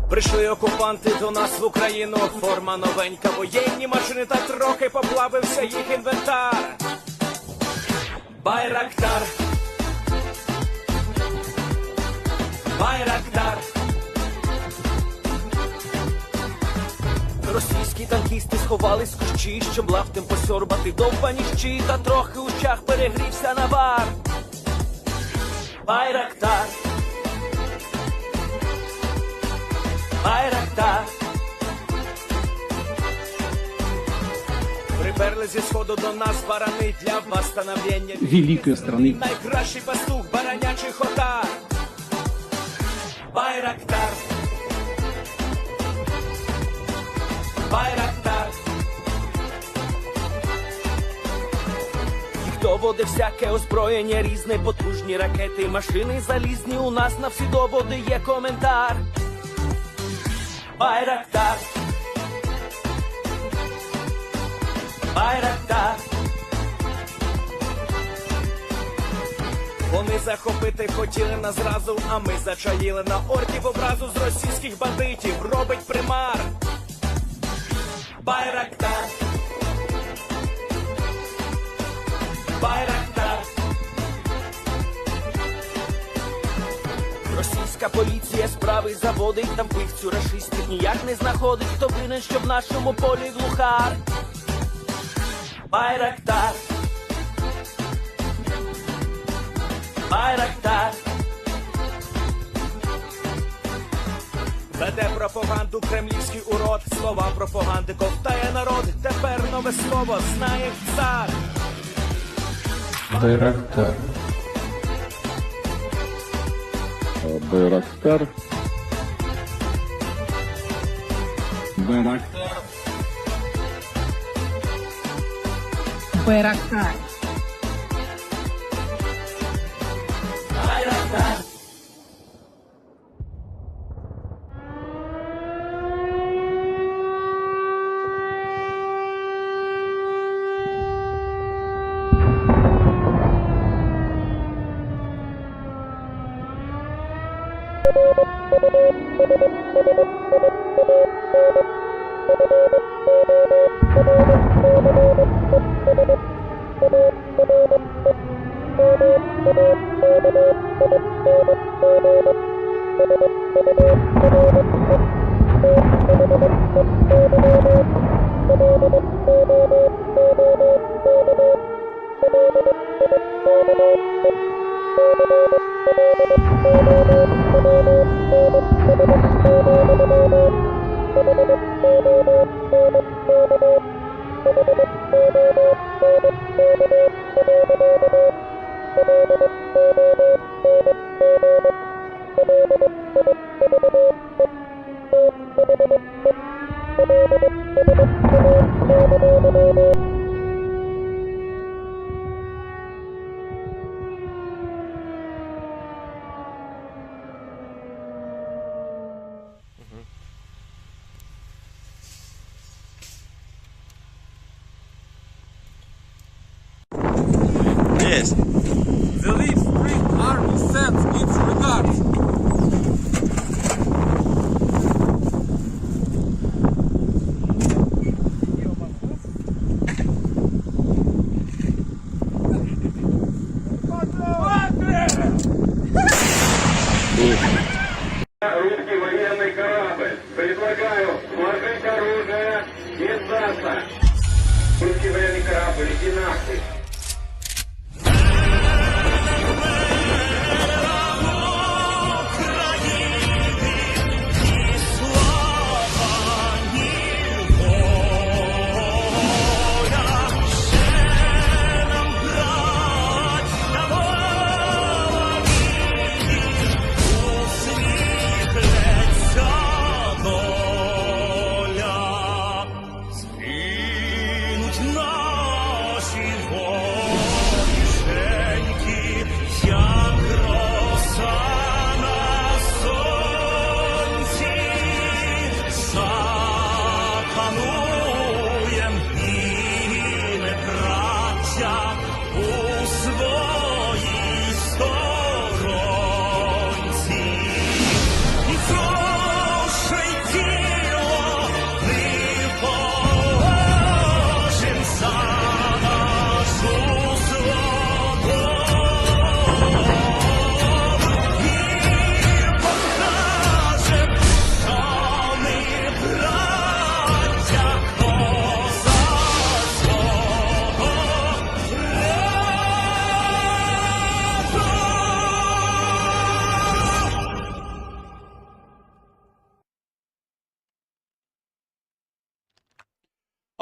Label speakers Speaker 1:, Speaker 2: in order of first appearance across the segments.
Speaker 1: Прийшли окупанти до нас в Україну, форма новенька, воєнні машини, та трохи поплавився їх інвентар. Байрактар, Байрактар. Російські танкісти сховались в кущі, щоб лаптем посьорбати довбані щі, та трохи у чах перегрівся навар. Байрактар, Байрактар. Приперли зі сходу до нас барани для восстановлення
Speaker 2: великої страни.
Speaker 1: Найкращий пастух баранячий хотар. Байрактар, Байрактар. Хто води всяке озброєння різне, потужні ракети, машини залізні, у нас на всі доводи є коментар. Байрактар, Байрактар. Вони захопити хотіли нас зразу, а ми зачаїли на орків образу з російських бандитів. Робить примар. Байрактар, Байрактар. Російська поліція справи заводить, там вбивцю рашистів ніяк не знаходить. Хто винен, що в нашому полі глухар? Байрактар, Байрактар. Веде пропаганду кремлівський урод, слова пропаганди ковтає народ. Тепер нове слово знає цар.
Speaker 2: Байрактар.
Speaker 3: Байрактар.
Speaker 2: Байрактар.
Speaker 4: Байрактар.
Speaker 1: Байрактар.
Speaker 5: Yes.
Speaker 6: The Leaf Spring Army sends its regards.
Speaker 7: Русский военный корабль. Предлагаю сложить оружие и сдаться. Русский военный корабль, иди нахуй.
Speaker 5: Наші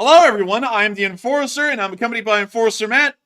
Speaker 2: Hello, everyone. I'm the Enforcer, and I'm accompanied by Enforcer Matt.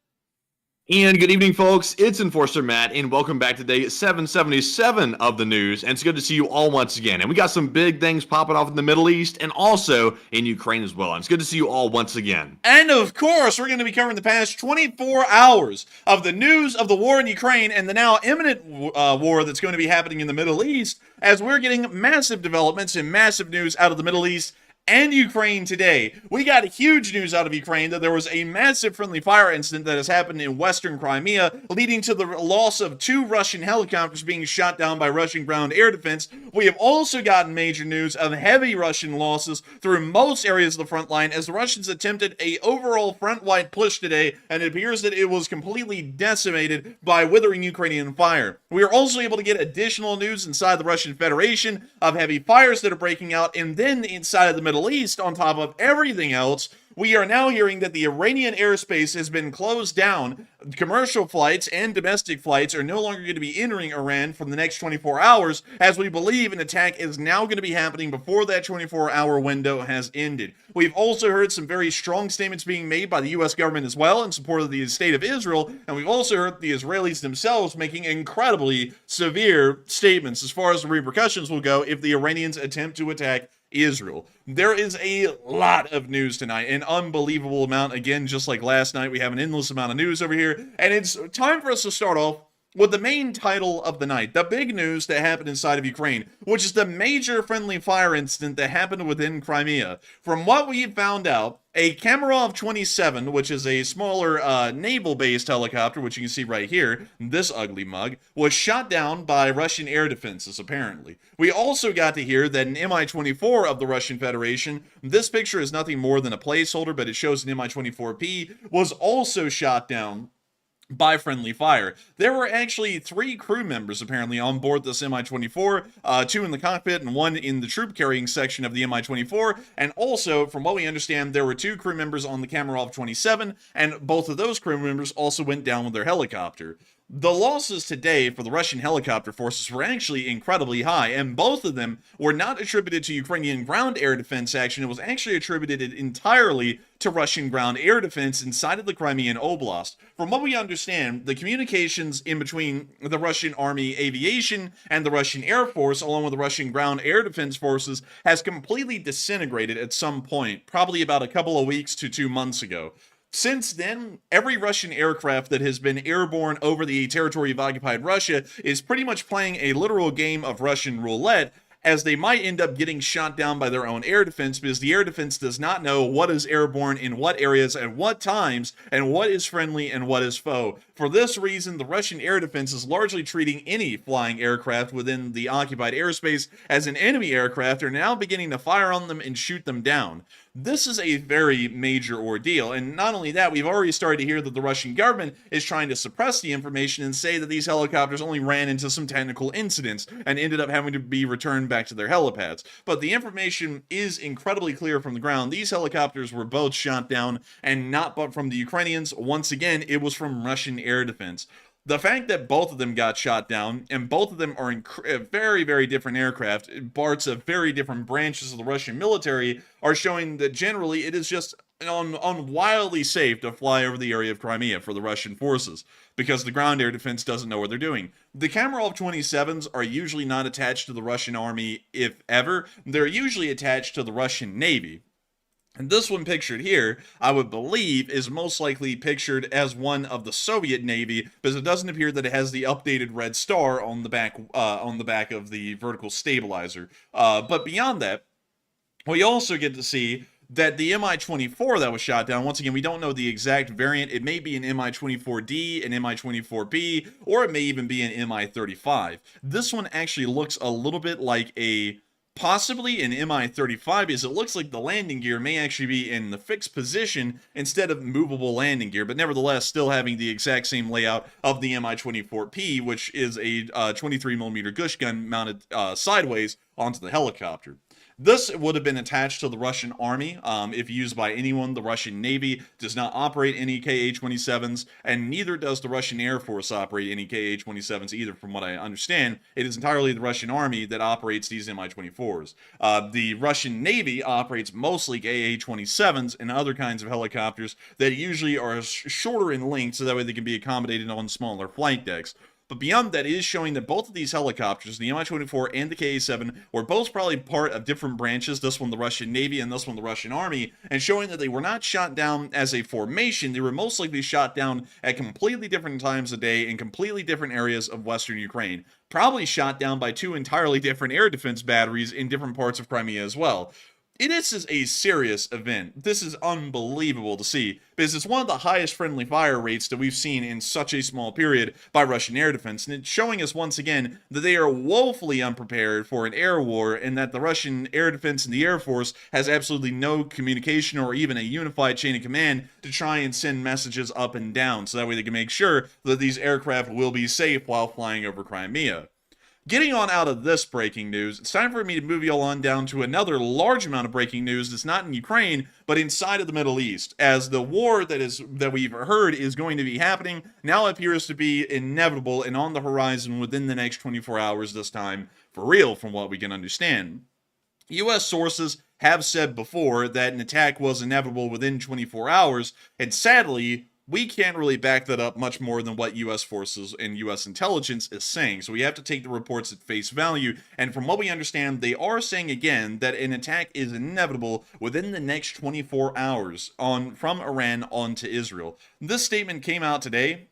Speaker 3: And good evening, folks. It's Enforcer Matt, and welcome back to day 777 of the news. And it's good to see you all once again. And we got some big things popping off in the Middle East and also in Ukraine as well. And it's good to see you all once again.
Speaker 2: And of course, we're going to be covering the past 24 hours of the news of the war in Ukraine and the now imminent war that's going to be happening in the Middle East, as we're getting massive developments and massive news out of the Middle East and Ukraine today. We got huge news out of Ukraine that there was a massive friendly fire incident that has happened in western Crimea, leading to the loss of 2 Russian helicopters being shot down by Russian ground air defense. We have also gotten major news of heavy Russian losses through most areas of the front line as the Russians attempted a overall front-wide push today, and it appears that it was completely decimated by withering Ukrainian fire. We are also able to get additional news inside the Russian Federation of heavy fires that are breaking out, and then inside of the Middle East, on top of everything else, we are now hearing that the Iranian airspace has been closed down. Commercial flights and domestic flights are no longer going to be entering Iran for the next 24 hours, as we believe an attack is now going to be happening before that 24-hour window has ended. We've also heard some very strong statements being made by the U.S. government as well in support of the state of Israel, and we've also heard the Israelis themselves making incredibly severe statements as far as the repercussions will go if the Iranians attempt to attack Israel. There is a lot of news tonight, an unbelievable amount. Again, just like last night, we have an endless amount of news over here, and it's time for us to start off with the main title of the night, the big news that happened inside of Ukraine, which is the major friendly fire incident that happened within Crimea. From what we found out, a Kamarov 27, which is a smaller naval-based helicopter, which you can see right here, this ugly mug, was shot down by Russian air defenses, apparently. We also got to hear that an Mi-24 of the Russian Federation, this picture is nothing more than a placeholder, but it shows an Mi-24P, was also shot down by friendly fire. There were actually 3 crew members apparently on board this Mi-24, 2 in the cockpit and 1 in the troop carrying section of the Mi-24, and also, from what we understand, there were 2 crew members on the Kamarov 27, and both of those crew members also went down with their helicopter. The losses today for the Russian helicopter forces were actually incredibly high, and both of them were not attributed to Ukrainian ground air defense action. It was actually attributed entirely to Russian ground air defense inside of the Crimean Oblast. From what we understand, the communications in between the Russian Army Aviation and the Russian Air Force, along with the Russian ground air defense forces, has completely disintegrated at some point, probably about a couple of weeks to 2 months ago. Since then, every Russian aircraft that has been airborne over the territory of occupied Russia is pretty much playing a literal game of Russian roulette, as they might end up getting shot down by their own air defense, because the air defense does not know what is airborne in what areas at what times, and what is friendly and what is foe. For this reason, the Russian air defense is largely treating any flying aircraft within the occupied airspace as an enemy aircraft, and are now beginning to fire on them and shoot them down. This is a very major ordeal, and not only that, we've already started to hear that the Russian government is trying to suppress the information and say that these helicopters only ran into some technical incidents and ended up having to be returned back to their helipads. But the information is incredibly clear from the ground. These helicopters were both shot down, and not but from the Ukrainians. Once again, it was from Russian air defense. The fact that both of them got shot down, and both of them are very, very different aircraft, parts of very different branches of the Russian military, are showing that generally it is just wildly safe to fly over the area of Crimea for the Russian forces, because the ground air defense doesn't know what they're doing. The Kamarov 27s are usually not attached to the Russian army, if ever. They're usually attached to the Russian Navy. And this one pictured here, I would believe, is most likely pictured as one of the Soviet Navy, because it doesn't appear that it has the updated red star on the back of the vertical stabilizer. But beyond that, we also get to see that the Mi-24 that was shot down, once again, we don't know the exact variant. It may be an Mi-24D, an Mi-24B, or it may even be an Mi-35. This one actually looks a little bit like possibly an Mi-35, is it looks like the landing gear may actually be in the fixed position instead of movable landing gear, but nevertheless still having the exact same layout of the Mi-24P, which is a 23mm Gush gun mounted sideways onto the helicopter. This would have been attached to the Russian army if used by anyone. The Russian Navy does not operate any Ka-27s, and neither does the Russian Air Force operate any Ka-27s either, from what I understand. It is entirely the Russian army that operates these Mi-24s. The Russian Navy operates mostly Ka-27s and other kinds of helicopters that usually are shorter in length, so that way they can be accommodated on smaller flight decks. But beyond that, it is showing that both of these helicopters, the Mi-24 and the Ka-7, were both probably part of different branches, this one the Russian Navy and this one the Russian Army, and showing that they were not shot down as a formation. They were most likely shot down at completely different times of day in completely different areas of western Ukraine. Probably shot down by two entirely different air defense batteries in different parts of Crimea as well. This is a serious event. This is unbelievable to see, because it's one of the highest friendly fire rates that we've seen in such a small period by Russian air defense, and it's showing us once again that they are woefully unprepared for an air war, and that the Russian air defense and the Air Force has absolutely no communication or even a unified chain of command to try and send messages up and down, so that way they can make sure that these aircraft will be safe while flying over Crimea. Getting on out of this breaking news, it's time for me to move you all on down to another large amount of breaking news that's not in Ukraine, but inside of the Middle East, as the war that we've heard is going to be happening now appears to be inevitable and on the horizon within the next 24 hours this time, for real, from what we can understand. U.S. sources have said before that an attack was inevitable within 24 hours, and sadly, we can't really back that up much more than what U.S. forces and U.S. intelligence is saying. So we have to take the reports at face value. And from what we understand, they are saying again that an attack is inevitable within the next 24 hours from Iran onto Israel. This statement came out today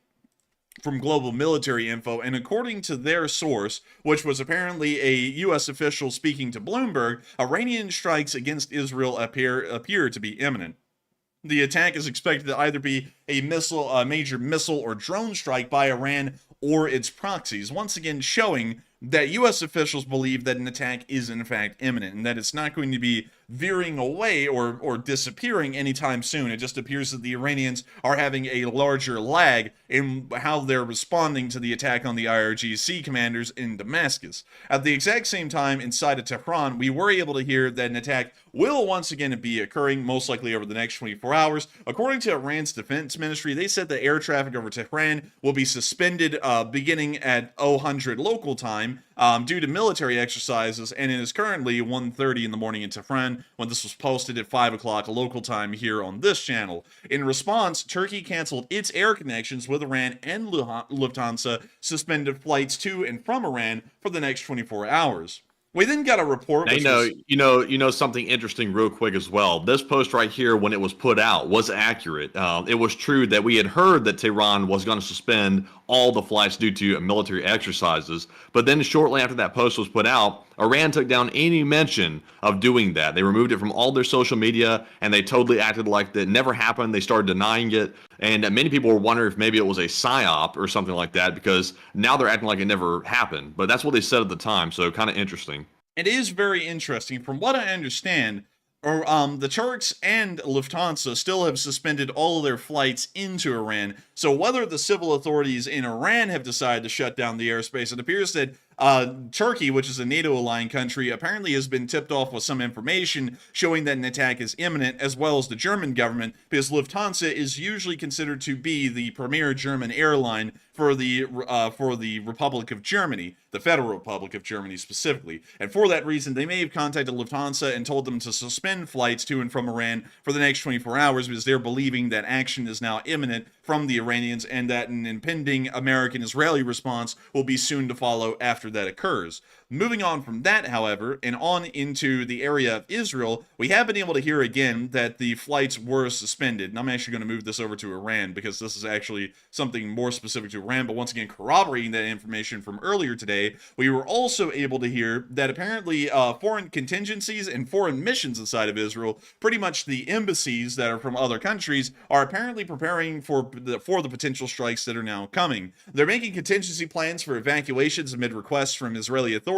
Speaker 2: from Global Military Info, and according to their source, which was apparently a U.S. official speaking to Bloomberg, Iranian strikes against Israel appear to be imminent. The attack is expected to either be a major missile or drone strike by Iran or its proxies, once again showing that U.S. officials believe that an attack is in fact imminent and that it's not going to be veering away or disappearing anytime soon. It just appears that the Iranians are having a larger lag in how they're responding to the attack on the IRGC commanders in Damascus. At the exact same time, inside of Tehran, we were able to hear that an attack will once again be occurring, most likely over the next 24 hours. According to Iran's defense ministry, they said that air traffic over Tehran will be suspended beginning at 0000 local time due to military exercises, and it is currently 1:30 in the morning in Tehran when this was posted at 5 o'clock local time here on this channel. In response, Turkey canceled its air connections with Iran, and Lufthansa suspended flights to and from Iran for the next 24 hours. We then got a report.
Speaker 3: Now, you know something interesting real quick as well. This post right here, when it was put out, was accurate. It was true that we had heard that Tehran was going to suspend all the flights due to military exercises. But then shortly after that post was put out, Iran took down any mention of doing that. They removed it from all their social media, and they totally acted like that never happened. They started denying it. And many people were wondering if maybe it was a psyop or something like that, because now they're acting like it never happened. But that's what they said at the time, so kind of interesting.
Speaker 2: It is very interesting. From what I understand, the Turks and Lufthansa still have suspended all of their flights into Iran. So whether the civil authorities in Iran have decided to shut down the airspace, it appears that Turkey, which is a NATO-aligned country, apparently has been tipped off with some information showing that an attack is imminent, as well as the German government, because Lufthansa is usually considered to be the premier German airline for the Republic of Germany, the Federal Republic of Germany specifically. And for that reason, they may have contacted Lufthansa and told them to suspend flights to and from Iran for the next 24 hours because they're believing that action is now imminent from the Iranians and that an impending American-Israeli response will be soon to follow after that occurs. Moving on from that, however, and on into the area of Israel, we have been able to hear again that the flights were suspended. And I'm actually going to move this over to Iran because this is actually something more specific to Iran. But once again, corroborating that information from earlier today, we were also able to hear that apparently foreign contingencies and foreign missions inside of Israel, pretty much the embassies that are from other countries, are apparently preparing for the potential strikes that are now coming. They're making contingency plans for evacuations amid requests from Israeli authorities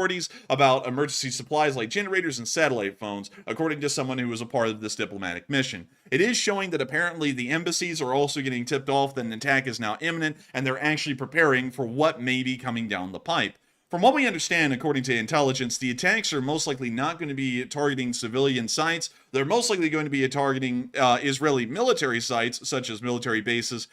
Speaker 2: about emergency supplies like generators and satellite phones, according to someone who was a part of this diplomatic mission. It is showing that apparently the embassies are also getting tipped off that an attack is now imminent, and they're actually preparing for what may be coming down the pipe. From what we understand, according to intelligence, the attacks are most likely not going to be targeting civilian sites. They're most likely going to be targeting Israeli military sites, such as military bases,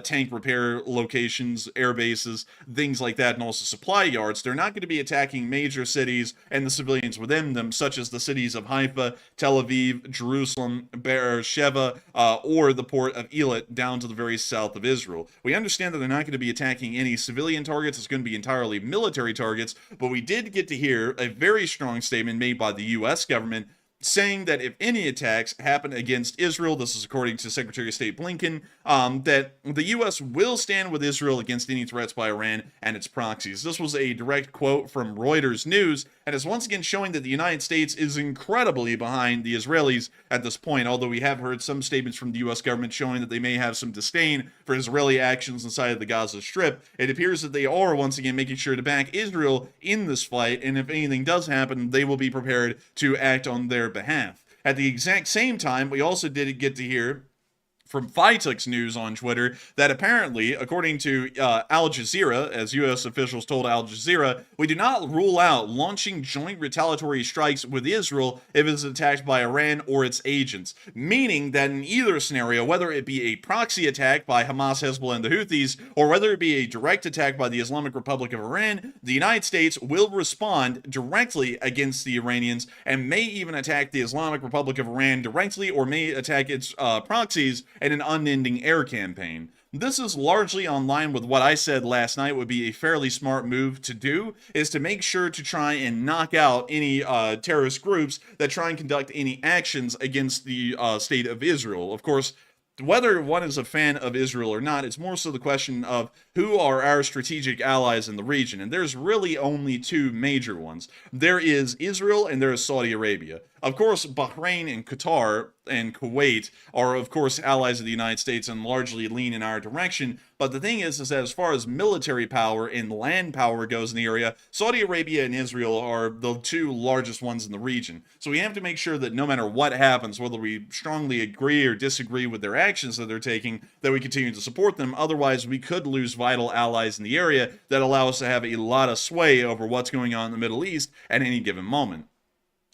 Speaker 2: tank repair locations, air bases, things like that, and also supply yards. They're not going to be attacking major cities and the civilians within them, such as the cities of Haifa, Tel Aviv, Jerusalem, Beersheba, or the port of Eilat down to the very south of Israel. We understand that they're not going to be attacking any civilian targets. It's going to be entirely military targets, but we did get to hear a very strong statement made by the U.S. government saying that if any attacks happen against Israel, this is according to Secretary of State Blinken, that the U.S. will stand with Israel against any threats by Iran and its proxies. This was a direct quote from Reuters News, and is once again showing that the United States is incredibly behind the Israelis at this point, although we have heard some statements from the U.S. government showing that they may have some disdain for Israeli actions inside of the Gaza Strip. It appears that they are once again making sure to back Israel in this fight, and if anything does happen, they will be prepared to act on their behalf. At the exact same time, we also did get to hear from Fitux News on Twitter that apparently, according to Al Jazeera, as U.S. officials told Al Jazeera, we do not rule out launching joint retaliatory strikes with Israel if it is attacked by Iran or its agents, meaning that in either scenario, whether it be a proxy attack by Hamas, Hezbollah, and the Houthis, or whether it be a direct attack by the Islamic Republic of Iran, the United States will respond directly against the Iranians and may even attack the Islamic Republic of Iran directly, or may attack its proxies in an unending air campaign. This is largely on line with what I said last night would be a fairly smart move to do, is to make sure to try and knock out any terrorist groups that try and conduct any actions against the state of Israel. Of course, whether one is a fan of Israel or not, it's more so the question of who are our strategic allies in the region. And there's really only two major ones. There is Israel and there is Saudi Arabia. Of course, Bahrain and Qatar and Kuwait are, of course, allies of the United States and largely lean in our direction. But the thing is that as far as military power and land power goes in the area, Saudi Arabia and Israel are the two largest ones in the region. So we have to make sure that no matter what happens, whether we strongly agree or disagree with their actions that they're taking, that we continue to support them. Otherwise, we could lose vital allies in the area that allow us to have a lot of sway over what's going on in the Middle East at any given moment.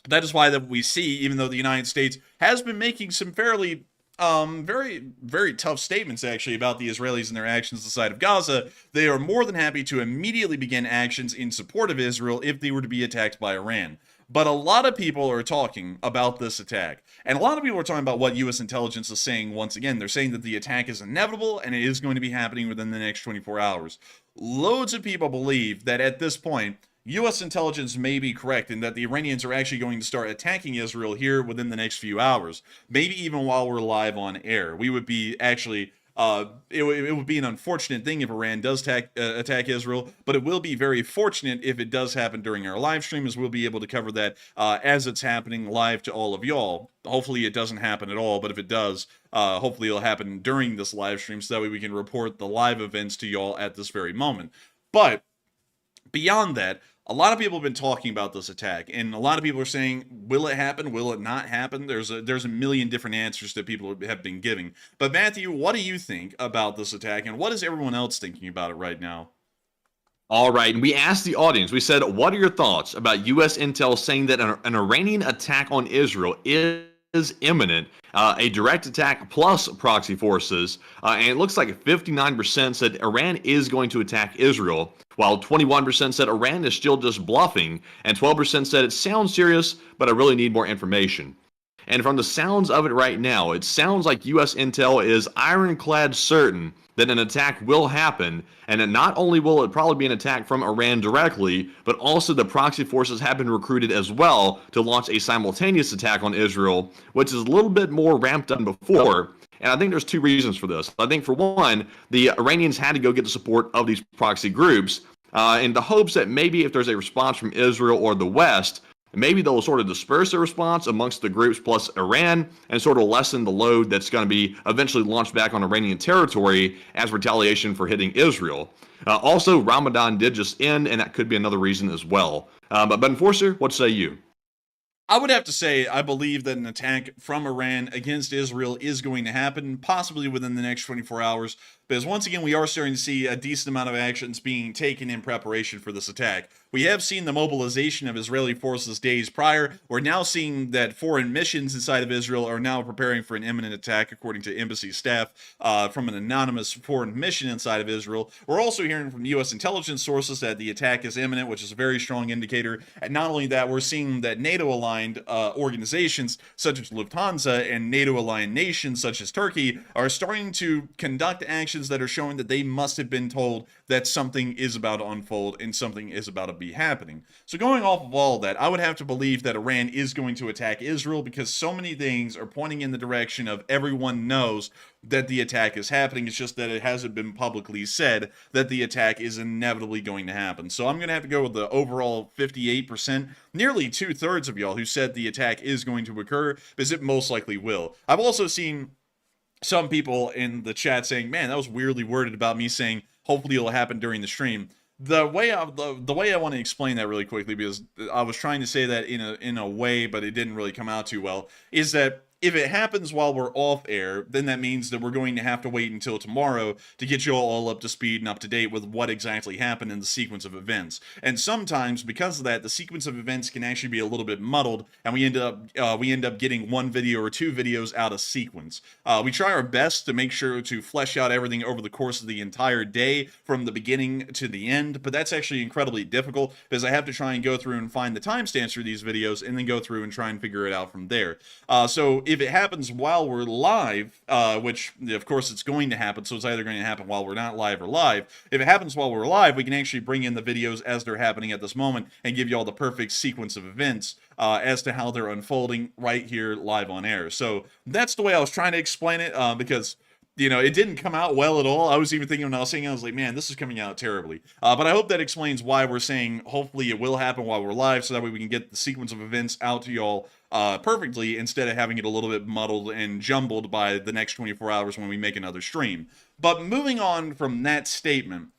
Speaker 2: That is why that we see, even though the United States has been making some fairly very, very tough statements actually about the Israelis and their actions inside of Gaza, they are more than happy to immediately begin actions in support of Israel if they were to be attacked by Iran. But a lot of people are talking about this attack. And a lot of people are talking about what U.S. intelligence is saying once again. They're saying that the attack is inevitable and it is going to be happening within the next 24 hours. Loads of people believe that at this point, U.S. intelligence may be correct in that the Iranians are actually going to start attacking Israel here within the next few hours. Maybe even while we're live on air. We would be actually... it would be an unfortunate thing if Iran does attack Israel, but it will be very fortunate if it does happen during our live stream, as we'll be able to cover that as it's happening live to all of y'all. Hopefully it doesn't happen at all, but if it does, hopefully it'll happen during this live stream so that way we can report the live events to y'all at this very moment. But beyond that, a lot of people have been talking about this attack, and a lot of people are saying, will it happen? Will it not happen? There's a million different answers that people have been giving. But Matthew, what do you think about this attack, and what is everyone else thinking about it right now?
Speaker 3: All right, and we asked the audience, we said, what are your thoughts about U.S. intel saying that an Iranian attack on Israel is imminent, a direct attack plus proxy forces, and it looks like 59% said Iran is going to attack Israel, while 21% said Iran is still just bluffing, and 12% said it sounds serious, but I really need more information. And from the sounds of it right now, it sounds like U.S. intel is ironclad certain that an attack will happen, and that not only will it probably be an attack from Iran directly, but also the proxy forces have been recruited as well to launch a simultaneous attack on Israel, which is a little bit more ramped up than before. And I think there's two reasons for this. I think for one, the Iranians had to go get the support of these proxy groups in the hopes that maybe if there's a response from Israel or the West, maybe they'll sort of disperse the response amongst the groups plus Iran and sort of lessen the load that's going to be eventually launched back on Iranian territory as retaliation for hitting Israel. Also, Ramadan did just end, and that could be another reason as well. But Enforcer, what say you?
Speaker 2: I would have to say I believe that an attack from Iran against Israel is going to happen, possibly within the next 24 hours. because once again, we are starting to see a decent amount of actions being taken in preparation for this attack. We have seen the mobilization of Israeli forces days prior. We're now seeing that foreign missions inside of Israel are now preparing for an imminent attack, according to embassy staff from an anonymous foreign mission inside of Israel. We're also hearing from U.S. intelligence sources that the attack is imminent, which is a very strong indicator. And not only that, we're seeing that NATO-aligned organizations such as Lufthansa and NATO-aligned nations such as Turkey are starting to conduct actions that are showing that they must have been told that something is about to unfold and something is about to be happening. So going off of all of that, I would have to believe that Iran is going to attack Israel because so many things are pointing in the direction of everyone knows that the attack is happening. It's just that it hasn't been publicly said that the attack is inevitably going to happen. So I'm going to have to go with the overall 58%, nearly 2/3 of y'all who said the attack is going to occur, because it most likely will. I've also seen some people in the chat saying, man, that was weirdly worded about me saying hopefully it'll happen during the stream. The way I want to explain that really quickly, because I was trying to say that in a way, but it didn't really come out too well, is that if it happens while we're off air, then that means that we're going to have to wait until tomorrow to get you all up to speed and up to date with what exactly happened in the sequence of events. And sometimes, because of that, the sequence of events can actually be a little bit muddled, and we end up getting one video or two videos out of sequence. We try our best to make sure to flesh out everything over the course of the entire day, from the beginning to the end, but that's actually incredibly difficult because I have to try and go through and find the timestamps for these videos, and then go through and try and figure it out from there. So if it happens while we're live, which of course it's going to happen, so it's either going to happen while we're not live or live. If it happens while we're live, we can actually bring in the videos as they're happening at this moment and give you all the perfect sequence of events as to how they're unfolding right here live on air. So that's the way I was trying to explain it, because it didn't come out well at all. I was even thinking when I was saying it, I was like, man, this is coming out terribly. But I hope that explains why we're saying hopefully it will happen while we're live, so that way we can get the sequence of events out to y'all perfectly, instead of having it a little bit muddled and jumbled by the next 24 hours when we make another stream. But moving on from that statement,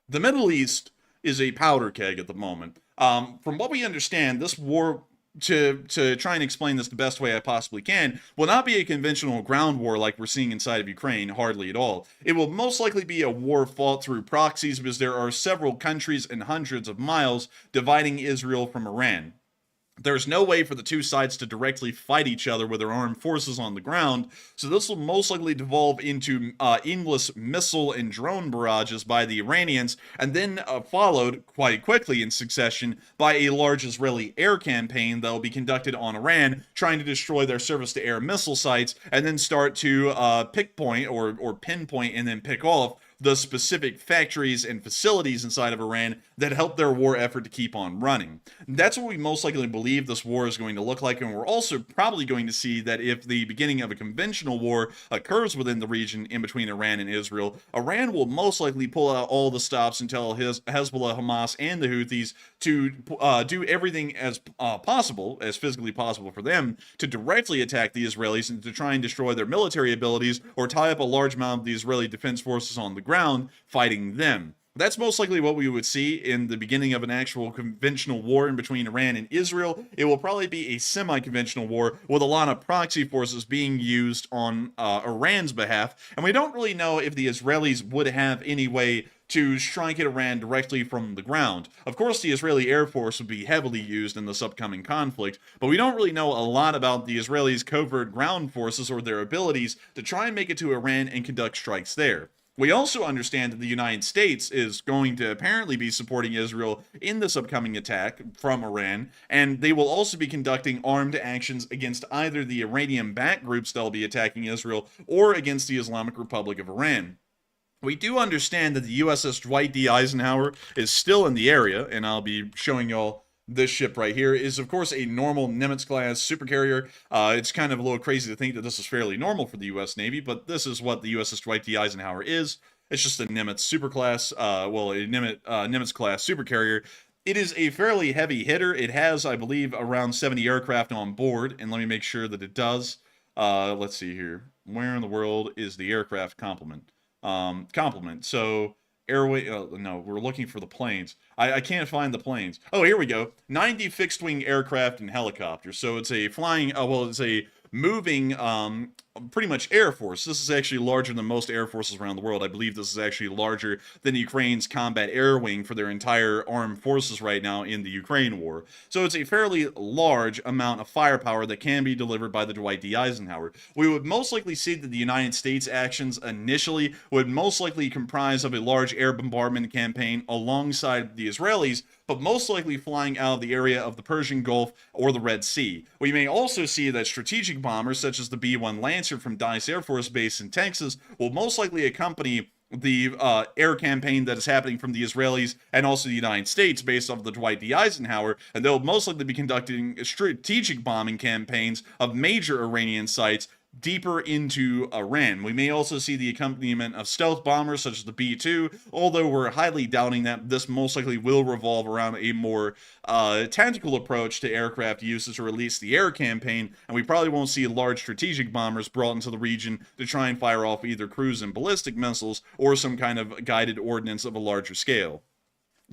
Speaker 2: the Middle East is a powder keg at the moment. From what we understand, this war, to try and explain this the best way I possibly can, will not be a conventional ground war like we're seeing inside of Ukraine, hardly at all. It will most likely be a war fought through proxies, because there are several countries and hundreds of miles dividing Israel from Iran. There's no way for the two sides to directly fight each other with their armed forces on the ground, so this will most likely devolve into endless missile and drone barrages by the Iranians, and then followed quite quickly in succession by a large Israeli air campaign that will be conducted on Iran, trying to destroy their surface-to-air missile sites, and then start to pinpoint and then pick off the specific factories and facilities inside of Iran that help their war effort to keep on running. That's what we most likely believe this war is going to look like, and we're also probably going to see that if the beginning of a conventional war occurs within the region in between Iran and Israel, Iran will most likely pull out all the stops and tell Hezbollah, Hamas, and the Houthis to do everything as possible, as physically possible for them, to directly attack the Israelis and to try and destroy their military abilities, or tie up a large amount of the Israeli defense forces on the ground fighting them. That's most likely what we would see in the beginning of an actual conventional war in between Iran and Israel. It will probably be a semi-conventional war with a lot of proxy forces being used on Iran's behalf, and we don't really know if the Israelis would have any way to strike at Iran directly from the ground. Of course, the Israeli Air Force would be heavily used in this upcoming conflict, but we don't really know a lot about the Israelis' covert ground forces or their abilities to try and make it to Iran and conduct strikes there. We also understand that the United States is going to apparently be supporting Israel in this upcoming attack from Iran, and they will also be conducting armed actions against either the Iranian-backed groups that will be attacking Israel or against the Islamic Republic of Iran. We do understand that the USS Dwight D. Eisenhower is still in the area, and I'll be showing y'all this ship right here. Is of course a normal Nimitz-class supercarrier. It's kind of a little crazy to think that this is fairly normal for the U.S. Navy, but this is what the USS Dwight D. Eisenhower is. It's just a Nimitz superclass, a Nimitz-class supercarrier. It is a fairly heavy hitter. It has, I believe, around 70 aircraft on board, and let me make sure that it does. Let's see here. Where in the world is the aircraft complement? So no, we're looking for the planes. I can't find the planes. Oh, here we go. 90 fixed-wing aircraft and helicopters. So it's a flying, it's a moving pretty much Air Force. This is actually larger than most Air Forces around the world. I believe this is actually larger than Ukraine's combat air wing for their entire armed forces right now in the Ukraine war. So it's a fairly large amount of firepower that can be delivered by the Dwight D. Eisenhower. We would most likely see that the United States actions initially would most likely comprise of a large air bombardment campaign alongside the Israelis, but most likely flying out of the area of the Persian Gulf or the Red Sea. We may also see that strategic bombers such as the B-1 Lancer from Dice Air Force Base in Texas will most likely accompany the air campaign that is happening from the Israelis and also the United States based off of the Dwight D. Eisenhower, and they'll most likely be conducting strategic bombing campaigns of major Iranian sites deeper into Iran. We may also see the accompaniment of stealth bombers such as the B-2, although we're highly doubting that this most likely will revolve around a more tactical approach to aircraft uses, or at least the air campaign, and we probably won't see large strategic bombers brought into the region to try and fire off either cruise and ballistic missiles or some kind of guided ordnance of a larger scale.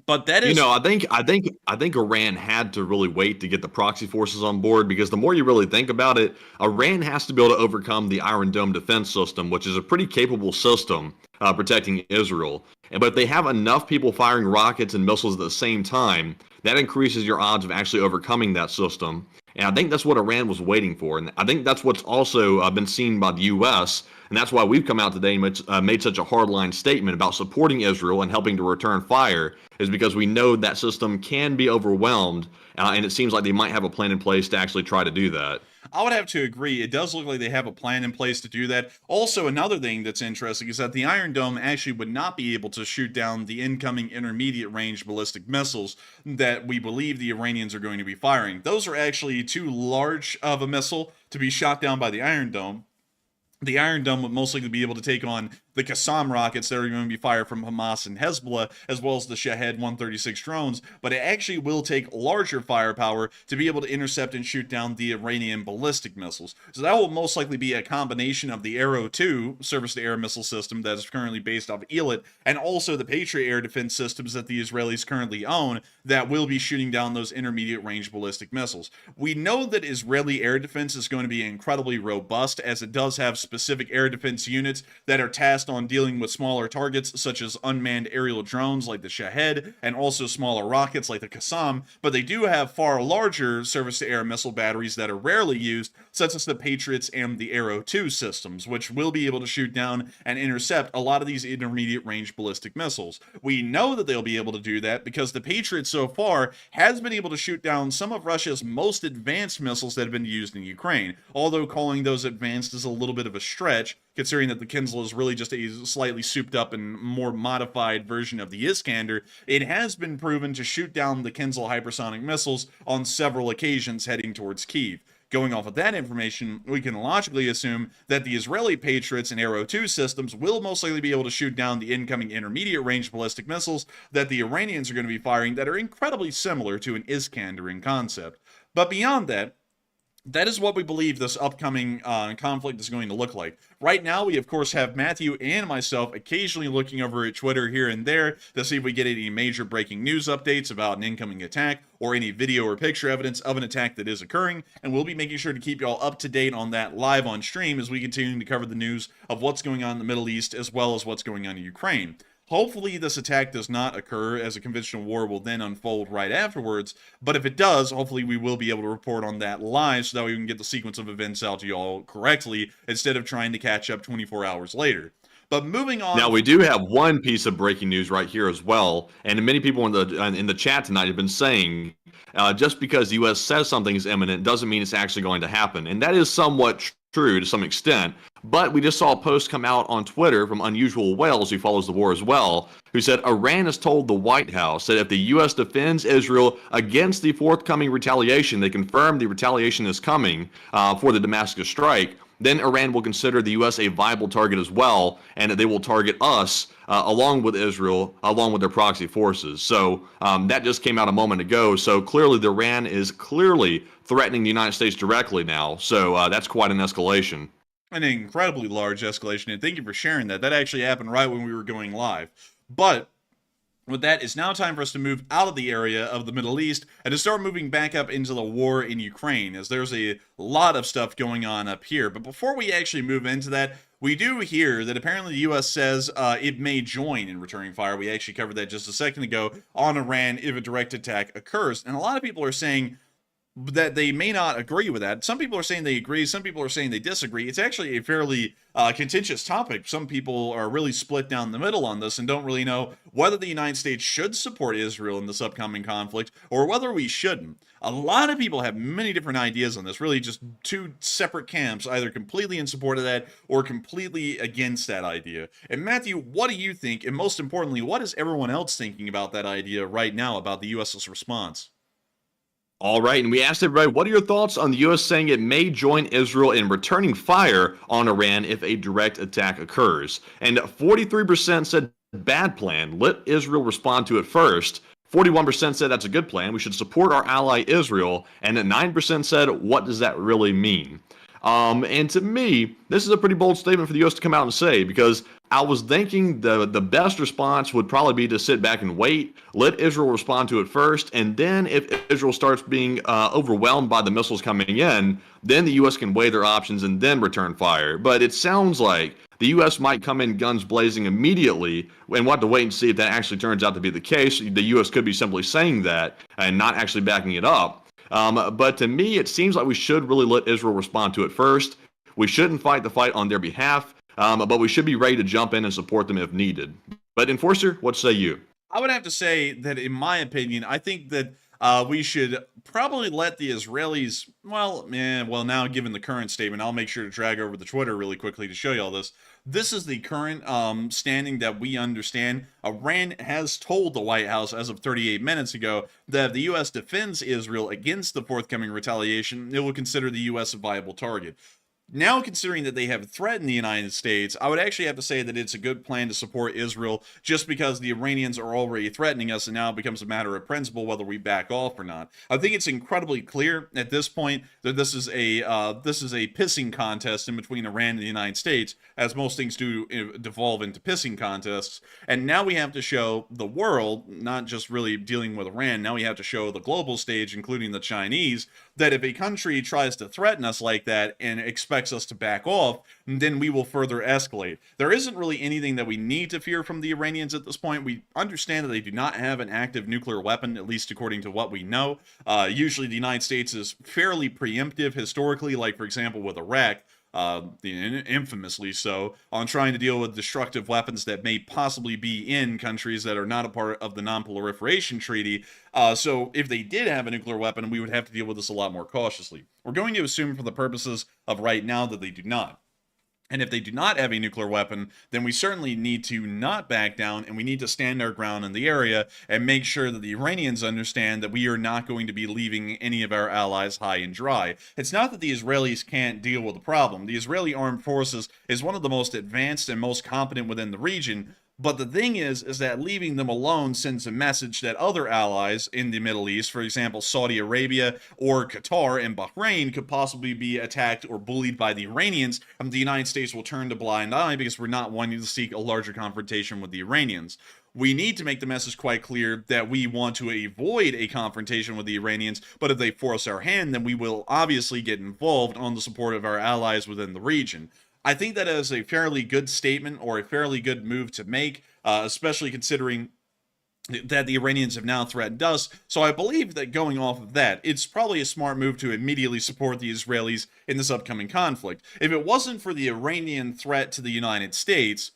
Speaker 2: But that is,
Speaker 3: I think Iran had to really wait to get the proxy forces on board, because the more you really think about it, Iran has to be able to overcome the Iron Dome defense system, which is a pretty capable system protecting Israel. But if they have enough people firing rockets and missiles at the same time, that increases your odds of actually overcoming that system. And I think that's what Iran was waiting for. And I think that's what's also been seen by the U.S., and that's why we've come out today and made such a hardline statement about supporting Israel and helping to return fire, is because we know that system can be overwhelmed, and it seems like they might have a plan in place to actually try to do that.
Speaker 2: I would have to agree. It does look like they have a plan in place to do that. Also, another thing that's interesting is that the Iron Dome actually would not be able to shoot down the incoming intermediate range ballistic missiles that we believe the Iranians are going to be firing. Those are actually too large of a missile to be shot down by the Iron Dome. The Iron Dome would most likely be able to take on the Qassam rockets that are going to be fired from Hamas and Hezbollah, as well as the Shahed 136 drones, but it actually will take larger firepower to be able to intercept and shoot down the Iranian ballistic missiles. So that will most likely be a combination of the Arrow 2 surface-to-air missile system that is currently based off Elit, and also the Patriot air defense systems that the Israelis currently own that will be shooting down those intermediate range ballistic missiles. We know that Israeli air defense is going to be incredibly robust, as it does have specific air defense units that are tasked on dealing with smaller targets such as unmanned aerial drones like the Shahed, and also smaller rockets like the Qassam, but they do have far larger surface-to-air missile batteries that are rarely used, such as the Patriots and the Arrow 2 systems, which will be able to shoot down and intercept a lot of these intermediate range ballistic missiles. We know that they'll be able to do that because the Patriot so far has been able to shoot down some of Russia's most advanced missiles that have been used in Ukraine, although calling those advanced is a little bit of a stretch, considering that the Kinzhal is really just a slightly souped up and more modified version of the Iskander. It has been proven to shoot down the Kinzhal hypersonic missiles on several occasions heading towards Kyiv. Going off of that information, we can logically assume that the Israeli Patriots and Arrow 2 systems will most likely be able to shoot down the incoming intermediate range ballistic missiles that the Iranians are going to be firing that are incredibly similar to an Iskander in concept. But beyond that, that is what we believe this upcoming conflict is going to look like. Right now, we of course have Matthew and myself occasionally looking over at Twitter here and there to see if we get any major breaking news updates about an incoming attack or any video or picture evidence of an attack that is occurring, and we'll be making sure to keep y'all up to date on that live on stream as we continue to cover the news of what's going on in the Middle East as well as what's going on in Ukraine. Hopefully this attack does not occur, as a conventional war will then unfold right afterwards, but if it does, hopefully we will be able to report on that live so that we can get the sequence of events out to y'all correctly instead of trying to catch up 24 hours later. But moving on.
Speaker 3: Now, we do have one piece of breaking news right here as well, and many people in the chat tonight have been saying just because the U.S. says something is imminent doesn't mean it's actually going to happen, and that is somewhat true to some extent. But we just saw a post come out on Twitter from Unusual Wales, who follows the war as well, who said Iran has told the White House that if the U.S. defends Israel against the forthcoming retaliation, they confirm the retaliation is coming for the Damascus strike, then Iran will consider the U.S. a viable target as well, and that they will target us along with Israel, along with their proxy forces. So that just came out a moment ago. So clearly, Iran is clearly threatening the United States directly now. So that's quite an escalation.
Speaker 2: An incredibly large escalation, and thank you for sharing that. That actually happened right when we were going live. But with that, it's now time for us to move out of the area of the Middle East and to start moving back up into the war in Ukraine, as there's a lot of stuff going on up here. But before we actually move into that, we do hear that apparently the U.S. says it may join in returning fire. We actually covered that just a second ago on Iran if a direct attack occurs. And a lot of people are saying that they may not agree with that. Some people are saying they agree. Some people are saying they disagree. It's actually a fairly contentious topic. Some people are really split down the middle on this and don't really know whether the United States should support Israel in this upcoming conflict or whether we shouldn't. A lot of people have many different ideas on this, really just two separate camps, either completely in support of that or completely against that idea. And Matthew, what do you think? And most importantly, what is everyone else thinking about that idea right now about the U.S.'s response?
Speaker 3: All right, and we asked everybody, what are your thoughts on the U.S. saying it may join Israel in returning fire on Iran if a direct attack occurs? And 43% said bad plan, let Israel respond to it first. 41% said that's a good plan, we should support our ally Israel. And 9% said, what does that really mean? And to me, this is a pretty bold statement for the U.S. to come out and say, because I was thinking the best response would probably be to sit back and wait, let Israel respond to it first, and then if Israel starts being overwhelmed by the missiles coming in, then the U.S. can weigh their options and then return fire. But it sounds like the U.S. might come in guns blazing immediately, and we'll have to wait and see if that actually turns out to be the case. The U.S. could be simply saying that and not actually backing it up. But to me, it seems like we should really let Israel respond to it first. We shouldn't fight the fight on their behalf, but we should be ready to jump in and support them if needed. But Enforcer, what say you?
Speaker 2: I would have to say that, in my opinion, I think that we should probably let the Israelis, well, now given the current statement, I'll make sure to drag over the Twitter really quickly to show you all this. This is the current standing that we understand. Iran has told the White House as of 38 minutes ago that if the U.S. defends Israel against the forthcoming retaliation, it will consider the U.S. a viable target. Now, considering that they have threatened the United States, I would actually have to say that it's a good plan to support Israel just because the Iranians are already threatening us, and now it becomes a matter of principle whether we back off or not. I think it's incredibly clear at this point that this is a pissing contest in between Iran and the United States, as most things do devolve into pissing contests. And now we have to show the world, not just really dealing with Iran, now we have to show the global stage, including the Chinese, that if a country tries to threaten us like that and expects us to back off, then we will further escalate. There isn't really anything that we need to fear from the Iranians at this point. We understand that they do not have an active nuclear weapon, at least according to what we know. Usually the United States is fairly preemptive historically, like for example with Iraq, infamously so, on trying to deal with destructive weapons that may possibly be in countries that are not a part of the Non-Proliferation Treaty. So if they did have a nuclear weapon, we would have to deal with this a lot more cautiously. We're going to assume for the purposes of right now that they do not. And if they do not have a nuclear weapon, then we certainly need to not back down, and we need to stand our ground in the area and make sure that the Iranians understand that we are not going to be leaving any of our allies high and dry. It's not that the Israelis can't deal with the problem. The Israeli armed forces is one of the most advanced and most competent within the region. But the thing is that leaving them alone sends a message that other allies in the Middle East, for example, Saudi Arabia or Qatar and Bahrain, could possibly be attacked or bullied by the Iranians, and the United States will turn a blind eye because we're not wanting to seek a larger confrontation with the Iranians. We need to make the message quite clear that we want to avoid a confrontation with the Iranians, but if they force our hand, then we will obviously get involved on the support of our allies within the region. I think that is a fairly good statement or a fairly good move to make, especially considering that the Iranians have now threatened us. So I believe that going off of that, it's probably a smart move to immediately support the Israelis in this upcoming conflict. If it wasn't for the Iranian threat to the United States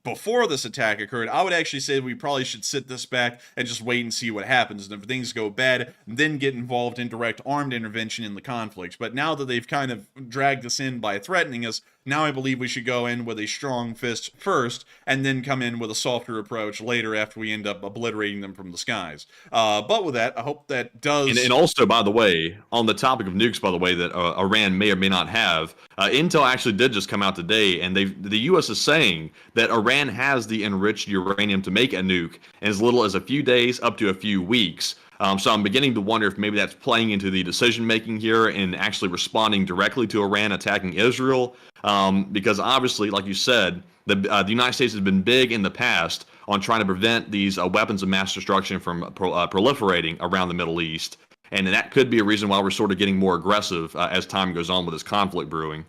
Speaker 2: before this attack occurred, I would actually say we probably should sit this back and just wait and see what happens. And if things go bad, then get involved in direct armed intervention in the conflict. But now that they've kind of dragged us in by threatening us, now I believe we should go in with a strong fist first, and then come in with a softer approach later after we end up obliterating them from the skies. But with that, I hope that does...
Speaker 3: And also, by the way, on the topic of nukes, by the way, that Iran may or may not have, Intel actually did just come out today, and the U.S. is saying that Iran has the enriched uranium to make a nuke in as little as a few days up to a few weeks. So I'm beginning to wonder if maybe that's playing into the decision-making here and actually responding directly to Iran attacking Israel. Because obviously, like you said, the United States has been big in the past on trying to prevent these weapons of mass destruction from proliferating around the Middle East. And that could be a reason why we're sort of getting more aggressive as time goes on with this conflict brewing.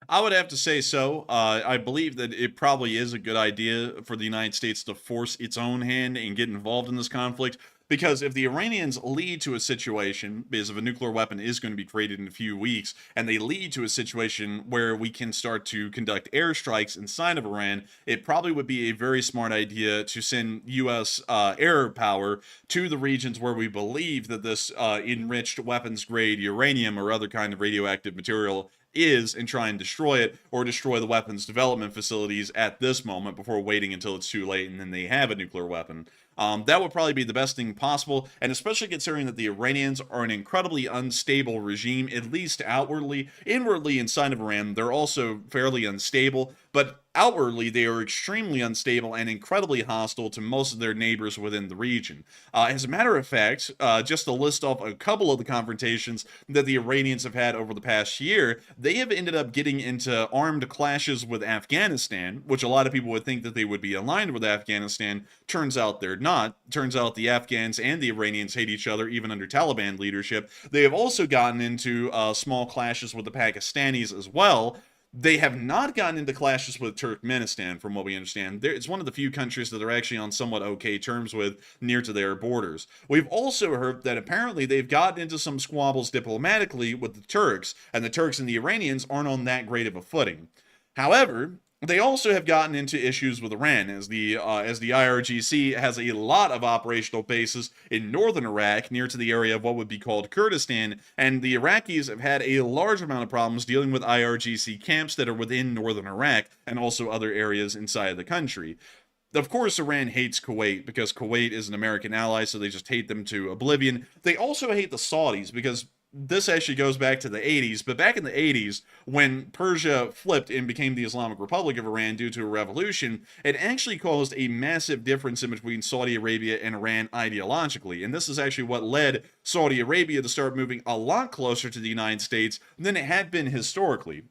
Speaker 2: I would have to say so. I believe that it probably is a good idea for the United States to force its own hand and get involved in this conflict. Because if the Iranians lead to a situation, because if a nuclear weapon is going to be created in a few weeks, and they lead to a situation where we can start to conduct airstrikes inside of Iran, it probably would be a very smart idea to send U.S. Air power to the regions where we believe that this enriched weapons-grade uranium or other kind of radioactive material is, and try and destroy it, or destroy the weapons development facilities at this moment before waiting until it's too late and then they have a nuclear weapon. That would probably be the best thing possible, and especially considering that the Iranians are an incredibly unstable regime, at least outwardly. Inwardly, inside of Iran, they're also fairly unstable, but outwardly, they are extremely unstable and incredibly hostile to most of their neighbors within the region. As a matter of fact, just to list off a couple of the confrontations that the Iranians have had over the past year, they have ended up getting into armed clashes with Afghanistan, which a lot of people would think that they would be aligned with Afghanistan. Turns out they're not. Turns out the Afghans and the Iranians hate each other, even under Taliban leadership. They have also gotten into small clashes with the Pakistanis as well. They have not gotten into clashes with Turkmenistan, from what we understand. It's one of the few countries that they're actually on somewhat okay terms with near to their borders. We've also heard that apparently they've gotten into some squabbles diplomatically with the Turks, and the Turks and the Iranians aren't on that great of a footing. However, they also have gotten into issues with Iran, as the IRGC has a lot of operational bases in northern Iraq, near to the area of what would be called Kurdistan, and the Iraqis have had a large amount of problems dealing with IRGC camps that are within northern Iraq, and also other areas inside the country. Of course, Iran hates Kuwait because Kuwait is an American ally, so they just hate them to oblivion. They also hate the Saudis because this actually goes back to the 80s, but back in the 80s, when Persia flipped and became the Islamic Republic of Iran due to a revolution, it actually caused a massive difference in between Saudi Arabia and Iran ideologically. And this is actually what led Saudi Arabia to start moving a lot closer to the United States than it had been historically.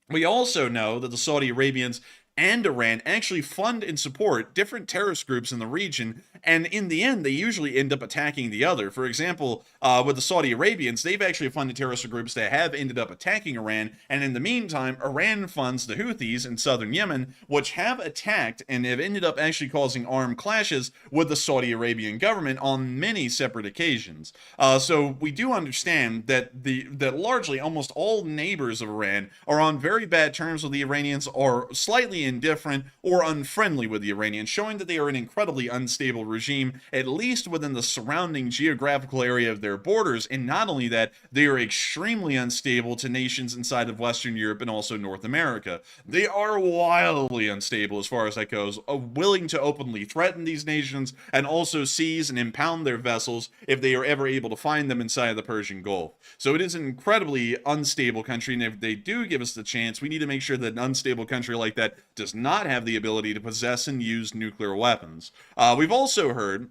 Speaker 2: We also know that the Saudi Arabians and Iran actually fund and support different terrorist groups in the region, and in the end, they usually end up attacking the other. For example, with the Saudi Arabians, they've actually funded terrorist groups that have ended up attacking Iran, and in the meantime, Iran funds the Houthis in southern Yemen, which have attacked and have ended up actually causing armed clashes with the Saudi Arabian government on many separate occasions. So we do understand that that largely almost all neighbors of Iran are on very bad terms with the Iranians, or slightly indifferent or unfriendly with the Iranians, showing that they are an incredibly unstable regime, at least within the surrounding geographical area of their borders. And not only that, they are extremely unstable to nations inside of Western Europe and also North America. They are wildly unstable as far as that goes, willing to openly threaten these nations and also seize and impound their vessels if they are ever able to find them inside of the Persian Gulf. So it is an incredibly unstable country, and if they do give us the chance, we need to make sure that an unstable country like that does not have the ability to possess and use nuclear weapons. We've also heard,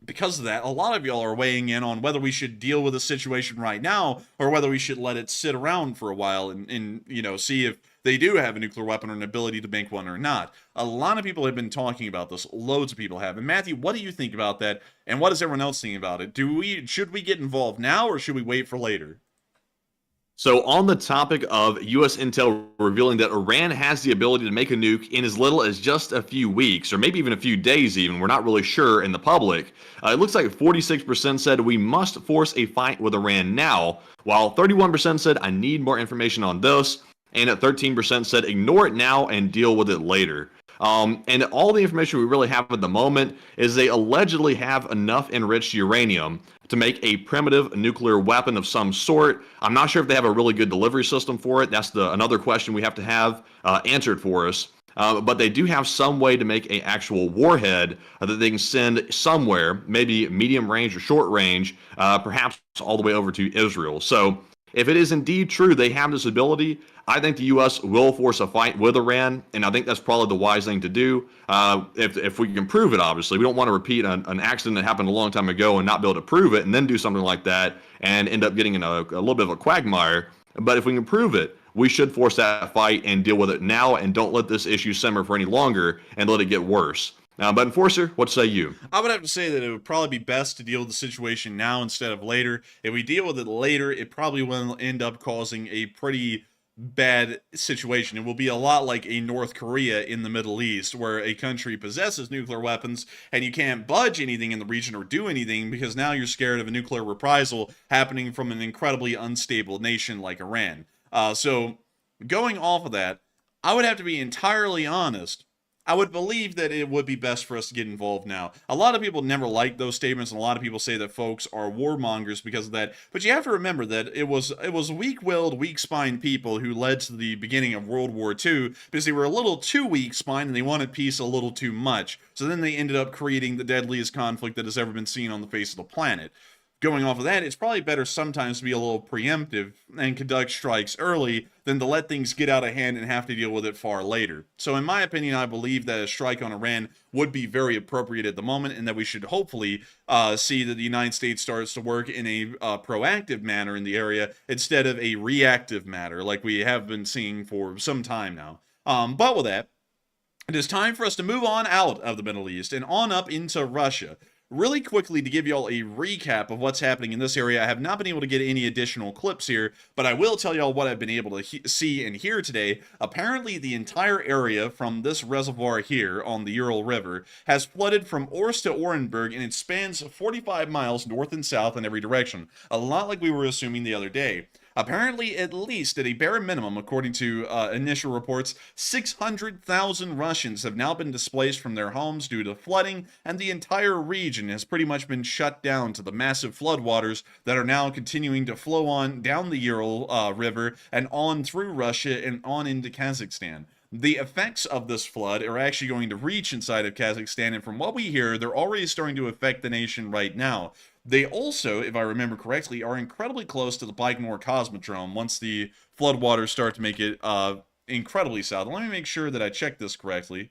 Speaker 2: because of that, a lot of y'all are weighing in on whether we should deal with the situation right now or whether we should let it sit around for a while and see if they do have a nuclear weapon or an ability to make one or not. A lot of people have been talking about this. Loads of people have. And Matthew, what do you think about that? And what is everyone else thinking about it? Should we get involved now or should we wait for later?
Speaker 3: So on the topic of U.S. intel revealing that Iran has the ability to make a nuke in as little as just a few weeks, or maybe even a few days even, we're not really sure in the public, it looks like 46% said we must force a fight with Iran now, while 31% said I need more information on this, and 13% said ignore it now and deal with it later. And all the information we really have at the moment is they allegedly have enough enriched uranium to make a primitive nuclear weapon of some sort. I'm not sure if they have a really good delivery system for it. That's another question we have to have answered for us. But they do have some way to make an actual warhead that they can send somewhere, maybe medium range or short range, perhaps all the way over to Israel. So if it is indeed true they have this ability, I think the U.S. will force a fight with Iran, and I think that's probably the wise thing to do. If we can prove it, obviously. We don't want to repeat an accident that happened a long time ago and not be able to prove it and then do something like that and end up getting in a little bit of a quagmire. But if we can prove it, we should force that fight and deal with it now and don't let this issue simmer for any longer and let it get worse. But Enforcer, what say you?
Speaker 2: I would have to say that it would probably be best to deal with the situation now instead of later. If we deal with it later, it probably will end up causing a pretty bad situation. It will be a lot like a North Korea in the Middle East, where a country possesses nuclear weapons and you can't budge anything in the region or do anything because now you're scared of a nuclear reprisal happening from an incredibly unstable nation like Iran. So going off of that, I would have to be entirely honest. I would believe that it would be best for us to get involved now. A lot of people never like those statements, and a lot of people say that folks are warmongers because of that. But you have to remember that it was weak-willed, weak-spined people who led to the beginning of World War II because they were a little too weak-spined and they wanted peace a little too much. So then they ended up creating the deadliest conflict that has ever been seen on the face of the planet. Going off of that, it's probably better sometimes to be a little preemptive and conduct strikes early than to let things get out of hand and have to deal with it far later. So in my opinion, I believe that a strike on Iran would be very appropriate at the moment, and that we should hopefully see that the United States starts to work in a proactive manner in the area instead of a reactive manner like we have been seeing for some time now. But with that, it is time for us to move on out of the Middle East and on up into Russia. Really quickly, to give y'all a recap of what's happening in this area, I have not been able to get any additional clips here, but I will tell y'all what I've been able to see and hear today. Apparently, the entire area from this reservoir here on the Ural River has flooded from Ors to Orenburg, and it spans 45 miles north and south in every direction, a lot like we were assuming the other day. Apparently, at least at a bare minimum, according to initial reports, 600,000 Russians have now been displaced from their homes due to flooding, and the entire region has pretty much been shut down to the massive floodwaters that are now continuing to flow on down the Ural River and on through Russia and on into Kazakhstan. The effects of this flood are actually going to reach inside of Kazakhstan, and from what we hear, they're already starting to affect the nation right now. They also, if I remember correctly, are incredibly close to the Baikonur Cosmodrome once the floodwaters start to make it incredibly south. Let me make sure that I check this correctly.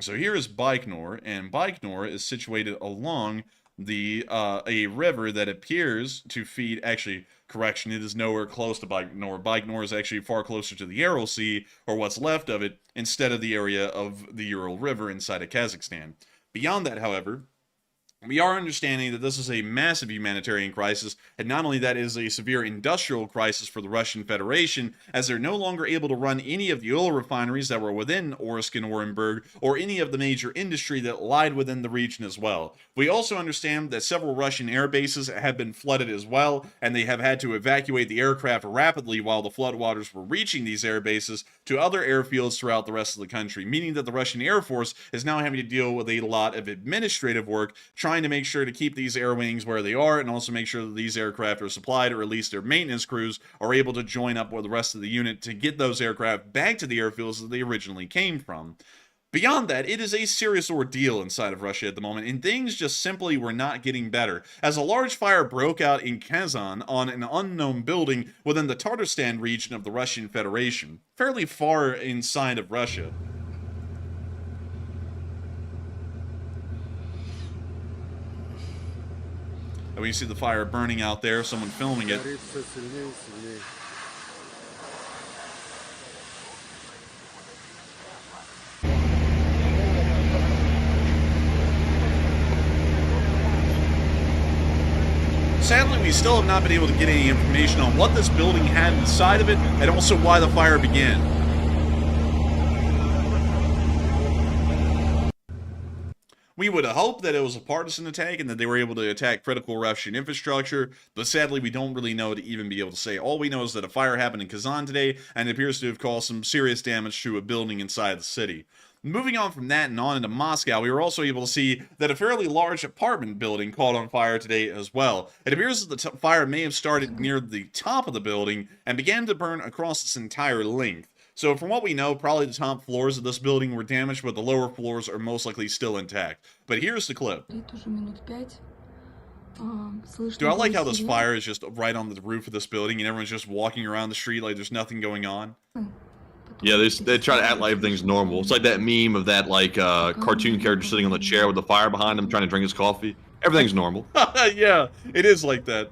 Speaker 2: So here is Baikonur, and Baikonur is situated along the a river that appears to feed, actually, correction, it is nowhere close to Baikonur. Baikonur is actually far closer to the Aral Sea, or what's left of it, instead of the area of the Ural River inside of Kazakhstan. Beyond that, however, we are understanding that this is a massive humanitarian crisis, and not only that, it is a severe industrial crisis for the Russian Federation, as they're no longer able to run any of the oil refineries that were within Orsk and Orenburg, or any of the major industry that lied within the region as well. We also understand that several Russian air bases have been flooded as well, and they have had to evacuate the aircraft rapidly while the floodwaters were reaching these air bases to other airfields throughout the rest of the country, meaning that the Russian Air Force is now having to deal with a lot of administrative work, trying to make sure to keep these air wings where they are, and also make sure that these aircraft are supplied, or at least their maintenance crews are able to join up with the rest of the unit to get those aircraft back to the airfields that they originally came from. Beyond that, it is a serious ordeal inside of Russia at the moment, and things just simply were not getting better, as a large fire broke out in Kazan on an unknown building within the Tatarstan region of the Russian Federation, fairly far inside of Russia. And we see the fire burning out there, someone filming it. Sadly, we still have not been able to get any information on what this building had inside of it, and also why the fire began. We would hope that it was a partisan attack and that they were able to attack critical Russian infrastructure, but sadly we don't really know to even be able to say. All we know is that a fire happened in Kazan today, and it appears to have caused some serious damage to a building inside the city. Moving on from that and on into Moscow, we were also able to see that a fairly large apartment building caught on fire today as well. It appears that the fire may have started near the top of the building and began to burn across its entire length. So from what we know, probably the top floors of this building were damaged, but the lower floors are most likely still intact. But here's the clip. Do I like how this fire is just right on the roof of this building and everyone's just walking around the street like there's nothing going on?
Speaker 3: Yeah, they try to act like everything's normal. It's like that meme of that cartoon character sitting on the chair with the fire behind him trying to drink his coffee. Everything's normal.
Speaker 2: Yeah, it is like that.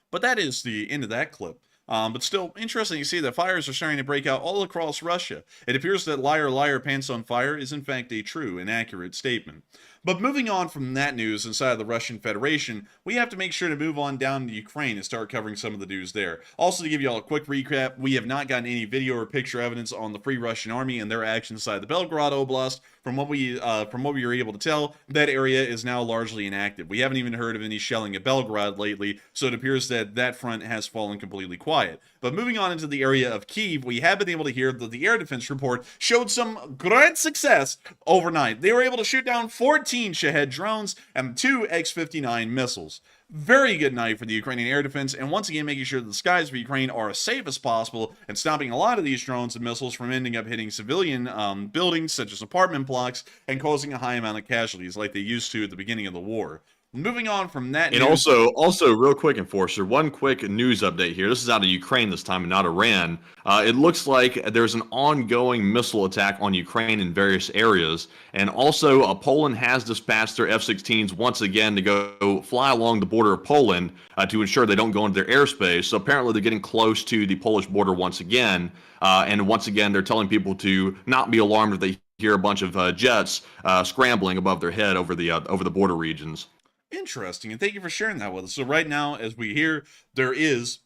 Speaker 2: But that is the end of that clip. But still, interesting to see that fires are starting to break out all across Russia. It appears that liar, liar, pants on fire is in fact a true and accurate statement. But moving on from that news inside of the Russian Federation, we have to make sure to move on down to Ukraine and start covering some of the news there. Also, to give you all a quick recap, we have not gotten any video or picture evidence on the Free Russian Army and their actions inside the Belgorod Oblast. From what we were able to tell, that area is now largely inactive. We haven't even heard of any shelling at Belgorod lately, so it appears that that front has fallen completely quiet. But moving on into the area of Kyiv, we have been able to hear that the air defense report showed some great success overnight. They were able to shoot down 14 Shahed drones and 2 X-59 missiles. Very good night for the Ukrainian air defense, and once again making sure that the skies of Ukraine are as safe as possible and stopping a lot of these drones and missiles from ending up hitting civilian buildings such as apartment blocks and causing a high amount of casualties like they used to at the beginning of the war. Moving on from that
Speaker 3: and
Speaker 2: news,
Speaker 3: also real quick, Enforcer, one quick news update here. This is out of Ukraine this time and not Iran. It looks like there's an ongoing missile attack on Ukraine in various areas. And also, Poland has dispatched their F-16s once again to go fly along the border of Poland to ensure they don't go into their airspace. So apparently they're getting close to the Polish border once again. And once again, they're telling people to not be alarmed if they hear a bunch of jets scrambling above their head over the border regions.
Speaker 2: interesting, and thank you for sharing that with us. So right now, as we hear, there is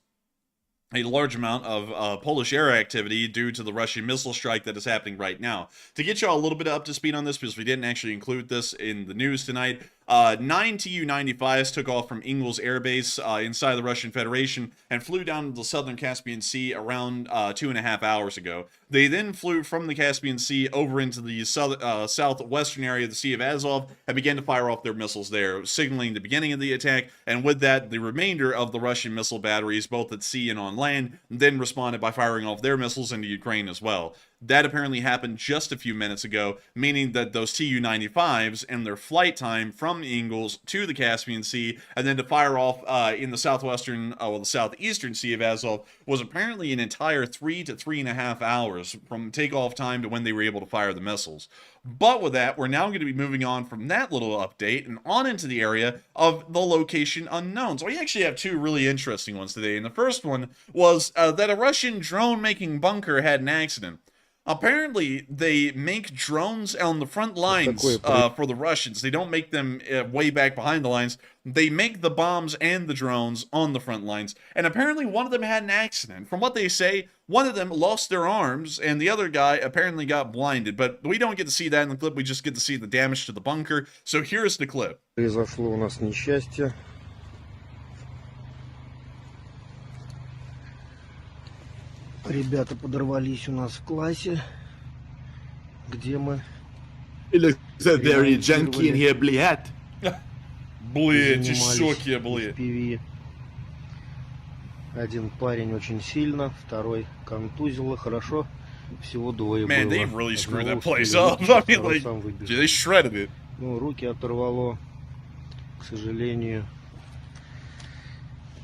Speaker 2: a large amount of Polish air activity due to the Russian missile strike that is happening right now. To get y'all a little bit up to speed on this, because we didn't actually include this in the news tonight, 9 Tu-95s took off from Ingles Air Base inside the Russian Federation and flew down to the southern Caspian Sea around 2.5 hours ago. They then flew from the Caspian Sea over into the southwestern area of the Sea of Azov and began to fire off their missiles there, signaling the beginning of the attack, and with that, the remainder of the Russian missile batteries, both at sea and on land, then responded by firing off their missiles into Ukraine as well. That apparently happened just a few minutes ago, meaning that those Tu-95s and their flight time from Ingles to the Caspian Sea and then to fire off in the the southeastern Sea of Azov was apparently an entire 3 to 3.5 hours from takeoff time to when they were able to fire the missiles. But with that, we're now going to be moving on from that little update and on into the area of the location unknown. So we actually have two really interesting ones today. And the first one was that a Russian drone-making bunker had an accident. Apparently, they make drones on the front lines for the Russians. They don't make them way back behind the lines. They make the bombs and the drones on the front lines. And apparently, one of them had an accident. From what they say, one of them lost their arms, and the other guy apparently got blinded. But we don't get to see that in the clip. We just get to see the damage to the bunker. So here's the clip.
Speaker 4: Произошло у нас несчастье. Ребята подорвались у нас в классе, где мы
Speaker 3: It looks very junky in here, блядь.
Speaker 2: Блядь,
Speaker 4: занимались
Speaker 2: я блядь.
Speaker 4: в PV. Один парень очень сильно, второй контузило, хорошо. Всего двое
Speaker 2: Man,
Speaker 4: было.
Speaker 2: they really screwed that
Speaker 4: Одного
Speaker 2: place
Speaker 4: успели
Speaker 2: up.
Speaker 4: вытащить,
Speaker 2: I mean,
Speaker 4: второй
Speaker 2: like,
Speaker 4: сам выбежал.
Speaker 2: they shredded it.
Speaker 4: Ну, руки оторвало, к сожалению.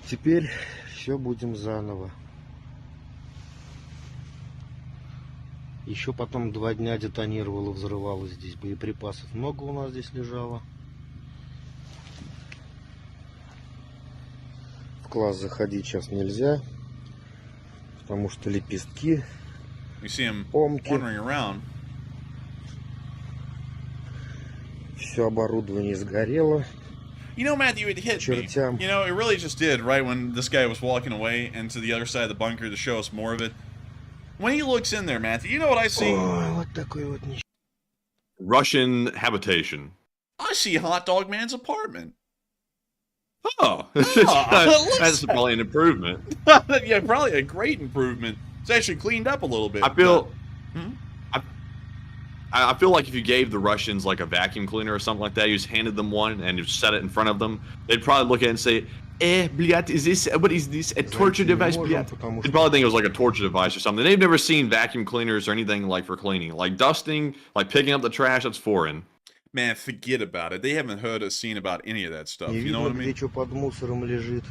Speaker 4: Теперь все будем заново. Еще потом 2 дня детонировало, взрывалось здесь. Боеприпасов много у нас здесь лежало. В класс заходить сейчас нельзя, потому что лепестки,
Speaker 2: You see him
Speaker 4: помки,
Speaker 2: wandering around.
Speaker 4: все оборудование сгорело.
Speaker 2: You know, Matthew, it hit me.
Speaker 4: Чертям.
Speaker 2: You know, it really just did right when this guy was walking away and to the other side of the bunker to show us more of it. When he looks in there, Matthew, you know what I see?
Speaker 4: Ой, вот такой вот несчастный.
Speaker 3: Russian habitation.
Speaker 2: I see Hot Dog Man's apartment.
Speaker 3: Oh, that's probably an improvement.
Speaker 2: Yeah, probably a great improvement. It's actually cleaned up a little bit.
Speaker 3: I feel,
Speaker 2: Hmm?
Speaker 3: I feel like if you gave the Russians like a vacuum cleaner or something like that, you just handed them one and you set it in front of them, they'd probably look at it and say, блядь, is this, what is this, a torture device, блядь? They'd probably think it was like a torture device or something. They've never seen vacuum cleaners or anything like for cleaning. Like dusting, like picking up the trash, that's foreign.
Speaker 2: Man, forget about it. They haven't heard or seen about any of that stuff.
Speaker 4: Не
Speaker 2: You know
Speaker 4: видно,
Speaker 2: what I
Speaker 4: где
Speaker 2: mean?
Speaker 4: что под мусором лежит.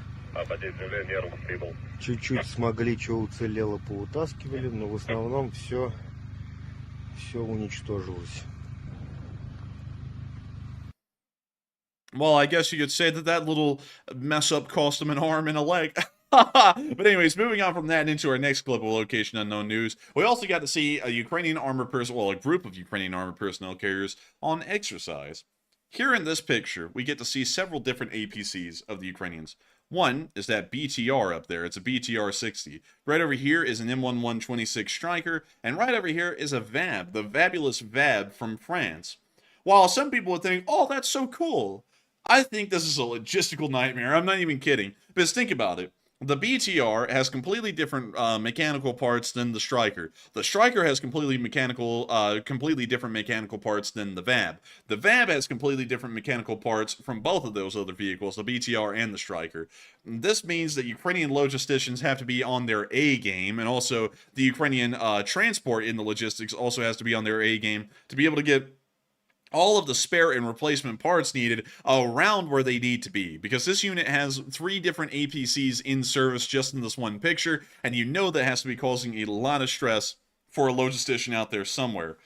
Speaker 4: Чуть-чуть смогли, что уцелело, поутаскивали, но в основном все уничтожилось.
Speaker 2: Well, I guess you could say that little mess up cost him an arm and a leg. But anyways, moving on from that and into our next clip of location unknown news, we also got to see a Ukrainian armored personnel, well, a group of Ukrainian armored personnel carriers on exercise. Here in this picture, we get to see several different APCs of the Ukrainians. One is that BTR up there. It's a BTR-60. Right over here is an M1126 Striker, and right over here is a VAB, the fabulous VAB from France. While some people would think, oh, that's so cool, I think this is a logistical nightmare. I'm not even kidding. Because think about it. The BTR has completely different mechanical parts than the Striker. The Striker has completely different mechanical parts than the VAB. The VAB has completely different mechanical parts from both of those other vehicles, the BTR and the Striker. This means that Ukrainian logisticians have to be on their A game, and also the Ukrainian transport in the logistics also has to be on their A game to be able to get all of the spare and replacement parts needed around where they need to be, because this unit has 3 different APCs in service just in this one picture, and you know that has to be causing a lot of stress for a logistician out there somewhere.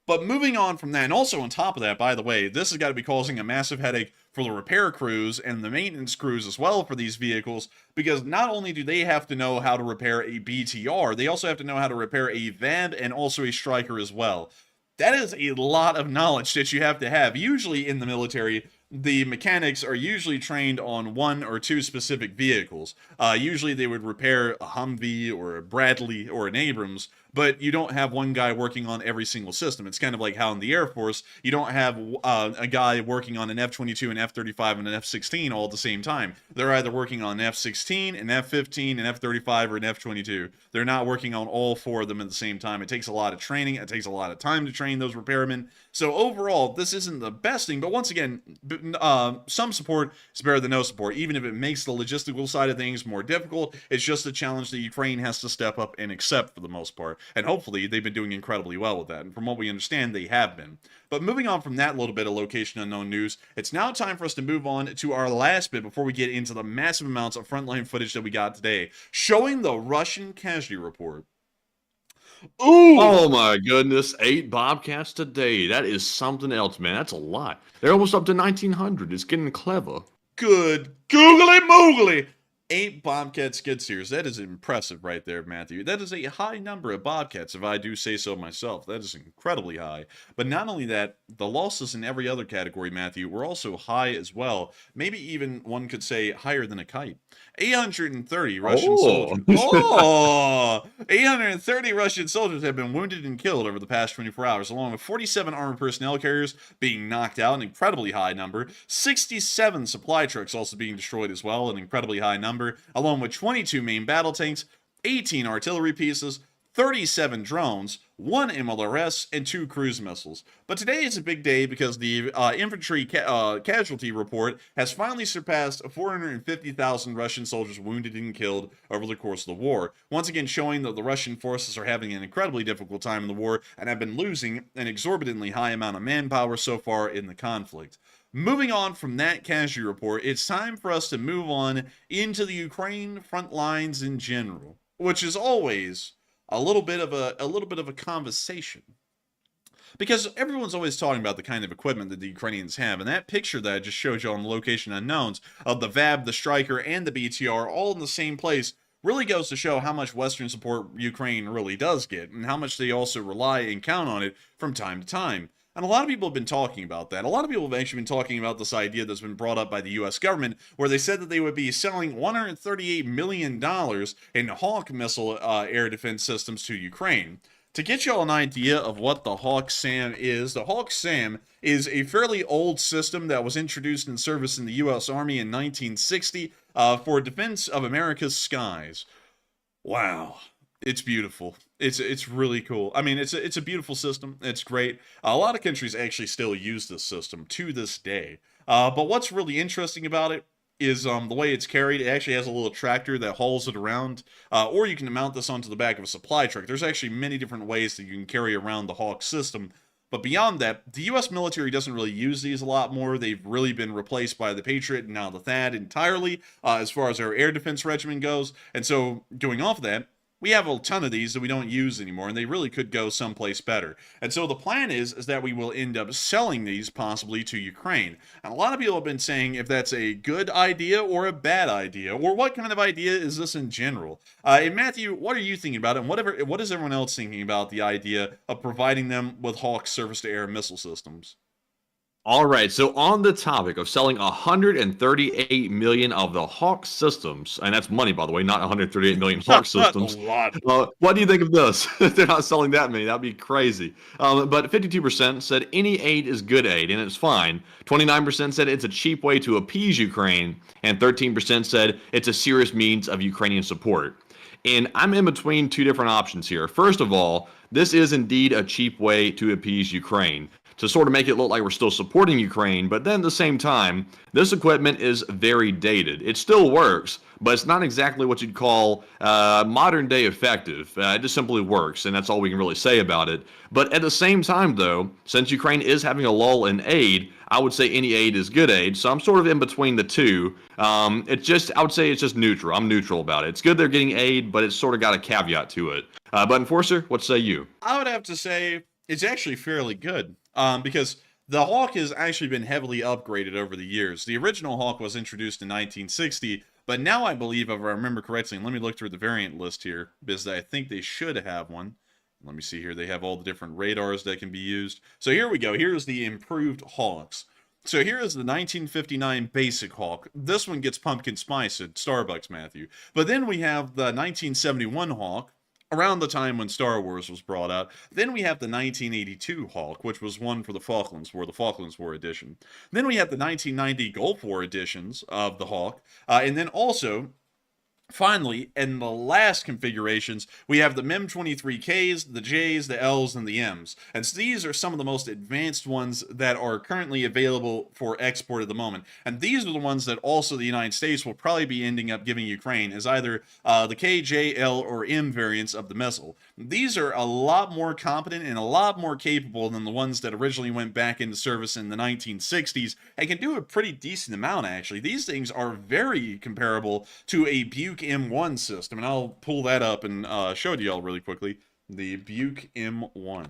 Speaker 2: But moving on from that, and also on top of that, by the way, this has got to be causing a massive headache for the repair crews and the maintenance crews as well for these vehicles, because not only do they have to know how to repair a BTR, they also have to know how to repair a VAB and also a Striker as well. That is a lot of knowledge that you have to have. Usually in the military, the mechanics are usually trained on 1 or 2 specific vehicles. Usually they would repair a Humvee or a Bradley or an Abrams, but you don't have one guy working on every single system. It's kind of like how in the Air Force, you don't have a guy working on an F-22, an F-35, and an F-16 all at the same time. They're either working on an F-16, an F-15, an F-35, or an F-22. They're not working on all 4 of them at the same time. It takes a lot of training. It takes a lot of time to train those repairmen. So overall, this isn't the best thing, but once again, some support is better than no support. Even if it makes the logistical side of things more difficult, it's just a challenge that Ukraine has to step up and accept for the most part. And hopefully, they've been doing incredibly well with that. And from what we understand, they have been. But moving on from that little bit of location unknown news, it's now time for us to move on to our last bit before we get into the massive amounts of frontline footage that we got today, showing the Russian casualty report. Ooh!
Speaker 3: Oh my goodness, 8 Bobcats today. That is something else, man. That's a lot. They're almost up to 1,900. It's getting clever.
Speaker 2: Good googly moogly! 8 Bobcat skid steers. That is impressive right there, Matthew. That is a high number of Bobcats, if I do say so myself. That is incredibly high. But not only that, the losses in every other category, Matthew, were also high as well. Maybe even one could say higher than a kite. 830 Russian soldiers. 830 Russian soldiers have been wounded and killed over the past 24 hours, along with 47 armored personnel carriers being knocked out, an incredibly high number. 67 supply trucks also being destroyed as well, an incredibly high number, along with 22 main battle tanks, 18 artillery pieces, 37 drones, 1 MLRS, and 2 cruise missiles. But today is a big day because the infantry casualty report has finally surpassed 450,000 Russian soldiers wounded and killed over the course of the war. Once again showing that the Russian forces are having an incredibly difficult time in the war and have been losing an exorbitantly high amount of manpower so far in the conflict. Moving on from that casualty report, it's time for us to move on into the Ukraine front lines in general, which is always a little bit of a conversation, because everyone's always talking about the kind of equipment that the Ukrainians have, and that picture that I just showed you on the location unknowns of the VAB, the Striker, and the BTR all in the same place really goes to show how much Western support Ukraine really does get, and how much they also rely and count on it from time to time. And a lot of people have been talking about that. A lot of people have actually been talking about this idea that's been brought up by the U.S. government, where they said that they would be selling $138 million in Hawk missile air defense systems to Ukraine. To get you all an idea of what the Hawk SAM is, the Hawk SAM is a fairly old system that was introduced in service in the U.S. Army in 1960 for defense of America's skies. Wow. It's beautiful. It's really cool. I mean, it's a beautiful system. It's great. A lot of countries actually still use this system to this day. But what's really interesting about it is the way it's carried. It actually has a little tractor that hauls it around, or you can mount this onto the back of a supply truck. There's actually many different ways that you can carry around the Hawk system. But beyond that, the U.S. military doesn't really use these a lot more. They've really been replaced by the Patriot and now the THAAD entirely, as far as our air defense regimen goes. And so, going off of that, we have a ton of these that we don't use anymore, and they really could go someplace better. And so the plan is that we will end up selling these possibly to Ukraine. And a lot of people have been saying if that's a good idea or a bad idea, or what kind of idea is this in general. And Matthew, what are you thinking about it? And what is everyone else thinking about the idea of providing them with Hawk surface-to-air missile systems?
Speaker 3: All right, so on the topic of selling 138 million of the Hawk systems, and that's money, by the way, not 138 million Hawk systems.
Speaker 2: A lot.
Speaker 3: What do you think of this? They're not selling that many. That'd be crazy. But 52% said any aid is good aid, and it's fine. 29% said it's a cheap way to appease Ukraine, and 13% said it's a serious means of Ukrainian support. And I'm in between two different options here. First of all, this is indeed a cheap way to appease Ukraine, to sort of make it look like we're still supporting Ukraine, but then at the same time, this equipment is very dated. It still works, but it's not exactly what you'd call modern day effective. It just simply works, and that's all we can really say about it. But at the same time, though, since Ukraine is having a lull in aid, I would say any aid is good aid, so I'm sort of in between the two. I would say it's just neutral. I'm neutral about it. It's good they're getting aid, but it's sort of got a caveat to it. But Enforcer, what say you?
Speaker 2: I would have to say it's actually fairly good. Because the Hawk has actually been heavily upgraded over the years. The original Hawk was introduced in 1960, but now I believe, if I remember correctly, and let me look through the variant list here, because I think they should have one. Let me see here. They have all the different radars that can be used. So here we go. Here's the improved Hawks. So here is the 1959 Basic Hawk. This one gets pumpkin spice at Starbucks, Matthew. But then we have the 1971 Hawk, around the time when Star Wars was brought out. Then we have the 1982 Hawk, which was one for the Falklands War, the Falklands War edition. Then we have the 1990 Gulf War editions of the Hawk. And then also, finally, in the last configurations, we have the MEM-23Ks, the Js, the Ls, and the Ms. And so these are some of the most advanced ones that are currently available for export at the moment. And these are the ones that also the United States will probably be ending up giving Ukraine as either the K, J, L, or M variants of the missile. These are a lot more competent and a lot more capable than the ones that originally went back into service in the 1960s and can do a pretty decent amount, actually. These things are very comparable to a Buke M1 system, and I'll pull that up and show it to y'all really quickly. The Buke M1.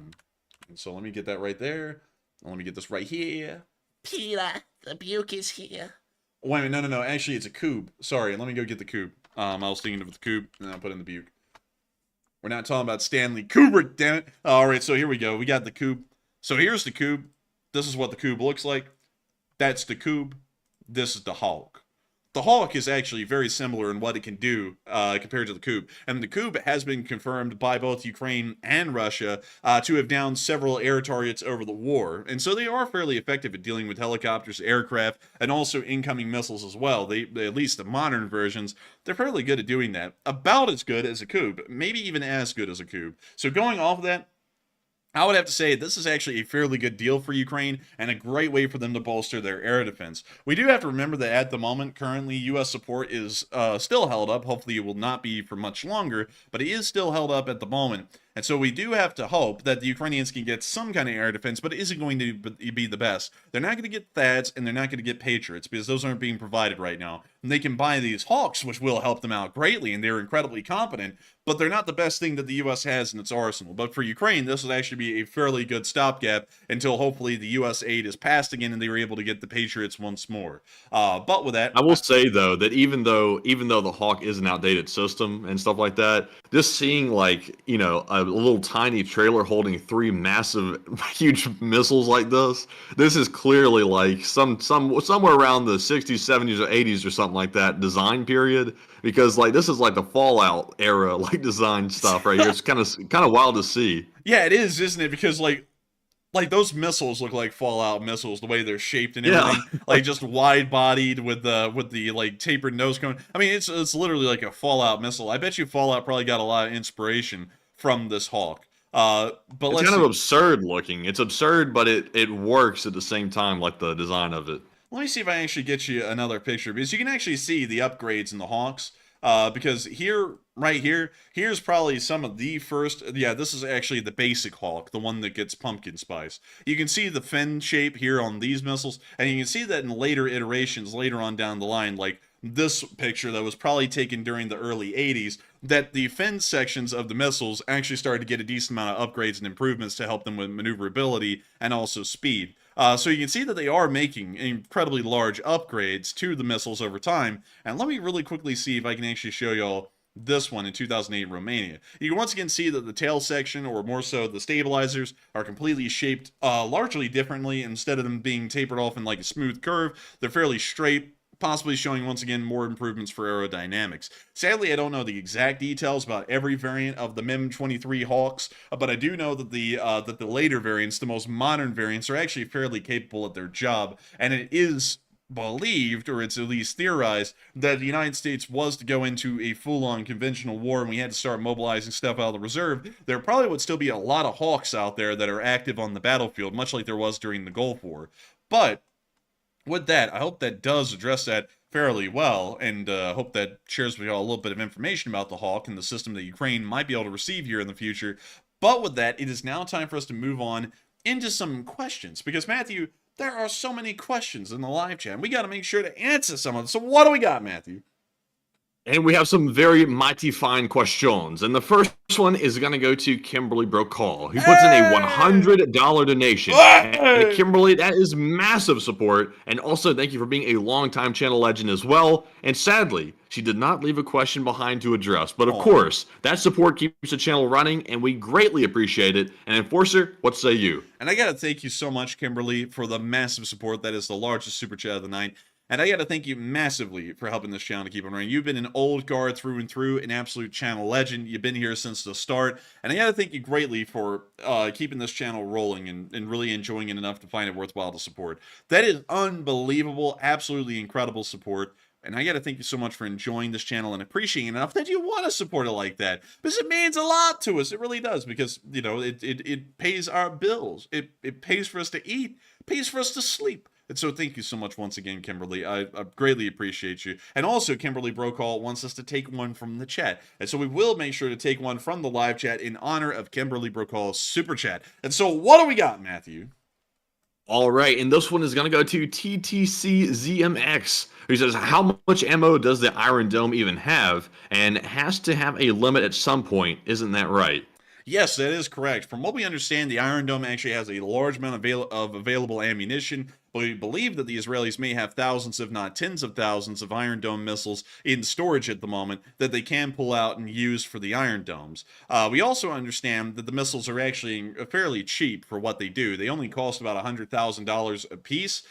Speaker 2: And so let me get that right there. Let me get this right here.
Speaker 5: Peter, the Buke is here.
Speaker 2: Wait a minute, no. Actually, it's a Cube. Sorry, let me go get the Cube. I was thinking of the Cube, and I'll put in the Buke. We're not talking about Stanley Kubrick, damn it. All right, so here we go. We got the Cube. So here's the Cube. This is what the Cube looks like. That's the Cube. This is the Hawk. The Hawk is actually very similar in what it can do compared to the Cube. And the Cube has been confirmed by both Ukraine and Russia to have downed several air targets over the war. And so they are fairly effective at dealing with helicopters, aircraft, and also incoming missiles as well. They at least the modern versions, they're fairly good at doing that. About as good as a Cube, maybe even as good as a Cube. So going off of that, I would have to say this is actually a fairly good deal for Ukraine and a great way for them to bolster their air defense. We do have to remember that at the moment, currently, U.S. support is still held up. Hopefully it will not be for much longer, but it is still held up at the moment. And so we do have to hope that the Ukrainians can get some kind of air defense, but it isn't going to be the best. They're not going to get THAADs, and they're not going to get Patriots, because those aren't being provided right now. And they can buy these Hawks, which will help them out greatly, and they're incredibly competent, but they're not the best thing that the U.S. has in its arsenal. But for Ukraine, this would actually be a fairly good stopgap until hopefully the U.S. aid is passed again and they were able to get the Patriots once more. But with that,
Speaker 3: I will say though that even though the Hawk is an outdated system and stuff like that, just seeing like a little tiny trailer holding 3 massive, huge missiles like this is clearly like somewhere around the 60s, 70s, or 80s or something like that design period. Because like this is like the Fallout era like design stuff right here. It's kind of wild to see.
Speaker 2: Yeah, it is, isn't it? Because like those missiles look like Fallout missiles, the way they're shaped and everything.
Speaker 3: Yeah.
Speaker 2: Like just wide bodied with the like tapered nose cone. I mean, it's literally like a Fallout missile. I bet you Fallout probably got a lot of inspiration from this Hawk. But
Speaker 3: it's kind of absurd looking. It's absurd, but it works at the same time, like the design of it.
Speaker 2: Let me see if I actually get you another picture, because you can actually see the upgrades in the Hawks. Because here's probably some of the first. Yeah, this is actually the basic Hawk, the one that gets pumpkin spice. You can see the fin shape here on these missiles, and you can see that in later iterations later on down the line, like this picture that was probably taken during the early 80s, that the fin sections of the missiles actually started to get a decent amount of upgrades and improvements to help them with maneuverability and also speed. So you can see that they are making incredibly large upgrades to the missiles over time. And let me really quickly see if I can actually show y'all this one in 2008 in Romania. You can once again see that the tail section, or more so the stabilizers, are completely shaped largely differently. Instead of them being tapered off in like a smooth curve, they're fairly straight, possibly showing once again more improvements for aerodynamics. Sadly, I don't know the exact details about every variant of the MiM-23 Hawks, but I do know that the later variants, the most modern variants, are actually fairly capable at their job, and it is believed, or it's at least theorized, that the United States was to go into a full-on conventional war and we had to start mobilizing stuff out of the reserve. There probably would still be a lot of Hawks out there that are active on the battlefield, much like there was during the Gulf War. But with that, I hope that does address that fairly well, and hope that shares with y'all a little bit of information about the Hawk and the system that Ukraine might be able to receive here in the future. But with that, it is now time for us to move on into some questions, because Matthew, there are so many questions in the live chat, and we got to make sure to answer some of them. So what do we got, Matthew?
Speaker 3: And we have some very mighty fine questions. And the first one is going to go to Kimberly Brokaw, who puts in a $100 donation. And Kimberly, that is massive support. And also, thank you for being a longtime channel legend as well. And sadly, she did not leave a question behind to address. But of course, that support keeps the channel running, and we greatly appreciate it. And Enforcer, what say you?
Speaker 2: And I got to thank you so much, Kimberly, for the massive support. That is the largest super chat of the night. And I got to thank you massively for helping this channel to keep on running. You've been an old guard through and through, an absolute channel legend. You've been here since the start. And I got to thank you greatly for keeping this channel rolling and really enjoying it enough to find it worthwhile to support. That is unbelievable, absolutely incredible support. And I got to thank you so much for enjoying this channel and appreciating it enough that you want to support it like that. Because it means a lot to us. It really does. Because, you know, it pays our bills. It pays for us to eat. It pays for us to sleep. And so thank you so much once again, Kimberly. I greatly appreciate you. And also, Kimberly Brokaw wants us to take one from the chat. And so we will make sure to take one from the live chat in honor of Kimberly Brokaw's super chat. And so what do we got, Matthew?
Speaker 3: All right, and this one is going to go to TTCZMX, who says, how much ammo does the Iron Dome even have? And it has to have a limit at some point. Isn't that right?
Speaker 2: Yes, that is correct. From what we understand, the Iron Dome actually has a large amount of available ammunition, but we believe that the Israelis may have thousands, if not tens of thousands, of Iron Dome missiles in storage at the moment that they can pull out and use for the Iron Domes. We also understand that the missiles are actually fairly cheap for what they do. They only cost about $100,000 a piece,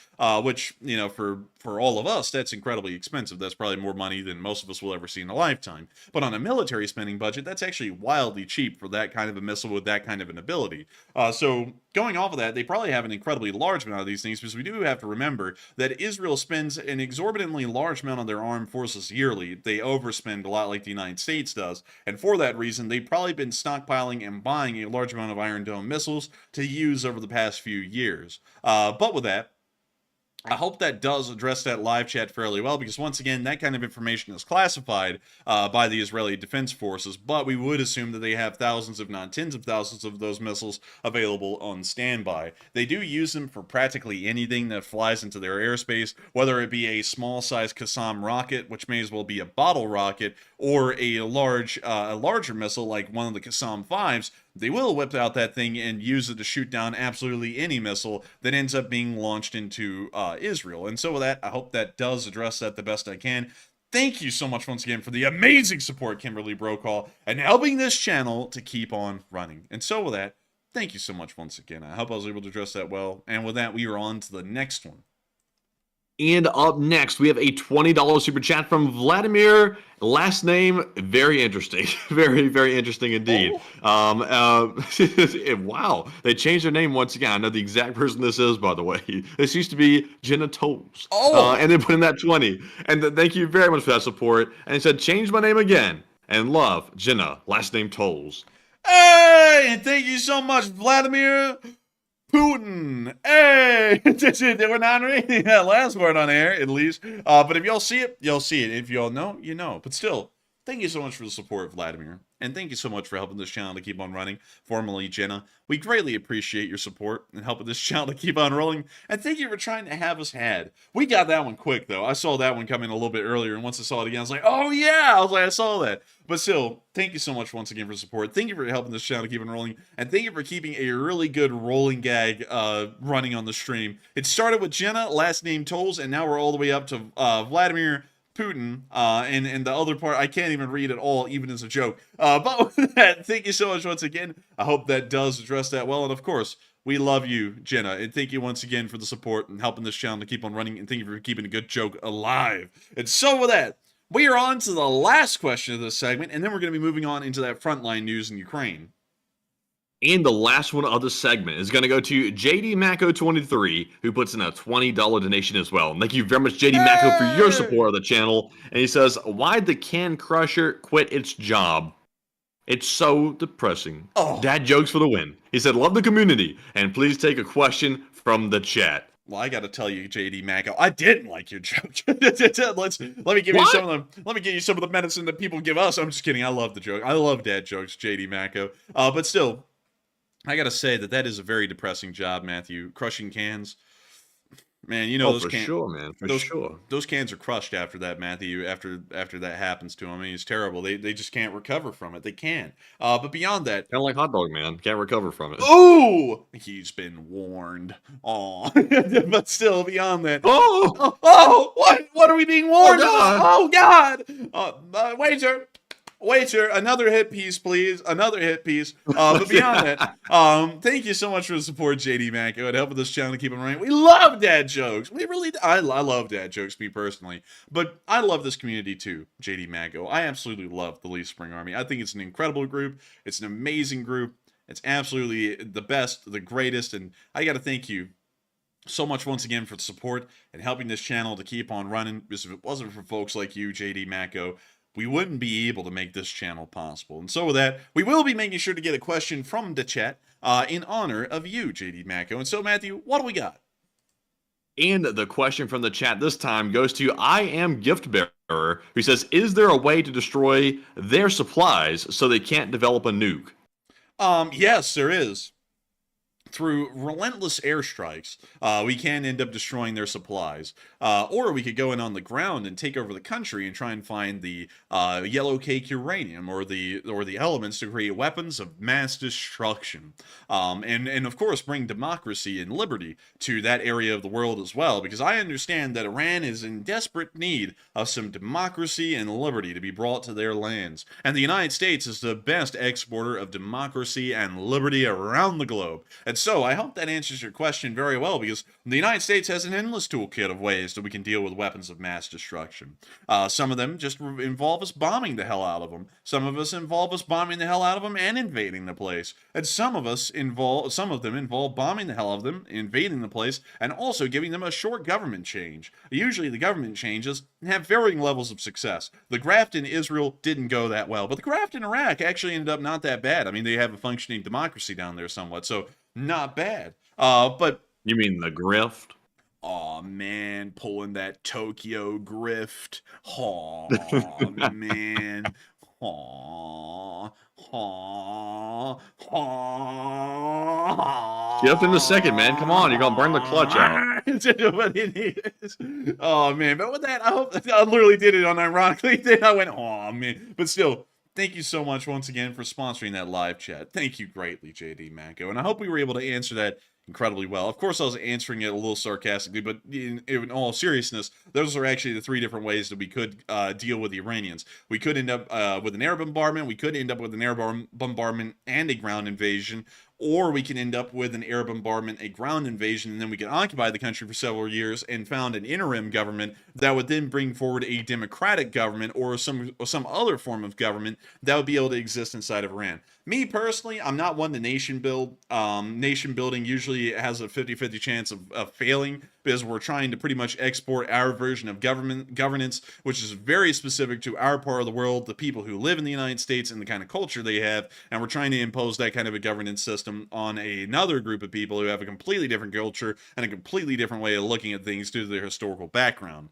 Speaker 2: which, you know, for all of us, that's incredibly expensive. That's probably more money than most of us will ever see in a lifetime. But on a military spending budget, that's actually wildly cheap for that kind of a missile with that kind of an ability. So going off of that, they probably have an incredibly large amount of these things, because we do have to remember that Israel spends an exorbitantly large amount on their armed forces yearly. They overspend a lot like the United States does. And for that reason, they've probably been stockpiling and buying a large amount of Iron Dome missiles to use over the past few years. But with that, I hope that does address that live chat fairly well, because once again, that kind of information is classified by the Israeli Defense Forces, but we would assume that they have thousands, if not tens of thousands of those missiles available on standby. They do use them for practically anything that flies into their airspace, whether it be a small-sized Qassam rocket, which may as well be a bottle rocket, or a larger missile like one of the Qassam 5s. They will whip out that thing and use it to shoot down absolutely any missile that ends up being launched into Israel. And so with that, I hope that does address that the best I can. Thank you so much once again for the amazing support, Kimberly Brokaw, and helping this channel to keep on running. And so with that, thank you so much once again. I hope I was able to address that well. And with that, we are on to the next one.
Speaker 3: And up next, we have a $20 super chat from Vladimir. Last name, very interesting. Very, very interesting indeed. Wow. They changed their name once again. I know the exact person this is, by the way. This used to be Jenna Tolles. And they put in that 20. And thank you very much for that support. And it said, change my name again. And love, Jenna, last name Tolles.
Speaker 2: Hey, and thank you so much, Vladimir Putin. Hey, we're not reading that last word on air, at least. But if y'all see it, y'all see it. If y'all know, you know. But still, thank you so much for the support, Vladimir. And thank you so much for helping this channel to keep on running. Formerly, Jenna. We greatly appreciate your support and helping this channel to keep on rolling. And thank you for trying to have us had. We got that one quick, though. I saw that one coming a little bit earlier. And once I saw it again, I was like, oh, yeah. I was like, I saw that. But still, thank you so much once again for support. Thank you for helping this channel to keep on rolling. And thank you for keeping a really good rolling gag running on the stream. It started with Jenna, last name Tolls, and now we're all the way up to Vladimir Putin, and the other part I can't even read at all, even as a joke. But with that, thank you so much once again. I hope that does address that well. And of course, we love you, Jenna. And thank you once again for the support and helping this channel to keep on running. And thank you for keeping a good joke alive. And so with that, we are on to the last question of this segment, and then we're going to be moving on into that frontline news in Ukraine.
Speaker 3: And the last one of the segment is going to go to JD Macco 23, who puts in a $20 donation as well. And thank you very much, JD Macco, for your support of the channel. And he says, why'd the can crusher quit its job? It's so depressing. Dad jokes for the win. He said, love the community, and please take a question from the chat.
Speaker 2: Well, I got to tell you, JD Macco, I didn't like your joke. let me give you some of them. Let me give you some of the medicine that people give us. I'm just kidding. I love the joke. I love dad jokes, JD Macco. But still, I gotta say that is a very depressing job, Matthew. Crushing cans, man. You know those cans.
Speaker 3: Sure, man. For sure.
Speaker 2: Those cans are crushed after that, Matthew. After that happens to them, I mean, it's terrible. They just can't recover from it. They can't. But beyond that,
Speaker 3: kind of like hot dog, man. Can't recover from it.
Speaker 2: Oh, he's been warned. Oh, but still, beyond that. What are we being warned? Oh God! Waiter, another hit piece, please. Another hit piece. But beyond that, thank you so much for the support, JD Macco, and helping this channel to keep on running. We love dad jokes. We really, I love dad jokes, me personally. But I love this community too, JD Macco. I absolutely love the Leaf Spring Army. I think it's an incredible group. It's an amazing group. It's absolutely the best, the greatest, and I got to thank you so much once again for the support and helping this channel to keep on running. Because if it wasn't for folks like you, JD Macco, we wouldn't be able to make this channel possible. And so with that, we will be making sure to get a question from the chat in honor of you, JD Macco. And so, Matthew, what do we got?
Speaker 3: And the question from the chat this time goes to I Am Gift Bearer, who says, is there a way to destroy their supplies so they can't develop a nuke?
Speaker 2: Yes, there is. Through relentless airstrikes, we can end up destroying their supplies. Or we could go in on the ground and take over the country and try and find the yellow cake uranium or the elements to create weapons of mass destruction. And of course bring democracy and liberty to that area of the world as well, because I understand that Iran is in desperate need of some democracy and liberty to be brought to their lands. And the United States is the best exporter of democracy and liberty around the globe. And so I hope that answers your question very well, because the United States has an endless toolkit of ways that we can deal with weapons of mass destruction. Some of them just involve us bombing the hell out of them. Some of us involve us bombing the hell out of them and invading the place. And some of them involve bombing the hell out of them, invading the place, and also giving them a short government change. Usually the government changes have varying levels of success. The graft in Israel didn't go that well, but the graft in Iraq actually ended up not that bad. I mean, they have a functioning democracy down there somewhat, so not bad. But
Speaker 3: you mean the grift?
Speaker 2: Aw, man, pulling that Tokyo grift. Aw, man. Aw, aw, aw.
Speaker 3: Gift in a second, man. Come on, you're gonna burn the clutch out.
Speaker 2: Oh man, but with that, I hope I literally did it unironically. Then I went, oh man, but still. Thank you so much once again for sponsoring that live chat. Thank you greatly, JD Macco. And I hope we were able to answer that incredibly well. Of course, I was answering it a little sarcastically, but in all seriousness, those are actually the three different ways that we could deal with the Iranians. We could end up with an air bombardment. We could end up with an air bombardment and a ground invasion. Or we can end up with an air bombardment, a ground invasion, and then we can occupy the country for several years and found an interim government that would then bring forward a democratic government or some other form of government that would be able to exist inside of Iran. Me personally, I'm not one to nation build. Nation building usually has a 50-50 chance of failing because we're trying to pretty much export our version of governance, which is very specific to our part of the world, the people who live in the United States and the kind of culture they have, and we're trying to impose that kind of a governance system on another group of people who have a completely different culture and a completely different way of looking at things due to their historical background.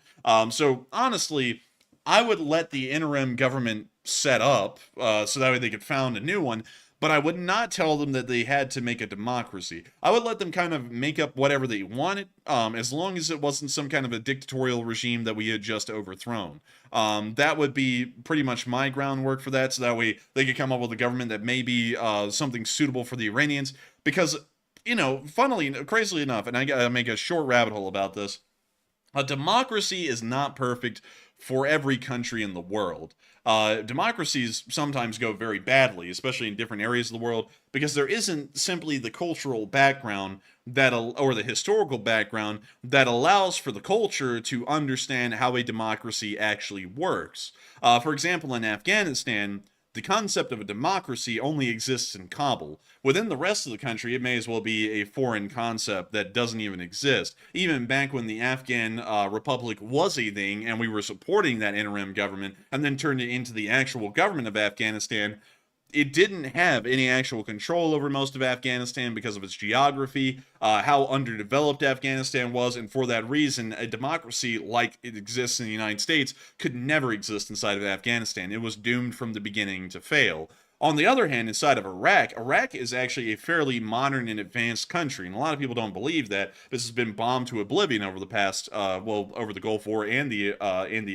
Speaker 2: So honestly, I would let the interim government set up so that way they could found a new one. But I would not tell them that they had to make a democracy. I would let them kind of make up whatever they wanted, as long as it wasn't some kind of a dictatorial regime that we had just overthrown. That would be pretty much my groundwork for that, so that way they could come up with a government that may be something suitable for the Iranians. Because, crazily enough, and I gotta make a short rabbit hole about this, a democracy is not perfect for every country in the world. Democracies sometimes go very badly, especially in different areas of the world, because there isn't simply the cultural background or the historical background that allows for the culture to understand how a democracy actually works. For example, in Afghanistan, the concept of a democracy only exists in Kabul. Within the rest of the country, it may as well be a foreign concept that doesn't even exist. Even back when the Afghan Republic was a thing and we were supporting that interim government and then turned it into the actual government of Afghanistan, it didn't have any actual control over most of Afghanistan because of its geography, how underdeveloped Afghanistan was, and for that reason, a democracy like it exists in the United States could never exist inside of Afghanistan. It was doomed from the beginning to fail. On the other hand, inside of Iraq is actually a fairly modern and advanced country, and a lot of people don't believe that. This has been bombed to oblivion over the past, over the Gulf War and the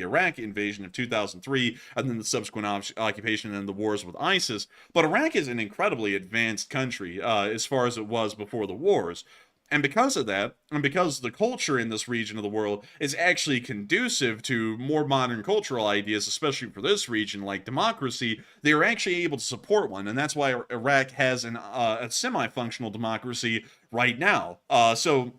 Speaker 2: Iraq invasion of 2003, and then the subsequent occupation and then the wars with ISIS. But Iraq is an incredibly advanced country as far as it was before the wars. And because of that, and because the culture in this region of the world is actually conducive to more modern cultural ideas, especially for this region, like democracy, they are actually able to support one. And that's why Iraq has a semi-functional democracy right now. So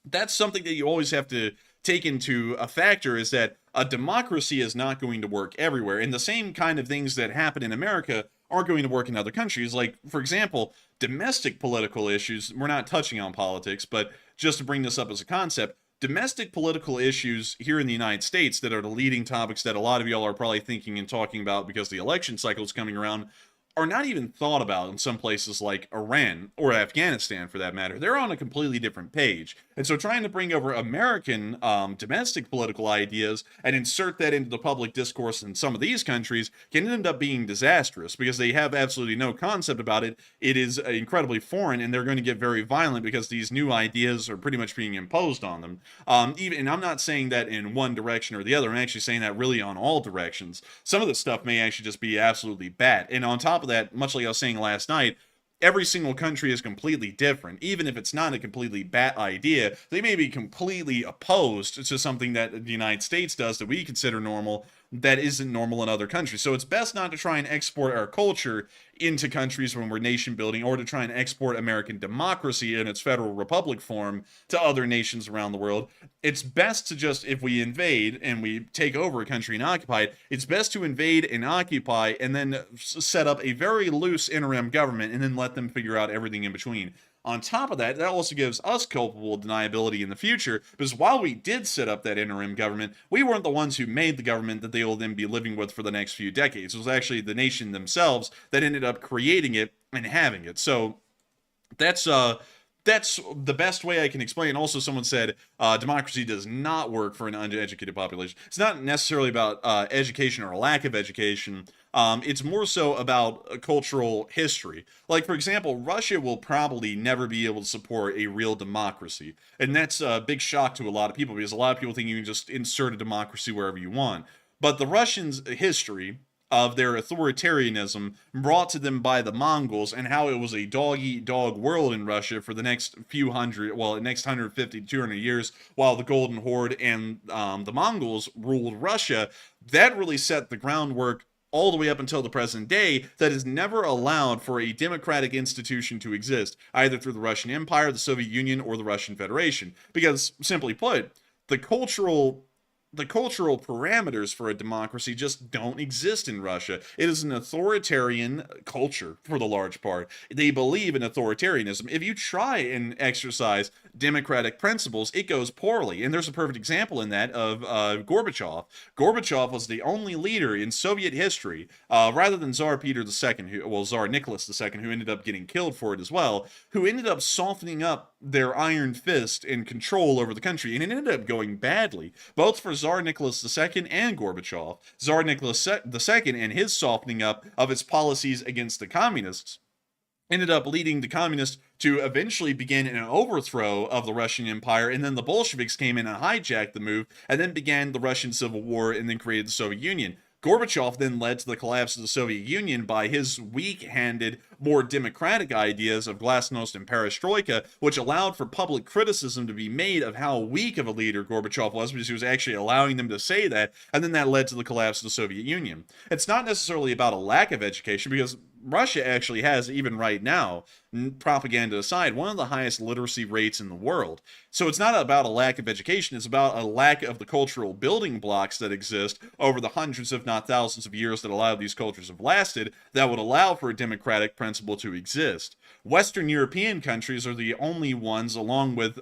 Speaker 2: that's something that you always have to take into a factor, is that a democracy is not going to work everywhere. And the same kind of things that happen in America aren't going to work in other countries. Like, for example, domestic political issues, we're not touching on politics, but just to bring this up as a concept, domestic political issues here in the United States that are the leading topics that a lot of y'all are probably thinking and talking about because the election cycle is coming around, are not even thought about in some places like Iran or Afghanistan, for that matter. They're on a completely different page. And so trying to bring over American domestic political ideas and insert that into the public discourse in some of these countries can end up being disastrous because they have absolutely no concept about it. It is incredibly foreign, and they're going to get very violent because these new ideas are pretty much being imposed on them. And I'm not saying that in one direction or the other. I'm actually saying that really on all directions. Some of the stuff may actually just be absolutely bad. And on top of that, much like I was saying last night, every single country is completely different. Even if it's not a completely bad idea, they may be completely opposed to something that the United States does that we consider normal that isn't normal in other countries. So it's best not to try and export our culture into countries when we're nation building, or to try and export American democracy in its federal republic form to other nations around the world. It's best to just, if we invade and we take over a country and occupy it, it's best to invade and occupy and then set up a very loose interim government and then let them figure out everything in between. On top of that, that also gives us culpable deniability in the future, because while we did set up that interim government, we weren't the ones who made the government that they will then be living with for the next few decades. It was actually the nation themselves that ended up creating it and having it. So that's the best way I can explain. Also, someone said democracy does not work for an uneducated population. It's not necessarily about education or a lack of education. It's more so about cultural history. Like, for example, Russia will probably never be able to support a real democracy. And that's a big shock to a lot of people, because a lot of people think you can just insert a democracy wherever you want. But the Russians' history of their authoritarianism brought to them by the Mongols, and how it was a dog-eat-dog world in Russia for the next next 150 to 200 years, while the Golden Horde and the Mongols ruled Russia, that really set the groundwork all the way up until the present day, that has never allowed for a democratic institution to exist, either through the Russian Empire, the Soviet Union, or the Russian Federation. Because, simply put, the cultural parameters for a democracy just don't exist in Russia. It is an authoritarian culture for the large part. They believe in authoritarianism. If you try and exercise democratic principles, it goes poorly. And there's a perfect example in that of Gorbachev. Gorbachev was the only leader in Soviet history, rather than Tsar Peter II, Tsar Nicholas II, who ended up getting killed for it as well, who ended up softening up their iron fist and control over the country. And it ended up going badly, both for Tsar Tsar Nicholas II and Gorbachev. Tsar Nicholas II and his softening up of its policies against the communists ended up leading the communists to eventually begin an overthrow of the Russian Empire, and then the Bolsheviks came in and hijacked the move, and then began the Russian Civil War, and then created the Soviet Union. Gorbachev then led to the collapse of the Soviet Union by his weak-handed, more democratic ideas of glasnost and perestroika, which allowed for public criticism to be made of how weak of a leader Gorbachev was, because he was actually allowing them to say that, and then that led to the collapse of the Soviet Union. It's not necessarily about a lack of education, because Russia actually has, even right now, propaganda aside, one of the highest literacy rates in the world. So it's not about a lack of education, it's about a lack of the cultural building blocks that exist over the hundreds, if not thousands of years that a lot of these cultures have lasted, that would allow for a democratic principle to exist. Western European countries are the only ones, along with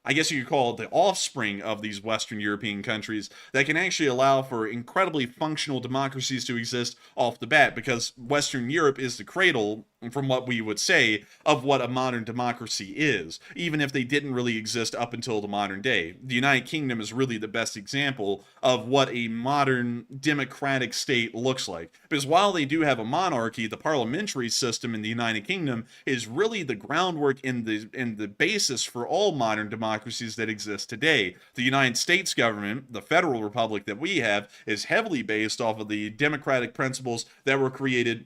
Speaker 2: I guess you could call it the offspring of these Western European countries, that can actually allow for incredibly functional democracies to exist off the bat, because Western Europe is the cradle, from what we would say, of what a modern democracy is, even if they didn't really exist up until the modern day. The United Kingdom is really the best example of what a modern democratic state looks like. Because while they do have a monarchy, the parliamentary system in the United Kingdom is really the groundwork and the basis for all modern democracies that exist today. The United States government, the federal republic that we have, is heavily based off of the democratic principles that were created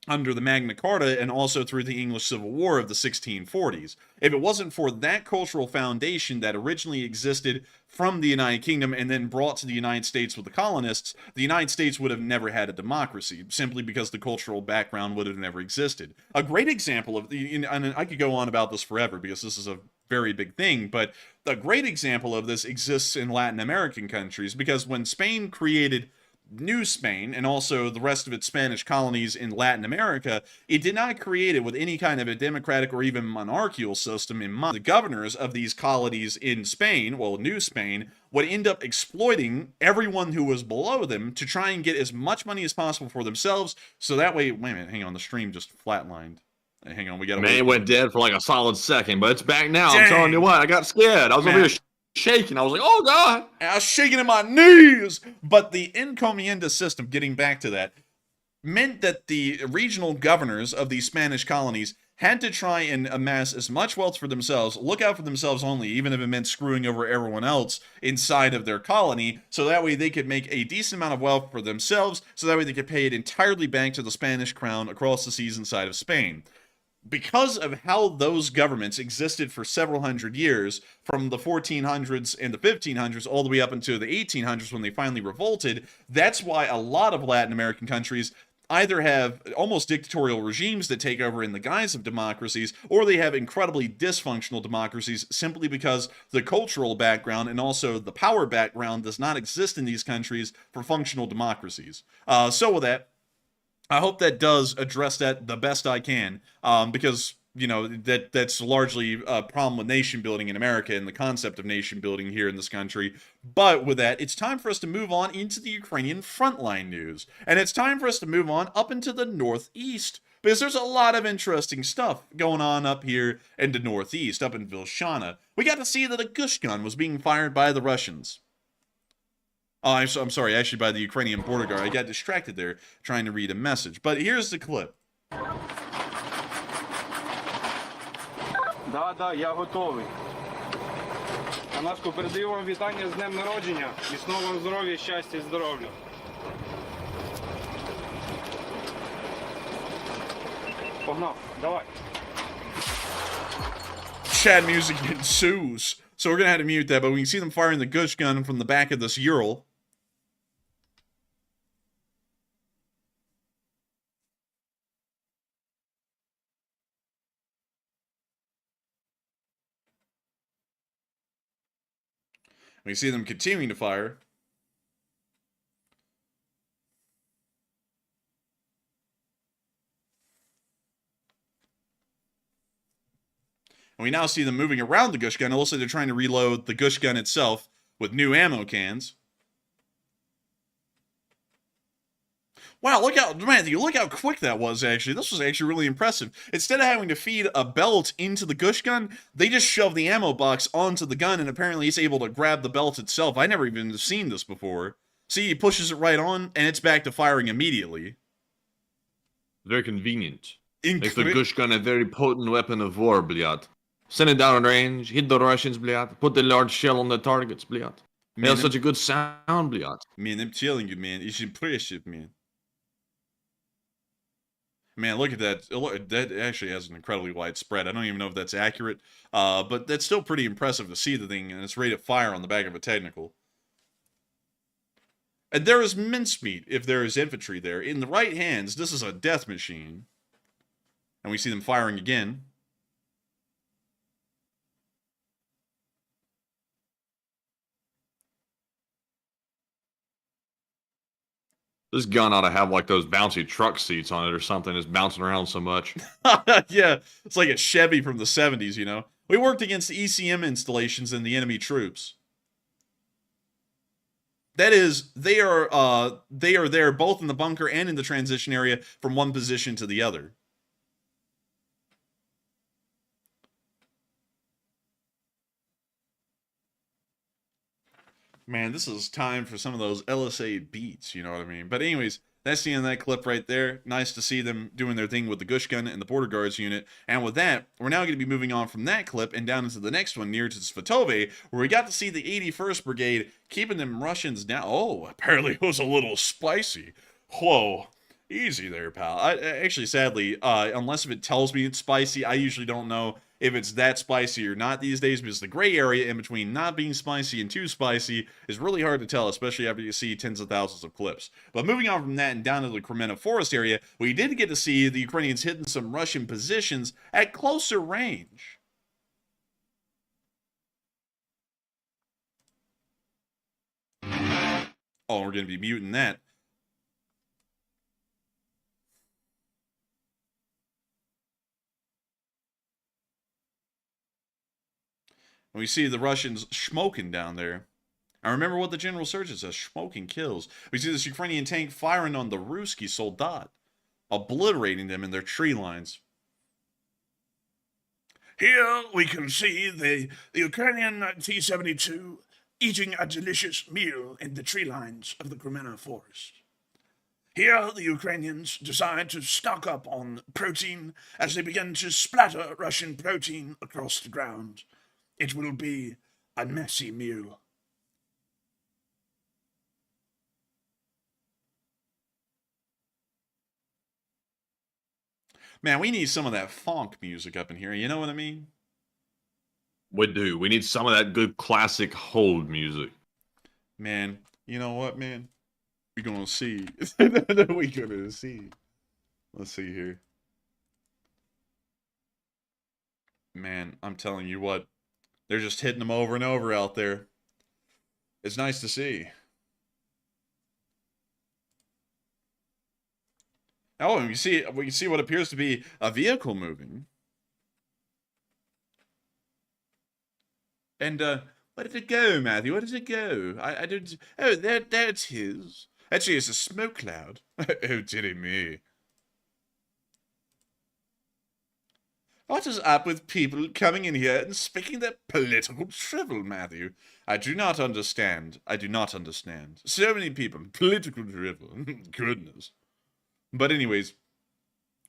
Speaker 2: under the Magna Carta and also through the English Civil War of the 1640s. If it wasn't for that cultural foundation that originally existed from the United Kingdom and then brought to the United States with the colonists, the United States would have never had a democracy, simply because the cultural background would have never existed. A great example of, and I could go on about this forever because this is a very big thing, but a great example of this exists in Latin American countries, because when Spain created New Spain and also the rest of its Spanish colonies in Latin America, it did not create it with any kind of a democratic or even monarchical system in mind. The governors of these colonies in Spain, well, New Spain, would end up exploiting everyone who was below them to try and get as much money as possible for themselves, so that way, wait a minute, hang on, the stream just flatlined. Hang on, we gotta
Speaker 3: Man,
Speaker 2: wait.
Speaker 3: it went dead for like a solid second, but it's back now.
Speaker 2: Dang.
Speaker 3: I'm telling you what, I got scared. I was over here shaking. I was like, oh, God.
Speaker 2: I was shaking in my knees. But the encomienda system, getting back to that, meant that the regional governors of these Spanish colonies had to try and amass as much wealth for themselves, look out for themselves only, even if it meant screwing over everyone else inside of their colony, so that way they could make a decent amount of wealth for themselves, so that way they could pay it entirely back to the Spanish crown across the seas inside of Spain. Because of how those governments existed for several hundred years, from the 1400s and the 1500s all the way up into the 1800s when they finally revolted, that's why a lot of Latin American countries either have almost dictatorial regimes that take over in the guise of democracies, or they have incredibly dysfunctional democracies simply because the cultural background and also the power background does not exist in these countries for functional democracies. So with that, I hope that does address that the best I can, because, you know, that's largely a problem with nation building in America and the concept of nation building here in this country. But with that, it's time for us to move on into the Ukrainian frontline news. And it's time for us to move on up into the northeast, because there's a lot of interesting stuff going on up here in the northeast, up in Vilshana. We got to see that a gush gun was being fired by the Russians. Oh, I'm sorry, actually by the Ukrainian border guard. I got distracted there trying to read a message. But here's the clip.
Speaker 8: Да, я готовий. Анашко, передаю вам вітання з днем народження. Міцного вам здоров'я, щастя і здоров'я. Погнав, давай.
Speaker 2: Chat music ensues. So we're going to have to mute that, but we can see them firing the gush gun from the back of this Ural. We see them continuing to fire. And we now see them moving around the gush gun. It looks like they're trying to reload the gush gun itself with new ammo cans. Wow, look how quick that was, actually. This was actually really impressive. Instead of having to feed a belt into the gush gun, they just shove the ammo box onto the gun, and apparently it's able to grab the belt itself. I never even seen this before. See, he pushes it right on, and it's back to firing immediately.
Speaker 3: Very convenient. Makes the gush gun a very potent weapon of war, bliat. Send it down on range, hit the Russians, bliat. Put the large shell on the targets, bliat. It has such a good sound, bliat.
Speaker 2: Man, I'm telling you, man, it's impressive, man. Man, look at that. That actually has an incredibly wide spread. I don't even know if that's accurate, but that's still pretty impressive to see the thing, and it's ready to fire on the back of a technical. And there is mincemeat if there is infantry there. In the right hands, this is a death machine. And we see them firing again.
Speaker 3: This gun ought to have like those bouncy truck seats on it or something. It's bouncing around so much.
Speaker 2: Yeah, it's like a Chevy from the 70s, you know. We worked against ECM installations and the enemy troops. That is, they are there both in the bunker and in the transition area from one position to the other. Man, this is time for some of those LSA beats, you know what I mean? But anyways, that's the end of that clip right there. Nice to see them doing their thing with the Gush Gun and the Border Guards unit. And with that, we're now going to be moving on from that clip and down into the next one near to Svatove, where we got to see the 81st Brigade keeping them Russians down. Oh, apparently it was a little spicy. Whoa. Easy there, pal. Actually, sadly, unless if it tells me it's spicy, I usually don't know if it's that spicy or not these days, because the gray area in between not being spicy and too spicy is really hard to tell, especially after you see tens of thousands of clips. But moving on from that and down to the Crimea forest area, we did get to see the Ukrainians hitting some Russian positions at closer range. Oh, we're going to be muting that. And we see the Russians smoking down there. I remember what the general surgeon says, smoking kills. We see this Ukrainian tank firing on the Ruski soldat, obliterating them in their tree lines.
Speaker 9: Here we can see the Ukrainian T-72 eating a delicious meal in the tree lines of the Crimea forest. Here the Ukrainians decide to stock up on protein as they begin to splatter Russian protein across the ground. It will be a messy meal.
Speaker 2: Man, we need some of that funk music up in here, you know what I mean?
Speaker 3: We do. We need some of that good classic hold music.
Speaker 2: Man, you know what, man? We're gonna see. We're gonna see. Let's see here. Man, I'm telling you what. They're just hitting them over and over out there. It's nice to see. Oh, and we can see what appears to be a vehicle moving. And where did it go, Matthew? Where did it go? I don't. Oh, there it is. Actually, it's a smoke cloud. Oh, dearie me. What is up with people coming in here and speaking their political drivel, Matthew? I do not understand. I do not understand. So many people. Political drivel. Goodness. But anyways,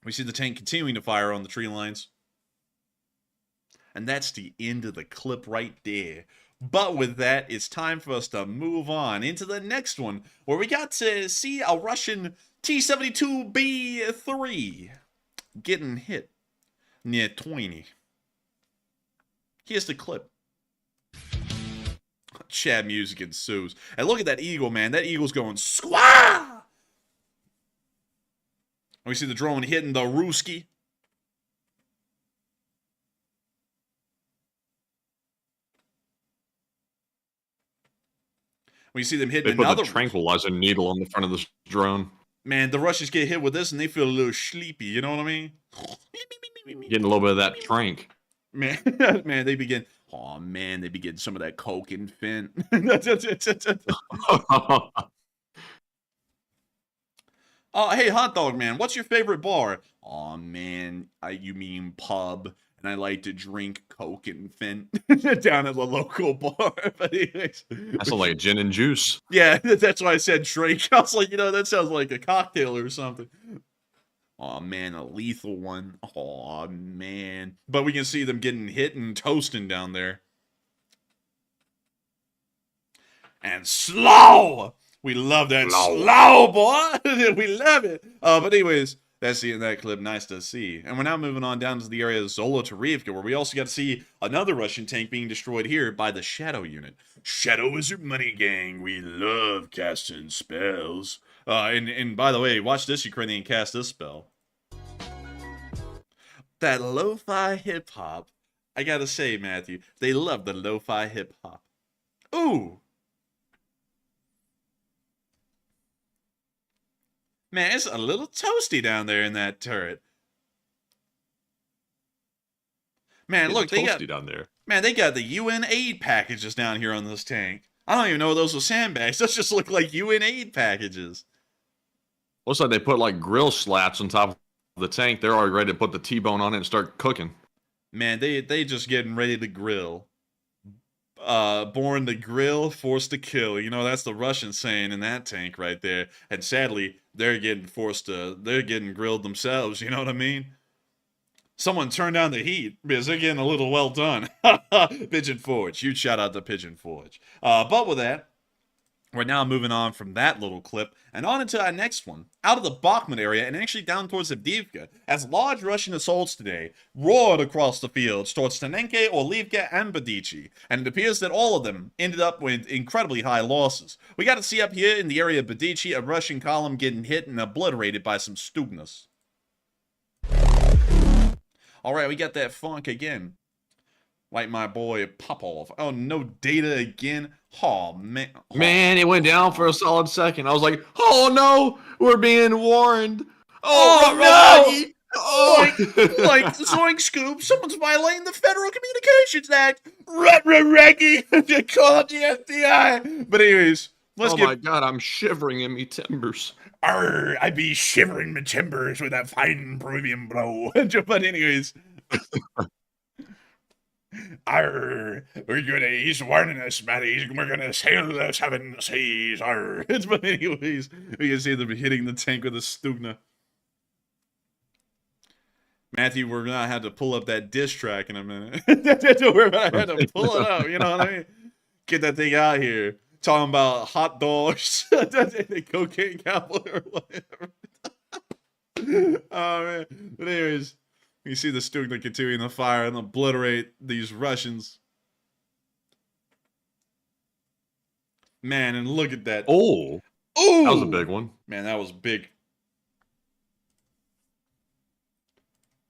Speaker 2: we see the tank continuing to fire on the tree lines. And that's the end of the clip right there. But with that, it's time for us to move on into the next one, where we got to see a Russian T-72B3 getting hit near 20. Here's the clip. Chad music ensues. And look at that eagle, man. That eagle's going squaw! We see the drone hitting the Ruski. We see them hitting another.
Speaker 3: They put the tranquilizer needle on the front of this drone.
Speaker 2: Man, the Russians get hit with this and they feel a little sleepy. You know what I mean?
Speaker 3: Getting a little bit of that trank.
Speaker 2: Man, man, they begin. Oh man, they be getting some of that coke and fin. Hey, hot dog man, what's your favorite bar? Oh man, you mean pub? And I like to drink Coke and Fent down at the local bar. But anyways,
Speaker 3: That sounds like a gin and juice.
Speaker 2: yeah, that's why I said drink. I was like, that sounds like a cocktail or something. Oh man, a lethal one. Oh man, but we can see them getting hit and toasting down there. And slow. We love that slow, boy. We love it. But anyways, that's the end of that clip. Nice to see. And we're now moving on down to the area of Zolotarivka, where we also got to see another Russian tank being destroyed here by the Shadow unit. Shadow Wizard Money Gang. We love casting spells. And by the way, watch this Ukrainian cast this spell. That lo-fi hip-hop. I gotta say, Matthew, they love the lo-fi hip-hop. Ooh. Man, it's a little toasty down there in that turret. Man, look, they got
Speaker 3: down there.
Speaker 2: Man, they got the UN aid packages down here on this tank. I don't even know those were sandbags. Those just look like UN aid packages.
Speaker 3: Looks like they put like grill slats on top of the tank. They're already ready to put the T-bone on it and start cooking.
Speaker 2: Man, they just getting ready to grill. Born to grill, forced to kill. That's the Russian saying in that tank right there. And sadly, they're getting grilled themselves. You know what I mean? Someone turn down the heat because they're getting a little well done. Pigeon Forge. Huge shout out to Pigeon Forge. But with that, we're now moving on from that little clip and on into our next one, out of the Bakhmut area and actually down towards Avdiivka, as large Russian assaults today roared across the fields towards Stanenke, Orlivka, and Badichi, and it appears that all of them ended up with incredibly high losses. We got to see up here in the area of Badichi a Russian column getting hit and obliterated by some Stugnas. Alright, we got that funk again. Like my boy Popov. Oh, no data again. Oh, man.
Speaker 3: Man, it went down for a solid second. I was like, oh no, we're being warned. Oh,
Speaker 2: no!
Speaker 3: Oh,
Speaker 2: like Zoink Scoop, someone's violating the Federal Communications Act. Reggie, call the FBI. But anyways, let's
Speaker 3: my God, I'm shivering in me timbers.
Speaker 9: Arr, I be shivering my timbers with that fine Peruvian blow.
Speaker 2: But anyways.
Speaker 9: Arr, he's warning us, Matty. We're gonna sail the seven seas. Arr.
Speaker 2: But anyways, we can see them hitting the tank with a Stugna. Matthew, we're gonna have to pull up that diss track in a minute. We're gonna have to pull it up, you know what I mean? Get that thing out here. Talking about hot dogs, the cocaine cowboy or whatever. Oh man. But anyways, you see the Stugna continuing to fire and obliterate these Russians. Man, and look at that.
Speaker 3: Oh.
Speaker 2: Ooh!
Speaker 3: That was a big one.
Speaker 2: Man, that was big.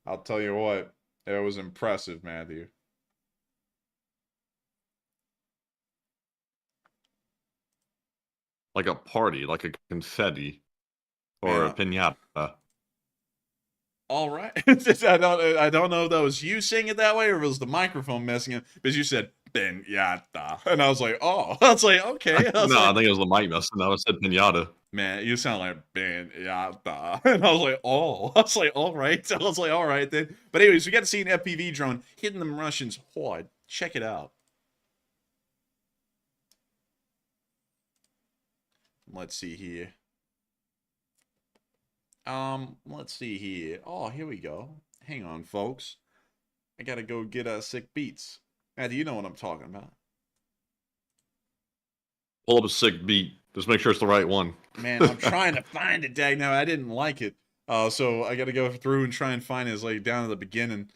Speaker 2: I'll tell you what. It was impressive, Matthew.
Speaker 3: Like a party, like a confetti. Or a piñata.
Speaker 2: All right. I don't know if that was you saying it that way or if it was the microphone messing up, because you said piñata. And I was like, oh. I was like, okay. I
Speaker 3: think it was the mic messing. I said piñata.
Speaker 2: Man, you sound like piñata. And I was like, oh. I was like, all right. I was like, all right then. But anyways, we got to see an FPV drone hitting them Russians hard. Check it out. Let's see here. Let's see here. Oh, here we go. Hang on, folks. I gotta go get sick beats. Matthew, you know what I'm talking about.
Speaker 3: Pull up a sick beat. Just make sure it's the right one.
Speaker 2: Man, I'm trying to find it, dag. Now I didn't like it. So I gotta go through and try and find it. It's like down at the beginning.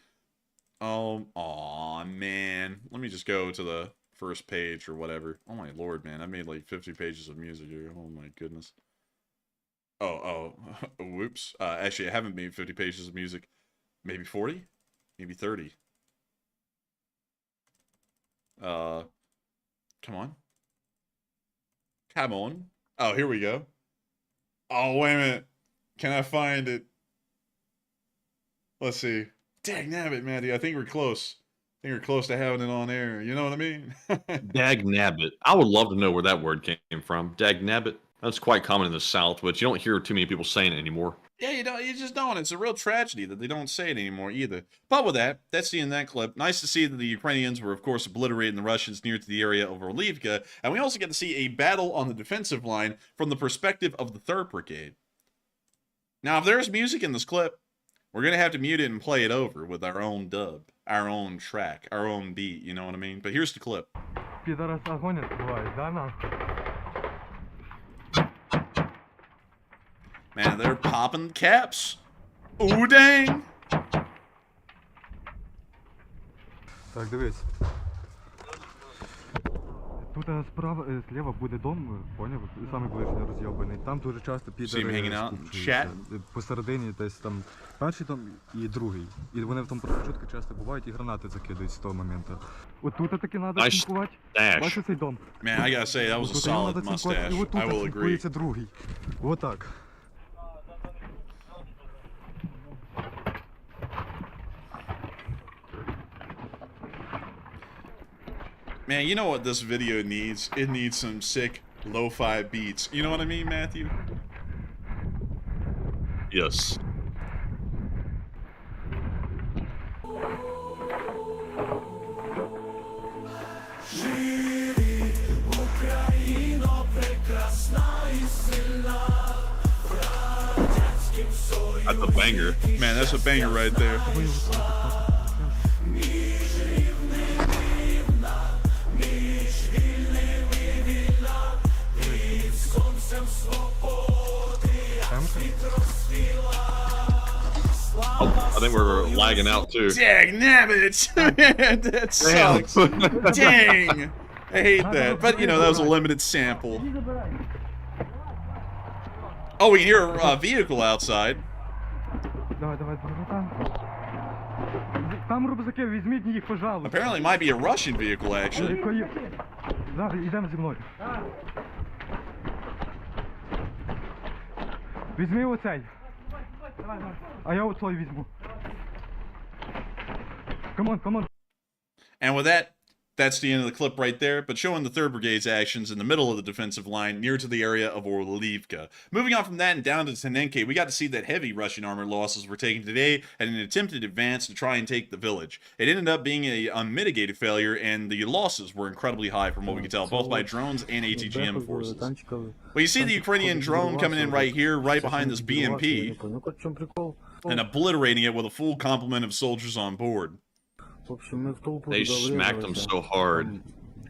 Speaker 2: Oh man. Let me just go to the first page or whatever. Oh my lord, man. I made like 50 pages of music here. Oh my goodness. Whoops. Actually, I haven't made 50 pages of music. Maybe 40? Maybe 30. Come on. Come on. Oh, here we go. Oh, wait a minute. Can I find it? Let's see. Dang nabbit, Matty. I think we're close. I think we're close to having it on air. You know what I mean?
Speaker 3: Dag nabbit. I would love to know where that word came from. Dag nabbit. That's quite common in the South, but you don't hear too many people saying it anymore.
Speaker 2: Yeah, you just don't. It's a real tragedy that they don't say it anymore either. But with that, that's the end of that clip. Nice to see that the Ukrainians were, of course, obliterating the Russians near to the area of Orlivka, and we also get to see a battle on the defensive line from the perspective of the 3rd Brigade. Now, if there's music in this clip, we're going to have to mute it and play it over with our own dub, our own track, our own beat, you know what I mean? But here's the clip. Man, they're popping caps. Ooh, dang.
Speaker 10: Так, дивись. Тут зліва буде дом, поняв? Саме ближній роз'єбаний. Там дуже часто підари посередині десь там перший дом і другий. І вони в тому промежутку часто бувають і гранати закидають з того моменту. От тут таки треба слідкувати. Бачиш цей дом?
Speaker 2: Man, I gotta say, that was a solid mustache.
Speaker 10: І от
Speaker 2: I will
Speaker 10: тут
Speaker 2: agree.
Speaker 10: слідкується другий. Отак.
Speaker 2: Man, you know what this video needs? It needs some sick lo-fi beats. You know what I mean, Matthew?
Speaker 3: Yes. That's a banger.
Speaker 2: Man, that's a banger right there.
Speaker 3: I think we're lagging out too.
Speaker 2: Dang nabbit! Man, that sucks. Dang! I hate that. But, you know, that was a limited sample. Oh, we can hear a vehicle outside.
Speaker 10: Там рюкзаки, візьміть їх, пожалуйста.
Speaker 2: Apparently, it might be a Russian vehicle, actually.
Speaker 10: Зараз, йдемо зі мною. Візьми оцей. А я оцей візьму. Come on, come on.
Speaker 2: And with that, that's the end of the clip right there, but showing the 3rd Brigade's actions in the middle of the defensive line near to the area of Orlivka. Moving on from that and down to Tenenke, we got to see that heavy Russian armor losses were taken today at an attempted advance to try and take the village. It ended up being a unmitigated failure, and the losses were incredibly high from what we could tell, both by drones and ATGM forces. Well, you see the Ukrainian drone coming in right here, right behind this BMP, and obliterating it with a full complement of soldiers on board.
Speaker 3: They smacked them so hard.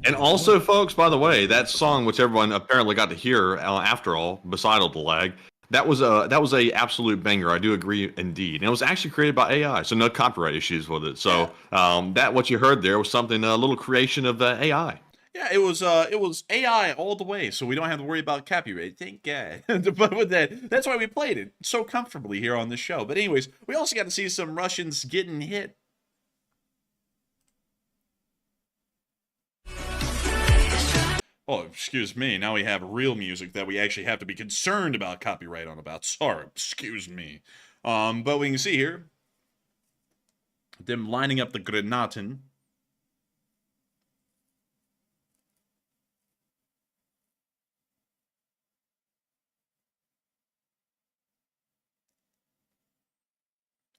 Speaker 3: And also, folks, by the way, that song, which everyone apparently got to hear after all, beside all the lag, that was a absolute banger. I do agree, indeed. And it was actually created by AI, so no copyright issues with it. So that what you heard there was something, a little creation of AI.
Speaker 2: Yeah, it was AI all the way, so we don't have to worry about copyright. Thank God. But with that's why we played it so comfortably here on this show. But anyways, we also got to see some Russians getting hit. Oh, excuse me. Now we have real music that we actually have to be concerned about copyright on about. Sorry, excuse me. But we can see here them lining up the Granaten.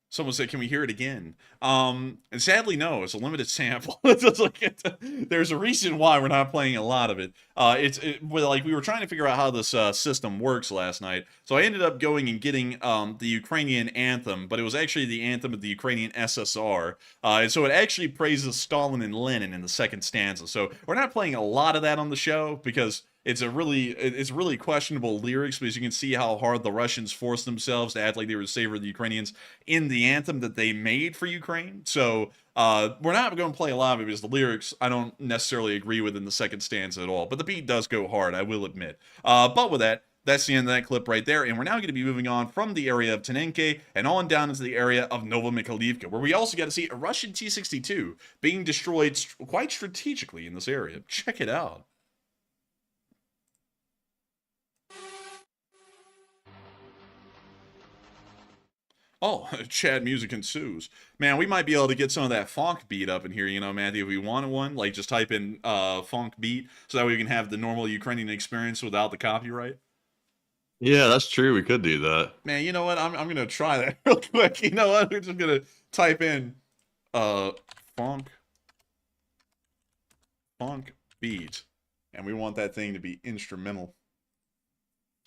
Speaker 2: Someone said, "Can we hear it again?" And sadly, no. It's a limited sample. There's a reason why we're not playing a lot of it. Like we were trying to figure out how this system works last night. So I ended up going and getting the Ukrainian anthem, but it was actually the anthem of the Ukrainian SSR. And so it actually praises Stalin and Lenin in the second stanza. So we're not playing a lot of that on the show because it's really questionable lyrics, because you can see how hard the Russians forced themselves to act like they were the savior of the Ukrainians in the anthem that they made for Ukraine. So we're not going to play a lot of it because the lyrics I don't necessarily agree with in the second stanza at all. But the beat does go hard, I will admit. But with that, that's the end of that clip right there. And we're now going to be moving on from the area of Tenenke and on down into the area of Novomikhailivka, where we also got to see a Russian T-62 being destroyed quite strategically in this area. Check it out. Oh, Chad music ensues. Man, we might be able to get some of that funk beat up in here, you know, Matthew, if we wanted one. Like, just type in funk beat so that we can have the normal Ukrainian experience without the copyright.
Speaker 3: Yeah, that's true. We could do that.
Speaker 2: Man, you know what? I'm gonna try that real quick. You know what? We're just gonna type in funk beat, and we want that thing to be instrumental.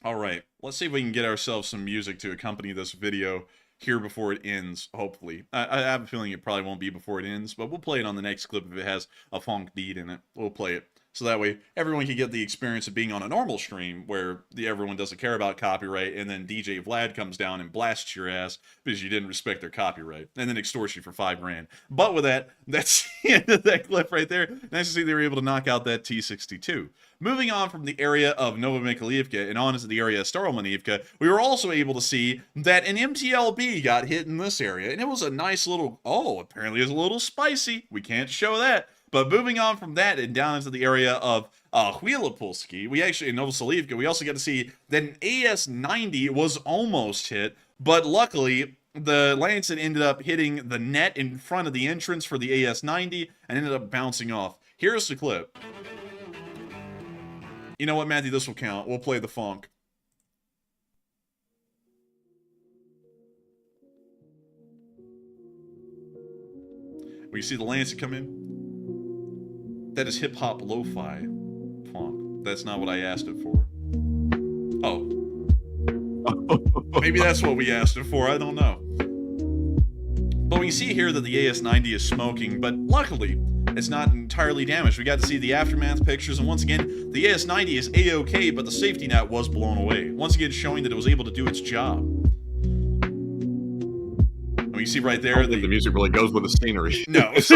Speaker 2: All right, let's see if we can get ourselves some music to accompany this video here before it ends, hopefully. I have a feeling it probably won't be before it ends, but we'll play it on the next clip if it has a funk beat in it. We'll play it. So that way, everyone can get the experience of being on a normal stream where everyone doesn't care about copyright, and then DJ Vlad comes down and blasts your ass because you didn't respect their copyright, and then extorts you for $5 grand. But with that, that's the end of that clip right there. Nice to see they were able to knock out that T-62. Moving on from the area of Novomykhailivka and on into the area of Staromanivka, we were also able to see that an MTLB got hit in this area, and it was a nice little, apparently it's a little spicy. We can't show that. But moving on from that and down into the area of Huilopolsky, we actually, in Novoselivka, we also got to see that an AS-90 was almost hit, but luckily, the Lancet ended up hitting the net in front of the entrance for the AS-90 and ended up bouncing off. Here's the clip. You know what, Matthew? This will count. We'll play the funk. We see the Lancet come in. That is hip-hop lo-fi funk. That's not what I asked it for. Oh. Maybe that's what we asked it for. I don't know. But we see here that the AS-90 is smoking, but luckily, it's not entirely damaged. We got to see the aftermath pictures, and once again, the AS-90 is A-OK, but the safety net was blown away. Once again, showing that it was able to do its job. You see right there,
Speaker 3: the music really goes with the scenery.
Speaker 2: No, it's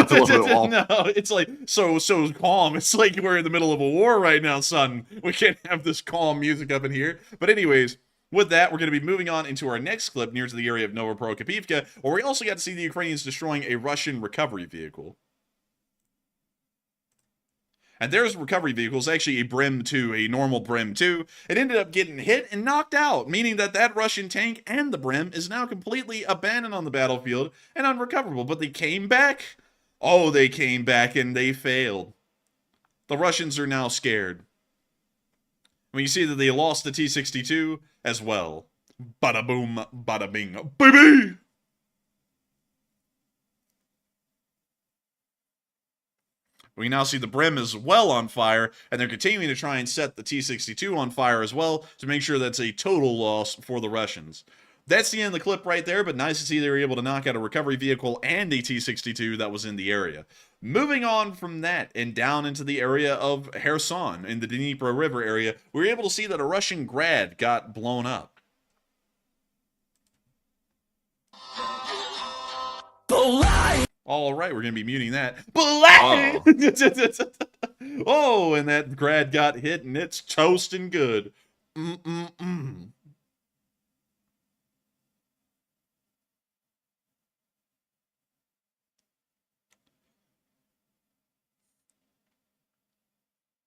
Speaker 2: like so calm. It's like we're in the middle of a war right now, son. We can't have this calm music up in here. But anyways, with that, we're going to be moving on into our next clip near to the area of Novoprokopivka, where we also got to see the Ukrainians destroying a Russian recovery vehicle. And there's recovery vehicles, actually a Brim 2, a normal Brim 2. It ended up getting hit and knocked out, meaning that that Russian tank and the Brim is now completely abandoned on the battlefield and unrecoverable. But they came back. Oh, they came back and they failed. The Russians are now scared. When you see that they lost the T-62 as well. Bada boom, bada bing, baby! We now see the Brim as well on fire, and they're continuing to try and set the T-62 on fire as well to make sure that's a total loss for the Russians. That's the end of the clip right there, but nice to see they were able to knock out a recovery vehicle and a T-62 that was in the area. Moving on from that and down into the area of Kherson in the Dnipro River area, we were able to see that a Russian Grad got blown up. All right, we're going to be muting that. Oh, and that Grad got hit, and it's toasting good.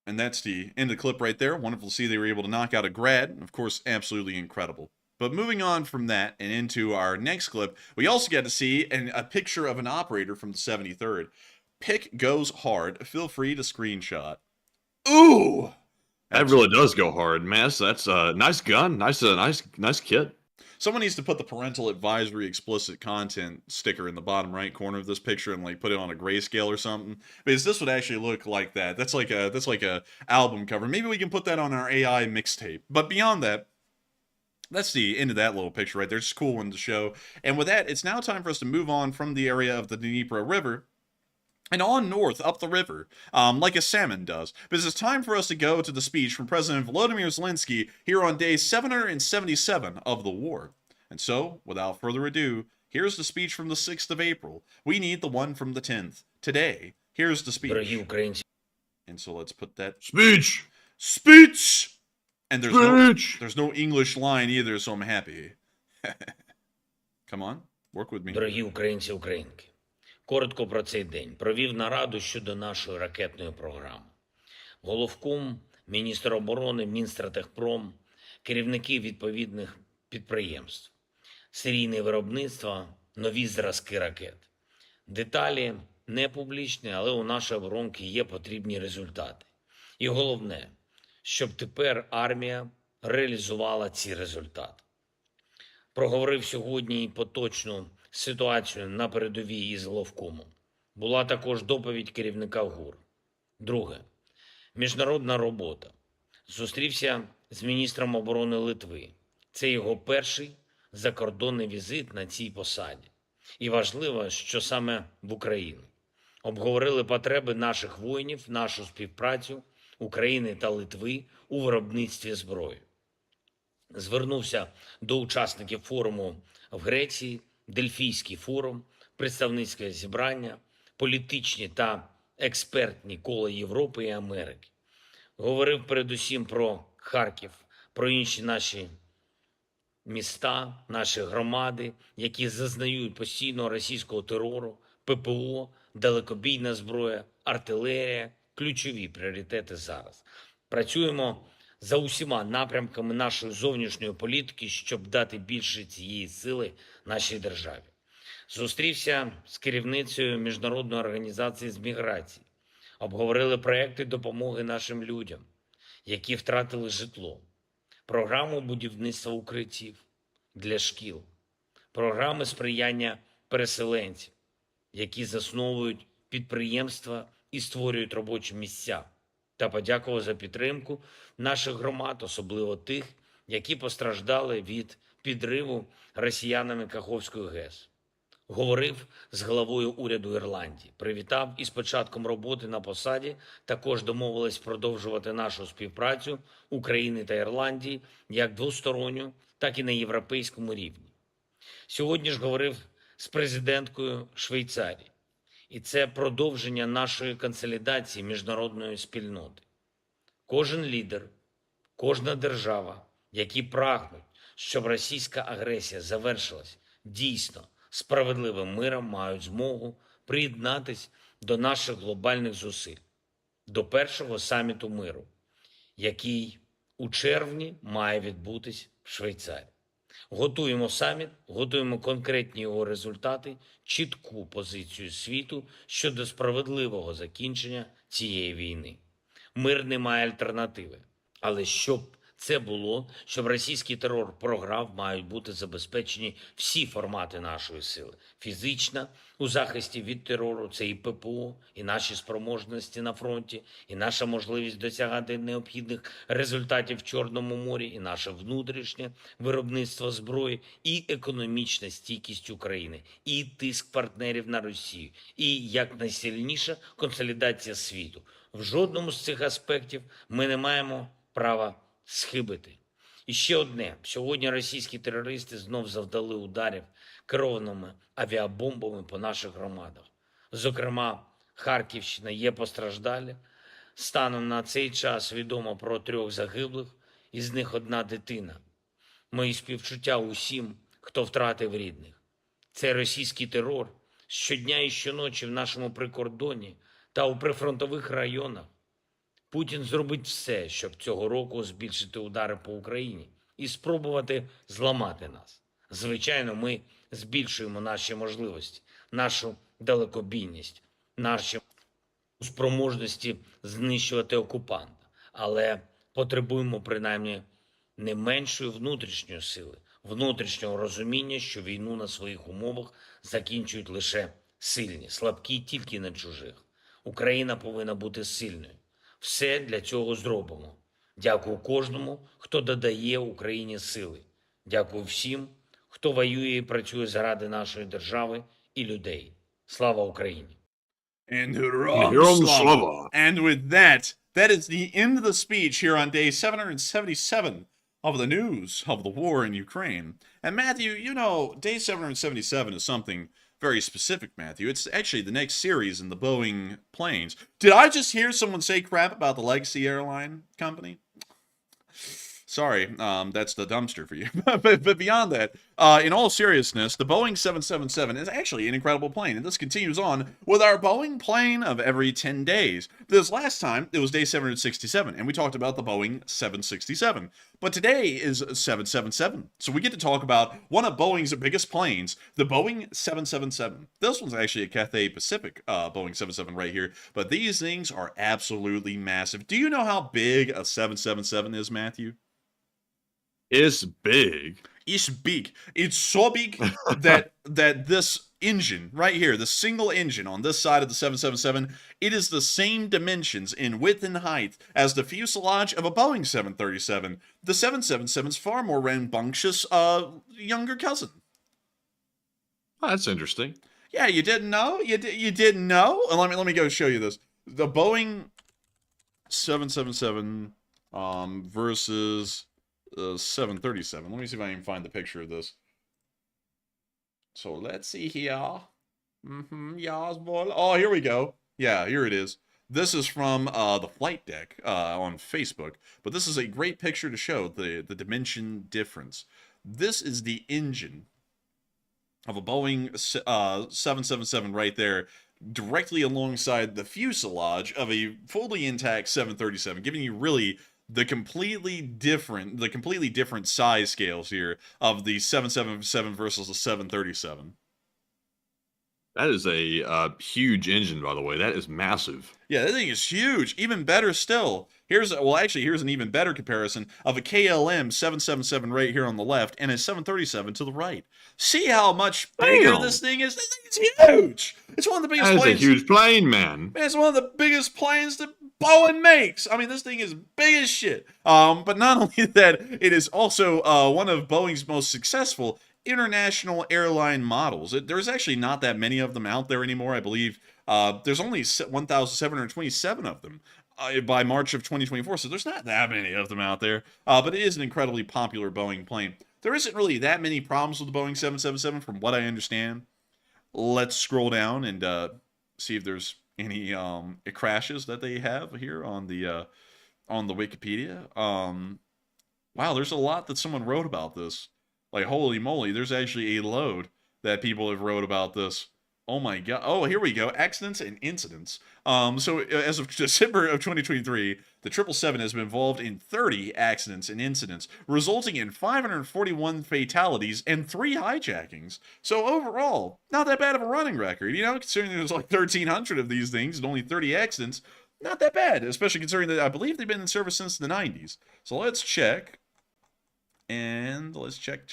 Speaker 2: And that's the end of the clip right there. Wonderful to see they were able to knock out a Grad. Of course, absolutely incredible. But moving on from that and into our next clip, we also get to see a picture of an operator from the 73rd. Pick goes hard. Feel free to screenshot. Ooh!
Speaker 3: That really does go hard, man. That's a nice gun. Nice kit.
Speaker 2: Someone needs to put the parental advisory explicit content sticker in the bottom right corner of this picture and like put it on a grayscale or something, because this would actually look like that. That's like a album cover. Maybe we can put that on our AI mixtape. But beyond that, that's the end of that little picture right there. It's a cool one to show. And with that, it's now time for us to move on from the area of the Dnipro River and on north up the river, like a salmon does. Because it's time for us to go to the speech from President Volodymyr Zelensky here on day 777 of the war. And so, without further ado, here's the speech from the 6th of April. We need the one from the 10th. Today, here's the speech. And so let's put that... Speech! And there's no English line either, so I'm happy. Come on, work with me.
Speaker 11: Дорогі українці, українки, коротко про цей день. Провів нараду щодо нашої ракетної програми. Головком, міністр оборони, Мінстратегпром, керівники відповідних підприємств. Серійне виробництво, нові зразки ракет. Деталі не публічні, але у нашої оборонки є потрібні результати. І головне, щоб тепер армія реалізувала ці результати. Проговорив сьогодні і поточну ситуацію на передовій із головкомом. Була також доповідь керівника ГУР. Друге. Міжнародна робота. Зустрівся з міністром оборони Литви. Це його перший закордонний візит на цій посаді. І важливо, що саме в Україну. Обговорили потреби наших воїнів, нашу співпрацю України та Литви у виробництві зброї. Звернувся до учасників форуму в Греції, Дельфійський форум, представницьке зібрання, політичні та експертні кола Європи і Америки. Говорив передусім про Харків, про інші наші міста, наші громади, які зазнають постійного російського терору, ППО, далекобійна зброя, артилерія – ключові пріоритети зараз. Працюємо за усіма напрямками нашої зовнішньої політики, щоб дати більше цієї сили нашій державі. Зустрівся з керівницею Міжнародної організації з міграції. Обговорили проекти допомоги нашим людям, які втратили житло, програму будівництва укриттів для шкіл, програми сприяння переселенців, які засновують підприємства і створюють робочі місця, та подякував за підтримку наших громад, особливо тих, які постраждали від підриву росіянами Каховської ГЕС. Говорив з главою уряду Ірландії, привітав із початком роботи на посаді, також домовились продовжувати нашу співпрацю України та Ірландії як двосторонню, так і на європейському рівні. Сьогодні ж говорив з президенткою Швейцарії. І це продовження нашої консолідації міжнародної спільноти. Кожен лідер, кожна держава, які прагнуть, щоб російська агресія завершилась дійсно справедливим миром, мають змогу приєднатись до наших глобальних зусиль, до першого саміту миру, який у червні має відбутись в Швейцарії. Готуємо саміт, готуємо конкретні його результати, чітку позицію світу щодо справедливого закінчення цієї війни. Мир не має альтернативи, але щоб це було, щоб російський терор програв, мають бути забезпечені всі формати нашої сили. Фізична у захисті від терору – це і ППО, і наші спроможності на фронті, і наша можливість досягати необхідних результатів в Чорному морі, і наше внутрішнє виробництво зброї, і економічна стійкість України, і тиск партнерів на Росію, і, як найсильніша, консолідація світу. В жодному з цих аспектів ми не маємо права схибити. І ще одне. Сьогодні російські терористи знов завдали ударів керованими авіабомбами по наших громадах. Зокрема, Харківщина, є постраждалі. Станом на цей час відомо про 3 загиблих, із них 1 дитина. Мої співчуття усім, хто втратив рідних. Цей російський терор щодня і щоночі в нашому прикордоні та у прифронтових районах. Путін зробить все, щоб цього року збільшити удари по Україні і спробувати зламати нас. Звичайно, ми збільшуємо наші можливості, нашу далекобійність, наші спроможності знищувати окупанта. Але потребуємо принаймні не меншої внутрішньої сили, внутрішнього розуміння, що війну на своїх умовах закінчують лише сильні, слабкі тільки на чужих. Україна повинна бути сильною. Все для цього зробимо. Дякую кожному, хто додає Україні сили. Дякую всім, хто воює і працює заради нашої держави і людей. Слава Україні!
Speaker 2: And Herom Slava. And with that, that is the end of the speech here on day 777 of the news of the war in Ukraine. And Matthew, you know, day 777 is something very specific, Matthew. It's actually the next series in the Boeing planes. Did I just hear someone say crap about the Legacy Airline company? Sorry, that's the dumpster for you. but beyond that, in all seriousness, the Boeing 777 is actually an incredible plane. And this continues on with our Boeing plane of every 10 days. This last time, it was day 767, and we talked about the Boeing 767. But today is 777. So we get to talk about one of Boeing's biggest planes, the Boeing 777. This one's actually a Cathay Pacific Boeing 77 right here. But these things are absolutely massive. Do you know how big a 777 is, Matthew?
Speaker 3: It's big.
Speaker 2: It's big. It's so big that this engine right here, the single engine on this side of the 777, it is the same dimensions in width and height as the fuselage of a Boeing 737. The 777's far more rambunctious, younger cousin.
Speaker 3: Oh, that's interesting.
Speaker 2: Yeah, you didn't know? You didn't know? Let me go show you this. The Boeing 777 versus 737. Let me see if I can find the picture of this. So let's see here. Yes, boy. Oh, here we go. Yeah, here it is. This is from the flight deck on Facebook, but this is a great picture to show the dimension difference. This is the engine of a Boeing 777 right there, directly alongside the fuselage of a fully intact 737, giving you really the completely different size scales here of the 777 versus the 737.
Speaker 3: That is a huge engine, by the way. That is massive.
Speaker 2: Yeah, that thing is huge. Even better still. Here's an even better comparison of a KLM 777 right here on the left and a 737 to the right. See how much bigger this thing is? This thing is huge. It's one of the biggest planes.
Speaker 3: That's a huge plane, man.
Speaker 2: It's one of the biggest planes that Boeing makes. I mean, this thing is big as shit. But not only that, it is also one of Boeing's most successful international airline models. There's actually not that many of them out there anymore. I believe there's only 1,727 of them by March of 2024. So there's not that many of them out there. But it is an incredibly popular Boeing plane. There isn't really that many problems with the Boeing 777 from what I understand. Let's scroll down and see if there's any crashes that they have here on the Wikipedia. Wow, there's a lot that someone wrote about this. Like, holy moly, there's actually a load that people have wrote about this. Oh my god. Oh, here we go. Accidents and incidents. So as of December of 2023, the 777 has been involved in 30 accidents and incidents, resulting in 541 fatalities and 3 hijackings. So overall, not that bad of a running record. You know, considering there's like 1,300 of these things and only 30 accidents, not that bad, especially considering that I believe they've been in service since the 90s. So let's check. And let's check.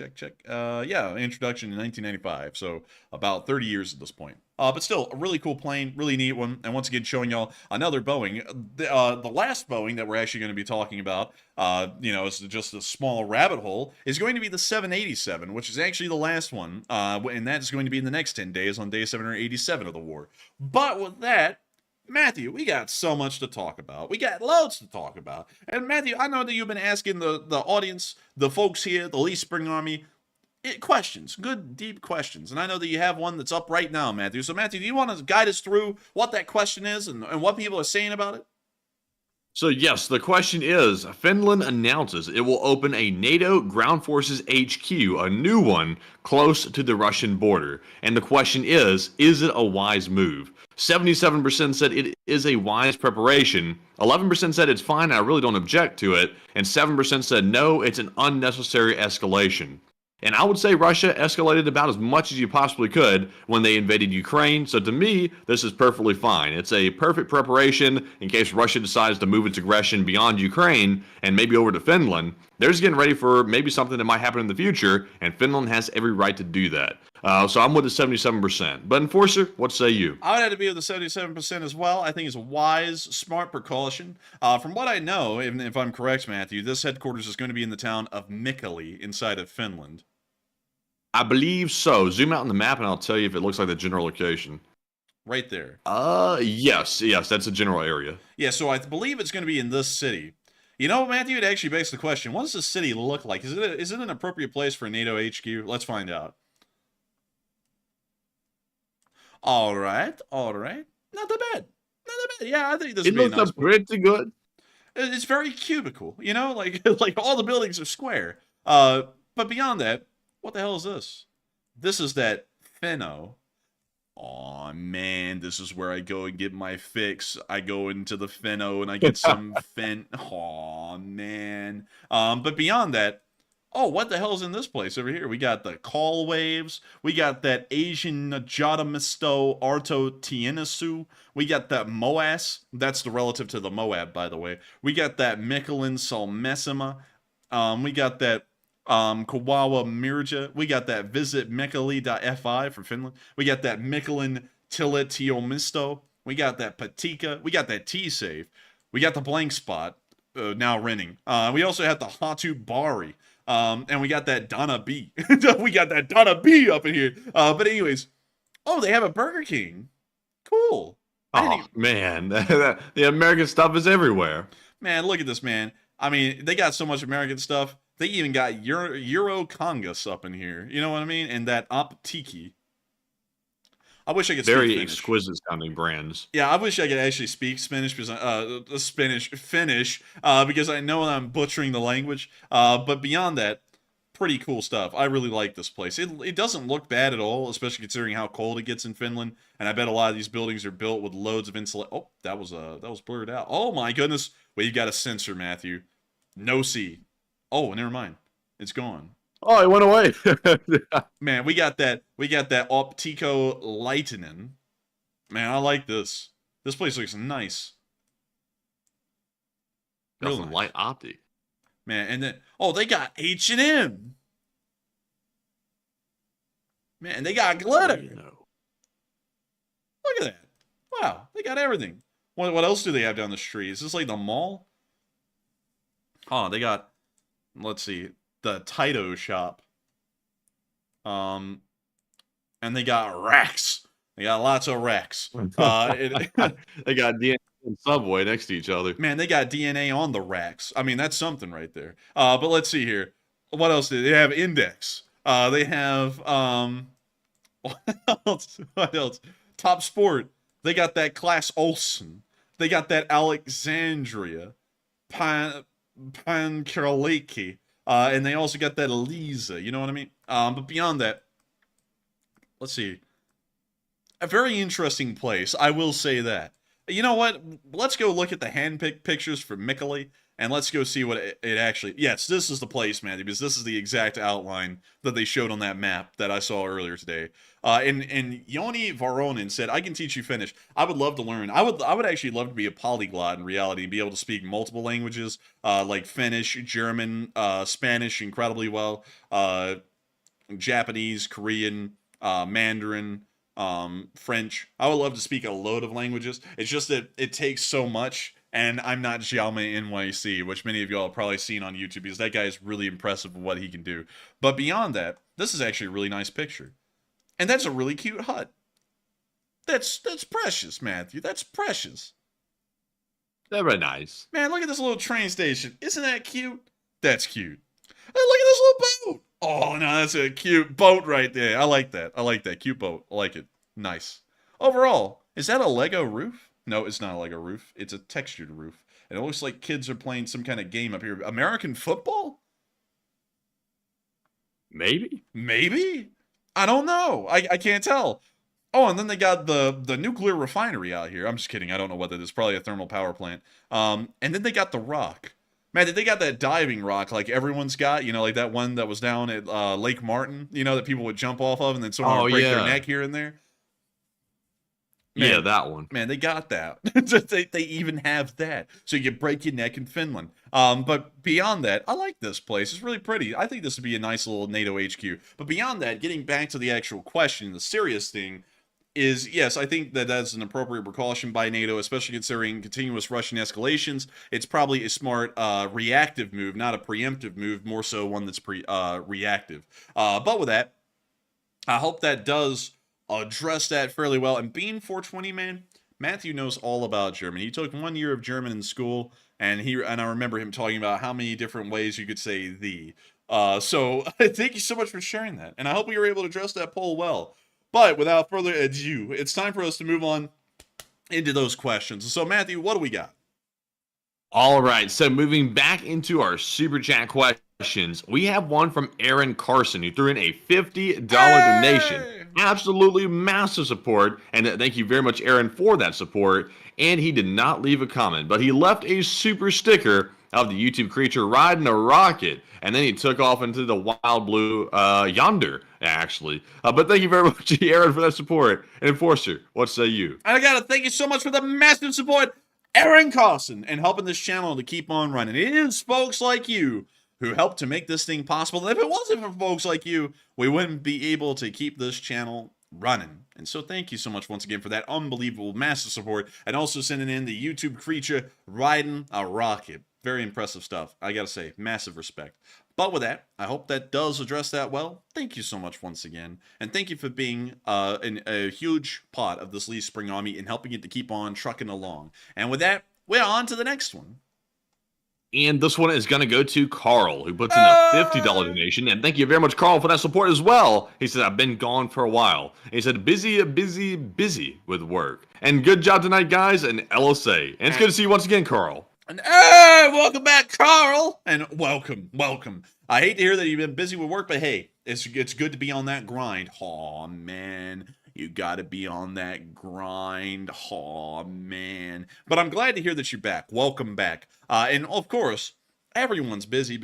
Speaker 2: Yeah, introduction in 1995, so about 30 years at this point. But still, a really cool plane, really neat one. And once again, showing y'all another Boeing. The last Boeing that we're actually going to be talking about, it's just a small rabbit hole, is going to be the 787, which is actually the last one. And that is going to be in the next 10 days on day 787 of the war. But with that, Matthew, we got so much to talk about. We got loads to talk about. And Matthew, I know that you've been asking the audience, the folks here, the Lee Spring Army, questions, good, deep questions. And I know that you have one that's up right now, Matthew. So, Matthew, do you want to guide us through what that question is and what people are saying about it?
Speaker 3: So, yes, the question is, Finland announces it will open a NATO Ground Forces HQ, a new one, close to the Russian border. And the question is it a wise move? 77% said it is a wise preparation, 11% said it's fine, I really don't object to it, and 7% said no, it's an unnecessary escalation. And I would say Russia escalated about as much as you possibly could when they invaded Ukraine. So to me, this is perfectly fine. It's a perfect preparation in case Russia decides to move its aggression beyond Ukraine and maybe over to Finland. They're just getting ready for maybe something that might happen in the future, and Finland has every right to do that. So I'm with the 77%. But Enforcer, what say you?
Speaker 2: I would have to be with the 77% as well. I think it's a wise, smart precaution. From what I know, if I'm correct, Matthew, this headquarters is going to be in the town of Mikkeli inside of Finland.
Speaker 3: I believe so. Zoom out on the map and I'll tell you if it looks like the general location.
Speaker 2: Right there.
Speaker 3: Yes, that's a general area.
Speaker 2: Yeah, so I believe it's going to be in this city. You know, Matthew, it actually begs the question, what does this city look like? Is it an appropriate place for a NATO HQ? Let's find out. All right. Not that bad. Yeah, I think this would be a nice
Speaker 3: looks pretty good.
Speaker 2: It's very cubical, you know, like all the buildings are square. But beyond that, what the hell is this? This is that Finno. Aw, man, this is where I go and get my fix. I go into the Finno and I get some Aw, man. But beyond that, oh, what the hell's in this place over here? We got the call waves. We got that Asian Najadamisto Arto Tienasu. We got that Moas. That's the relative to the Moab, by the way. We got that Michelin Salmessima. We got that Kawawa Mirja. We got that visit Mikkeli.fi for Finland. We got that Mikkelin Tilla Tiomisto. We got that Patika. We got that T-Safe. We got the blank spot now renting. We also had the Hatu Bari. And we got that Donna B. We got that Donna B up in here. But anyways, oh, they have a Burger King. Cool.
Speaker 3: Oh, man. The American stuff is everywhere.
Speaker 2: Man, look at this, man. I mean, they got so much American stuff. They even got Euro Congas up in here. You know what I mean? And that Optiki. I wish I could speak
Speaker 3: Very
Speaker 2: Finnish.
Speaker 3: exquisite sounding brands.
Speaker 2: Yeah, I wish I could actually speak Spanish because Finnish because I know I'm butchering the language. But beyond that, pretty cool stuff. I really like this place. It doesn't look bad at all, especially considering how cold it gets in Finland. And I bet a lot of these buildings are built with loads of insulation. Oh, that was blurred out. Oh my goodness. Well, you got a sensor, Matthew. No C. Oh, never mind. It's gone.
Speaker 3: Oh, it went away.
Speaker 2: Man, we got that Optico Lightning. Man, I like this. This place looks nice.
Speaker 3: Got some light optic.
Speaker 2: Man, and then they got H&M. Man, they got glitter. Look at that. Wow, they got everything. What else do they have down the street? Is this like the mall? Oh, they got, let's see, the Taito shop. And they got racks. They got lots of racks.
Speaker 3: They got DNA and Subway next to each other.
Speaker 2: Man, they got DNA on the racks. I mean, that's something right there. But let's see here. What else do they have? Index. They have what else? Top Sport. They got that Class Olson. They got that Alexandria. Pankiraleki. And they also got that Eliza. You know what I mean? But beyond that, let's see. A very interesting place. I will say that. You know what? Let's go look at the hand-picked pictures for Mikkeli, and let's go see what it actually... Yes, this is the place, Matthew, because this is the exact outline that they showed on that map that I saw earlier today. And Yoni Varonin said, I can teach you Finnish. I would love to learn. I would actually love to be a polyglot in reality and be able to speak multiple languages, like Finnish, German, Spanish incredibly well, Japanese, Korean, Mandarin... French. I would love to speak a load of languages. It's just that it takes so much, and I'm not Xiaomei NYC, which many of y'all have probably seen on YouTube, because that guy is really impressive with what he can do. But beyond that, this is actually a really nice picture. And that's a really cute hut. That's precious, Matthew. That's precious.
Speaker 3: They're very nice.
Speaker 2: Man, look at this little train station. Isn't that cute? That's cute. Hey, look at this little boat. Oh, no, that's a cute boat right there. I like that. I like that. Cute boat. I like it. Nice. Overall, is that a Lego roof? No, it's not a Lego roof. It's a textured roof. And it looks like kids are playing some kind of game up here. American football?
Speaker 3: Maybe?
Speaker 2: Maybe? I don't know. I can't tell. Oh, and then they got the nuclear refinery out here. I'm just kidding. I don't know what that is. Probably a thermal power plant. And then they got the rock. Man, did they got that diving rock like everyone's got? You know, like that one that was down at Lake Martin, you know, that people would jump off of and then someone would break their neck here and there? Man,
Speaker 3: yeah, that one.
Speaker 2: Man, they got that. they even have that. So you can break your neck in Finland. But beyond that, I like this place. It's really pretty. I think this would be a nice little NATO HQ. But beyond that, getting back to the actual question, the serious thing is, yes, I think that that's an appropriate precaution by NATO, especially considering continuous Russian escalations. It's probably a smart reactive move, not a preemptive move, more so one that's reactive. But with that, I hope that does address that fairly well. And being 420, man, Matthew knows all about German. He took 1 year of German in school, and I remember him talking about how many different ways you could say "the." So thank you so much for sharing that, and I hope we were able to address that poll well. But without further ado, it's time for us to move on into those questions. So, Matthew, what do we got?
Speaker 3: All right, so moving back into our Super Chat questions, we have one from Aaron Carson, who threw in a $50 donation. Absolutely massive support, and thank you very much, Aaron, for that support. And he did not leave a comment, but he left a super sticker of the YouTube creature riding a rocket, and then he took off into the wild blue yonder, actually. But thank you very much, Aaron, for that support. And Enforcer, what say you?
Speaker 2: I gotta thank you so much for the massive support, Aaron Carson, and helping this channel to keep on running. It is folks like you who helped to make this thing possible. And if it wasn't for folks like you, we wouldn't be able to keep this channel running. And so thank you so much once again for that unbelievable, massive support, and also sending in the YouTube creature riding a rocket. Very impressive stuff. I gotta say, massive respect. But with that, I hope that does address that well. Thank you so much once again. And thank you for being a huge part of this Lee Spring Army and helping it to keep on trucking along. And with that, we're on to the next one.
Speaker 3: And this one is going to go to Carl, who puts in a $50 donation. And thank you very much, Carl, for that support as well. He said, I've been gone for a while. And he said, busy with work. And good job tonight, guys, and LSA. And it's good to see you once again, Carl.
Speaker 2: And hey, welcome back, Carl. And welcome. I hate to hear that you've been busy with work, but hey, it's good to be on that grind. Aw, man. You gotta be on that grind. Aw, man. But I'm glad to hear that you're back. Welcome back. And of course, everyone's busy.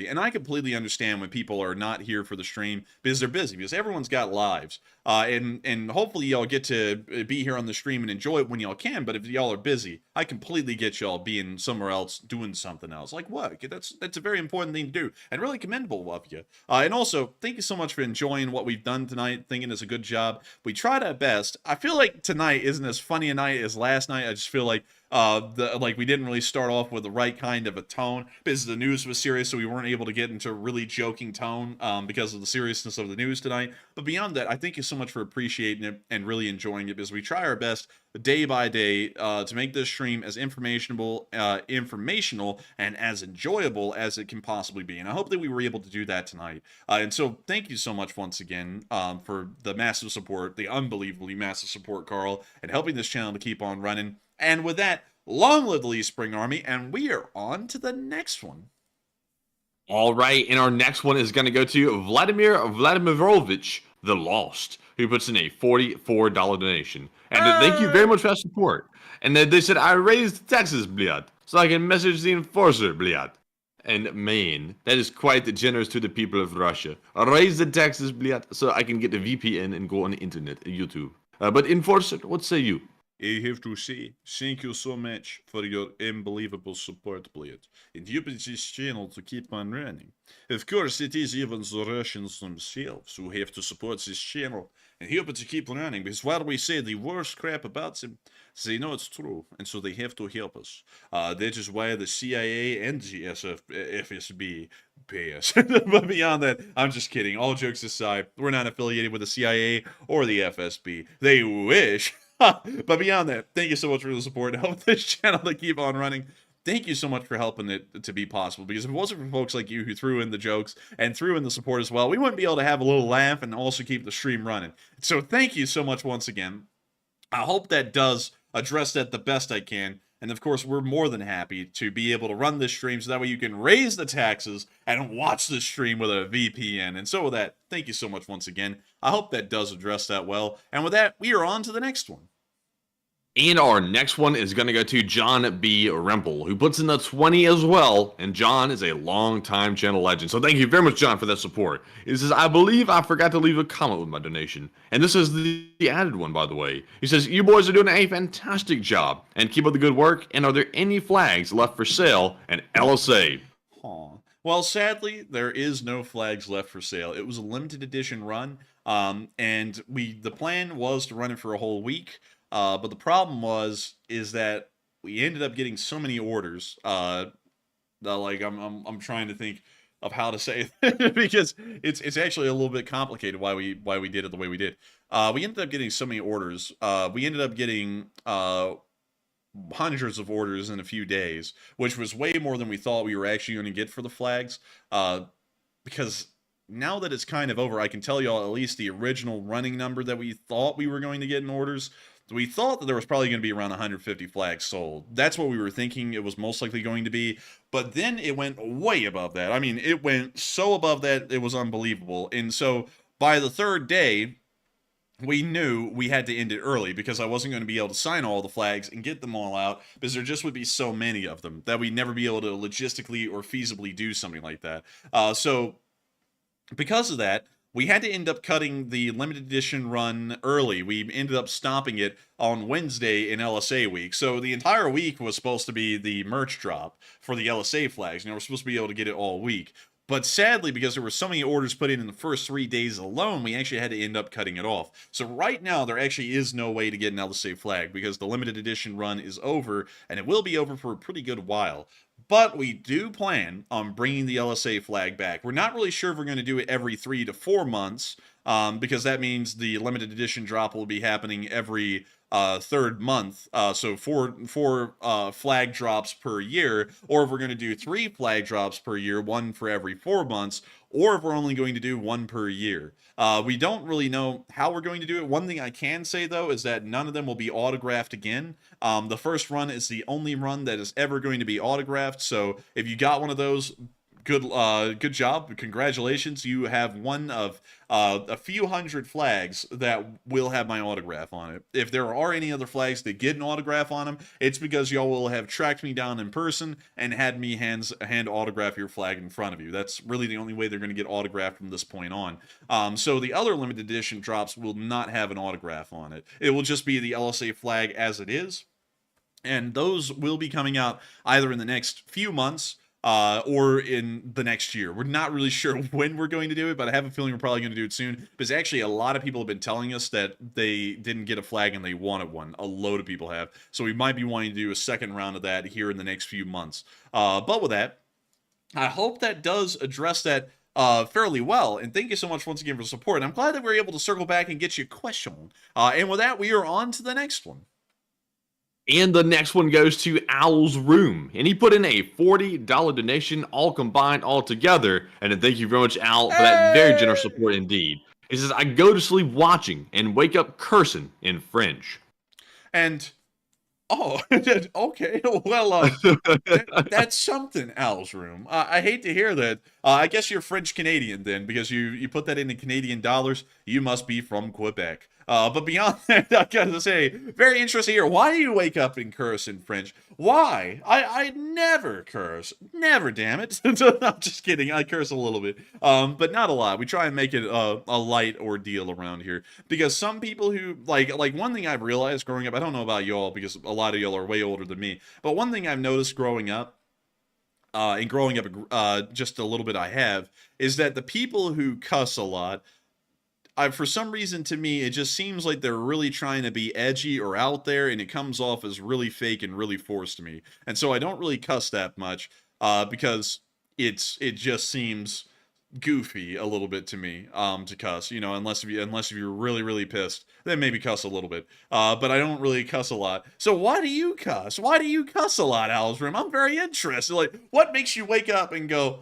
Speaker 2: And I completely understand when people are not here for the stream because they're busy, because everyone's got lives. And hopefully y'all get to be here on the stream and enjoy it when y'all can. But if y'all are busy, I completely get y'all being somewhere else doing something else, like work. That's a very important thing to do and really commendable of you. And also, thank you so much for enjoying what we've done tonight, thinking it's a good job. We tried our best. I feel like tonight isn't as funny a night as last night. I just feel like we didn't really start off with the right kind of a tone because the news was serious, so we weren't able to get into a really joking tone because of the seriousness of the news tonight. But beyond that, I thank you so much for appreciating it and really enjoying it, because we try our best day by day to make this stream as informational and as enjoyable as it can possibly be. And I hope that we were able to do that tonight. And so thank you so much once again for the massive support, the unbelievably massive support, Carl, and helping this channel to keep on running. And with that, long live the Lee Spring Army, and we are on to the next one.
Speaker 3: All right, and our next one is going to go to Vladimir Vladimirovich the Lost, who puts in a $44 donation. And thank you very much for that support. And they said, I raised taxes, bliad, so I can message the enforcer, bliad. And man, that is quite generous to the people of Russia. I raise the taxes, bliad, so I can get a VPN and go on the internet, YouTube. But enforcer, what say you?
Speaker 2: I have to say, thank you so much for your unbelievable support, Blade, and helping this channel to keep on running. Of course, it is even the Russians themselves who have to support this channel and help it to keep running, because while we say the worst crap about them, they know it's true, and so they have to help us. That is why the CIA and the FSB pay us. But beyond that, I'm just kidding. All jokes aside, we're not affiliated with the CIA or the FSB. They wish. But beyond that, thank you so much for the support and help this channel to keep on running. Thank you so much for helping it to be possible, because if it wasn't for folks like you who threw in the jokes and threw in the support as well, we wouldn't be able to have a little laugh and also keep the stream running. So thank you so much once again. I hope that does address that the best I can. And of course, we're more than happy to be able to run this stream so that way you can raise the taxes and watch the stream with a VPN. And so with that, thank you so much once again. I hope that does address that well. And with that, we are on to the next one.
Speaker 3: And our next one is going to go to John B. Rempel, who puts in the 20 as well. And John is a long-time channel legend. So thank you very much, John, for that support. He says, I believe I forgot to leave a comment with my donation. And this is the added one, by the way. He says, you boys are doing a fantastic job. And keep up the good work. And are there any flags left for sale? And LSA.
Speaker 2: Aw. Well, sadly, there is no flags left for sale. It was a limited edition run. And the plan was to run it for a whole week. But the problem is that we ended up getting so many orders. I'm trying to think of how to say it because it's actually a little bit complicated why we did it the way we did. We ended up getting so many orders. We ended up getting hundreds of orders in a few days, which was way more than we thought we were actually going to get for the flags. Because now that it's kind of over, I can tell y'all at least the original running number that we thought we were going to get in orders. We thought that there was probably going to be around 150 flags sold. That's what we were thinking it was most likely going to be. But then it went way above that. I mean, it went so above that it was unbelievable. And so by the third day, we knew we had to end it early because I wasn't going to be able to sign all the flags and get them all out because there just would be so many of them that we'd never be able to logistically or feasibly do something like that. So because of that, we had to end up cutting the limited edition run early. We ended up stopping it on Wednesday in LSA week. So the entire week was supposed to be the merch drop for the LSA flags. We're supposed to be able to get it all week. But sadly, because there were so many orders put in the first 3 days alone, we actually had to end up cutting it off. So right now, there actually is no way to get an LSA flag because the limited edition run is over, and it will be over for a pretty good while. But we do plan on bringing the LSA flag back. We're not really sure if we're going to do it every 3 to 4 months, because that means the limited edition drop will be happening every third month, so four flag drops per year, or if we're going to do 3 flag drops per year, 1 for every 4 months, or if we're only going to do 1 per year. We don't really know how we're going to do it. One thing I can say, though, is that none of them will be autographed again. The first run is the only run that is ever going to be autographed, so if you got one of those, good job. Congratulations. You have one of a few hundred flags that will have my autograph on it. If there are any other flags that get an autograph on them, it's because y'all will have tracked me down in person and had me hand autograph your flag in front of you. That's really the only way they're going to get autographed from this point on. So the other limited edition drops will not have an autograph on it. It will just be the LSA flag as it is. And those will be coming out either in the next few months or in the next year. We're not really sure when we're going to do it, but I have a feeling we're probably going to do it soon, because actually a lot of people have been telling us that they didn't get a flag and they wanted one. A load of people have. So we might be wanting to do a second round of that here in the next few months. But with that, I hope that does address that fairly well, and thank you so much once again for the support. And I'm glad that we were able to circle back and get you a question. And with that, we are on to the next one.
Speaker 3: And the next one goes to Owl's Room. And he put in a $40 donation, all combined, all together. And thank you very much, Owl, for that very generous support indeed. He says, I go to sleep watching and wake up cursing in French.
Speaker 2: And, oh, okay. Well, that's something, Owl's Room. I hate to hear that. I guess you're French-Canadian then, because you put that in Canadian dollars. You must be from Quebec. But beyond that, I gotta say, very interesting here. Why do you wake up and curse in French? Why? I never curse. Never, damn it. I'm just kidding. I curse a little bit. But not a lot. We try and make it a light ordeal around here. Because some people who, like one thing I've realized growing up, I don't know about y'all, because a lot of y'all are way older than me, but one thing I've noticed growing up, and growing up just a little bit I have, is that the people who cuss a lot, for some reason, to me, it just seems like they're really trying to be edgy or out there, and it comes off as really fake and really forced to me. And so I don't really cuss that much, because it just seems goofy a little bit to me, to cuss. You know, unless you're really, really pissed, then maybe cuss a little bit. But I don't really cuss a lot. So why do you cuss? Why do you cuss a lot, Owl's Room? I'm very interested. Like, what makes you wake up and go,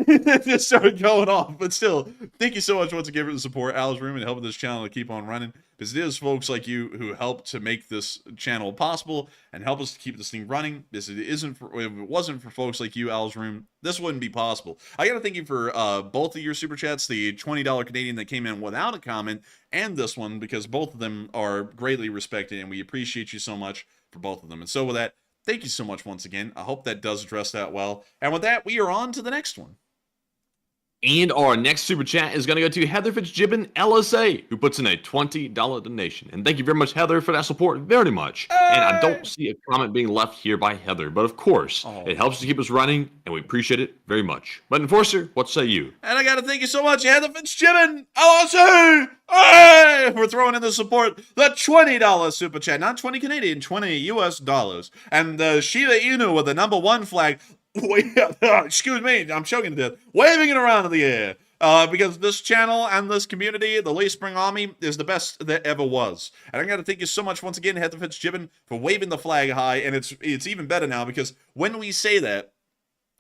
Speaker 2: just started going off? But still, thank you so much once again for the support, Owl's Room, and helping this channel to keep on running, because it is folks like you who help to make this channel possible and help us to keep this thing running. If it wasn't for folks like you, Owl's Room, this wouldn't be possible. I gotta thank you for both of your super chats, the $20 Canadian that came in without a comment, and this one, because both of them are greatly respected, and we appreciate you so much for both of them. And so with that, thank you so much once again. I hope that does address that well. And with that, we are on to the next one.
Speaker 3: And our next super chat is going to go to Heather Fitzgibbon, LSA, who puts in a $20 donation. And thank you very much, Heather, for that support very much. And I don't see a comment being left here by Heather, but of course, it helps to keep us running, and we appreciate it very much. But Enforcer, what say you?
Speaker 2: And I got to thank you so much, Heather Fitzgibbon, LSA, hey, for throwing in the support, the $20 super chat, not 20 Canadian, 20 US dollars. And Shiba Inu with the #1 flag. Excuse me, I'm choking to death. Waving it around in the air. Because this channel and this community, the Lee Spring Army, is the best that ever was. And I got to thank you so much once again, Heather Fitzgibbon, for waving the flag high. And it's even better now, because when we say that,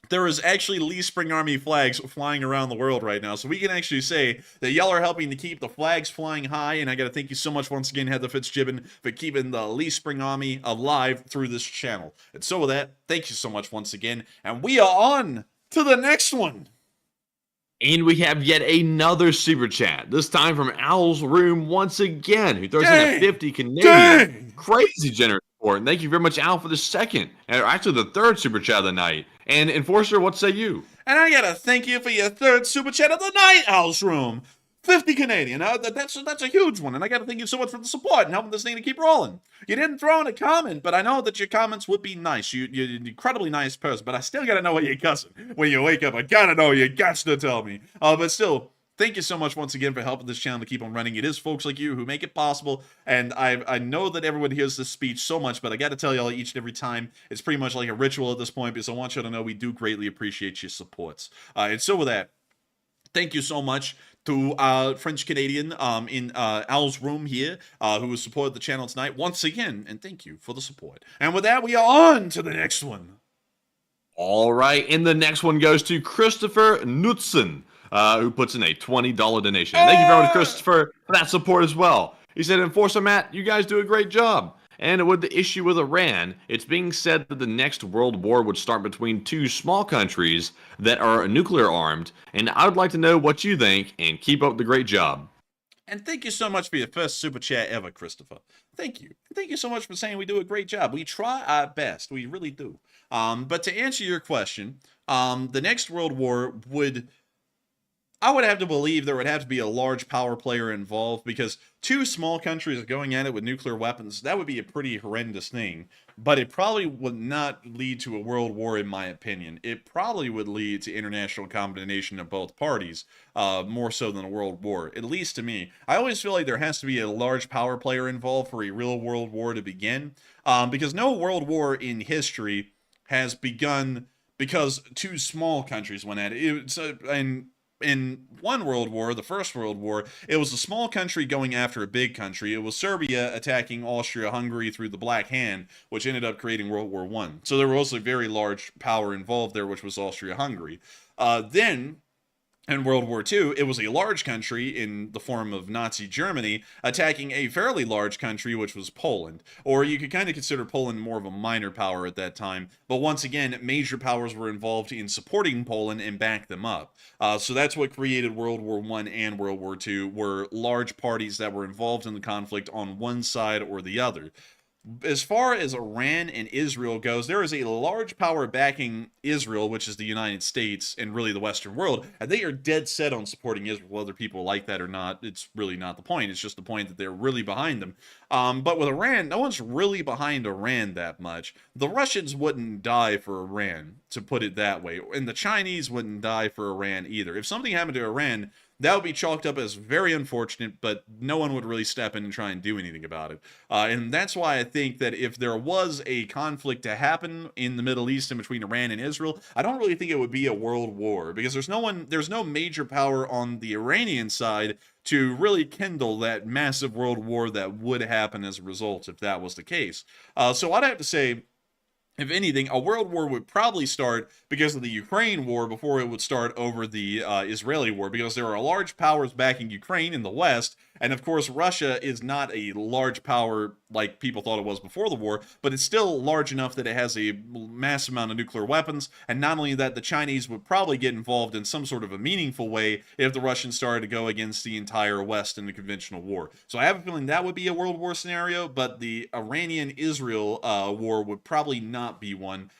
Speaker 2: there is actually Lee Spring Army flags flying around the world right now. So we can actually say that y'all are helping to keep the flags flying high. And I got to thank you so much once again, Heather Fitzgibbon, for keeping the Lee Spring Army alive through this channel. And so with that, thank you so much once again. And we are on to the next one.
Speaker 3: And we have yet another super chat, this time from Owl's Room once again, who throws in a 50 Canadian. Crazy generous support. And thank you very much, Al, for the second, and actually the third super chat of the night. And Enforcer, what say you?
Speaker 2: And I gotta thank you for your third super chat of the night, Owl's Room. 50 Canadian. That's a huge one. And I got to thank you so much for the support and helping this thing to keep rolling. You didn't throw in a comment, but I know that your comments would be nice. You're an incredibly nice person, but I still got to know what you're cussing. When you wake up, I got to know. You got to tell me. But still, thank you so much once again for helping this channel to keep on running. It is folks like you who make it possible, and I know that everyone hears this speech so much, but I got to tell y'all each and every time, it's pretty much like a ritual at this point, because I want you to know we do greatly appreciate your supports. And so with that, thank you so much to French Canadian in Al's room here, who has supported the channel tonight once again, and thank you for the support. And with that, we are on to the next one.
Speaker 3: All right, and the next one goes to Christopher Knudsen, who puts in a $20 donation. Thank you very much, Christopher, for that support as well. He said, Enforcer Matt, you guys do a great job. And with the issue with Iran, it's being said that the next world war would start between two small countries that are nuclear armed. And I would like to know what you think, and keep up the great job.
Speaker 2: And thank you so much for your first super chat ever, Christopher. Thank you. Thank you so much for saying we do a great job. We try our best. We really do. But to answer your question, the next world war would... I would have to believe there would have to be a large power player involved, because two small countries going at it with nuclear weapons, that would be a pretty horrendous thing. But it probably would not lead to a world war, in my opinion. It probably would lead to international combination of both parties, more so than a world war, at least to me. I always feel like there has to be a large power player involved for a real world war to begin, because no world war in history has begun because two small countries went at it. In one world war, the First World War, it was a small country going after a big country. It was Serbia attacking Austria-Hungary through the Black Hand, which ended up creating World War I. So there was a very large power involved there, which was Austria-Hungary. Then, in World War II, it was a large country in the form of Nazi Germany attacking a fairly large country, which was Poland. Or you could kind of consider Poland more of a minor power at that time. But once again, major powers were involved in supporting Poland and back them up. So that's what created World War I and World War II, were large parties that were involved in the conflict on one side or the other. As far as Iran and Israel goes, there is a large power backing Israel, which is the United States and really the Western world, and they are dead set on supporting Israel. Whether people like that or not, it's really not the point. It's just the point that they're really behind them. But with Iran, no one's really behind Iran that much. The Russians wouldn't die for Iran, to put it that way, and the Chinese wouldn't die for Iran either. If something happened to Iran, that would be chalked up as very unfortunate, but no one would really step in and try and do anything about it. And that's why I think that if there was a conflict to happen in the Middle East in between Iran and Israel, I don't really think it would be a world war, because there's no major power on the Iranian side to really kindle that massive world war that would happen as a result if that was the case. So I'd have to say, if anything, a world war would probably start because of the Ukraine war before it would start over the Israeli war, because there are large powers backing Ukraine in the West, and of course Russia is not a large power like people thought it was before the war, but it's still large enough that it has a massive amount of nuclear weapons. And not only that, the Chinese would probably get involved in some sort of a meaningful way if the Russians started to go against the entire West in a conventional war. So I have a feeling that would be a world war scenario, but the Iranian-Israel war would probably not be one,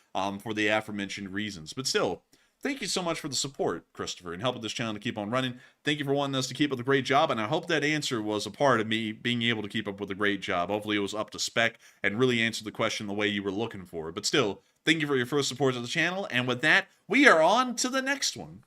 Speaker 2: for the aforementioned reasons. But still, thank you so much for the support, Christopher, and helping this channel to keep on running. Thank you for wanting us to keep up the great job, and I hope that answer was a part of me being able to keep up with a great job. Hopefully it was up to spec and really answered the question the way you were looking for. But still, thank you for your first support of the channel, and with that, we are on to the next one.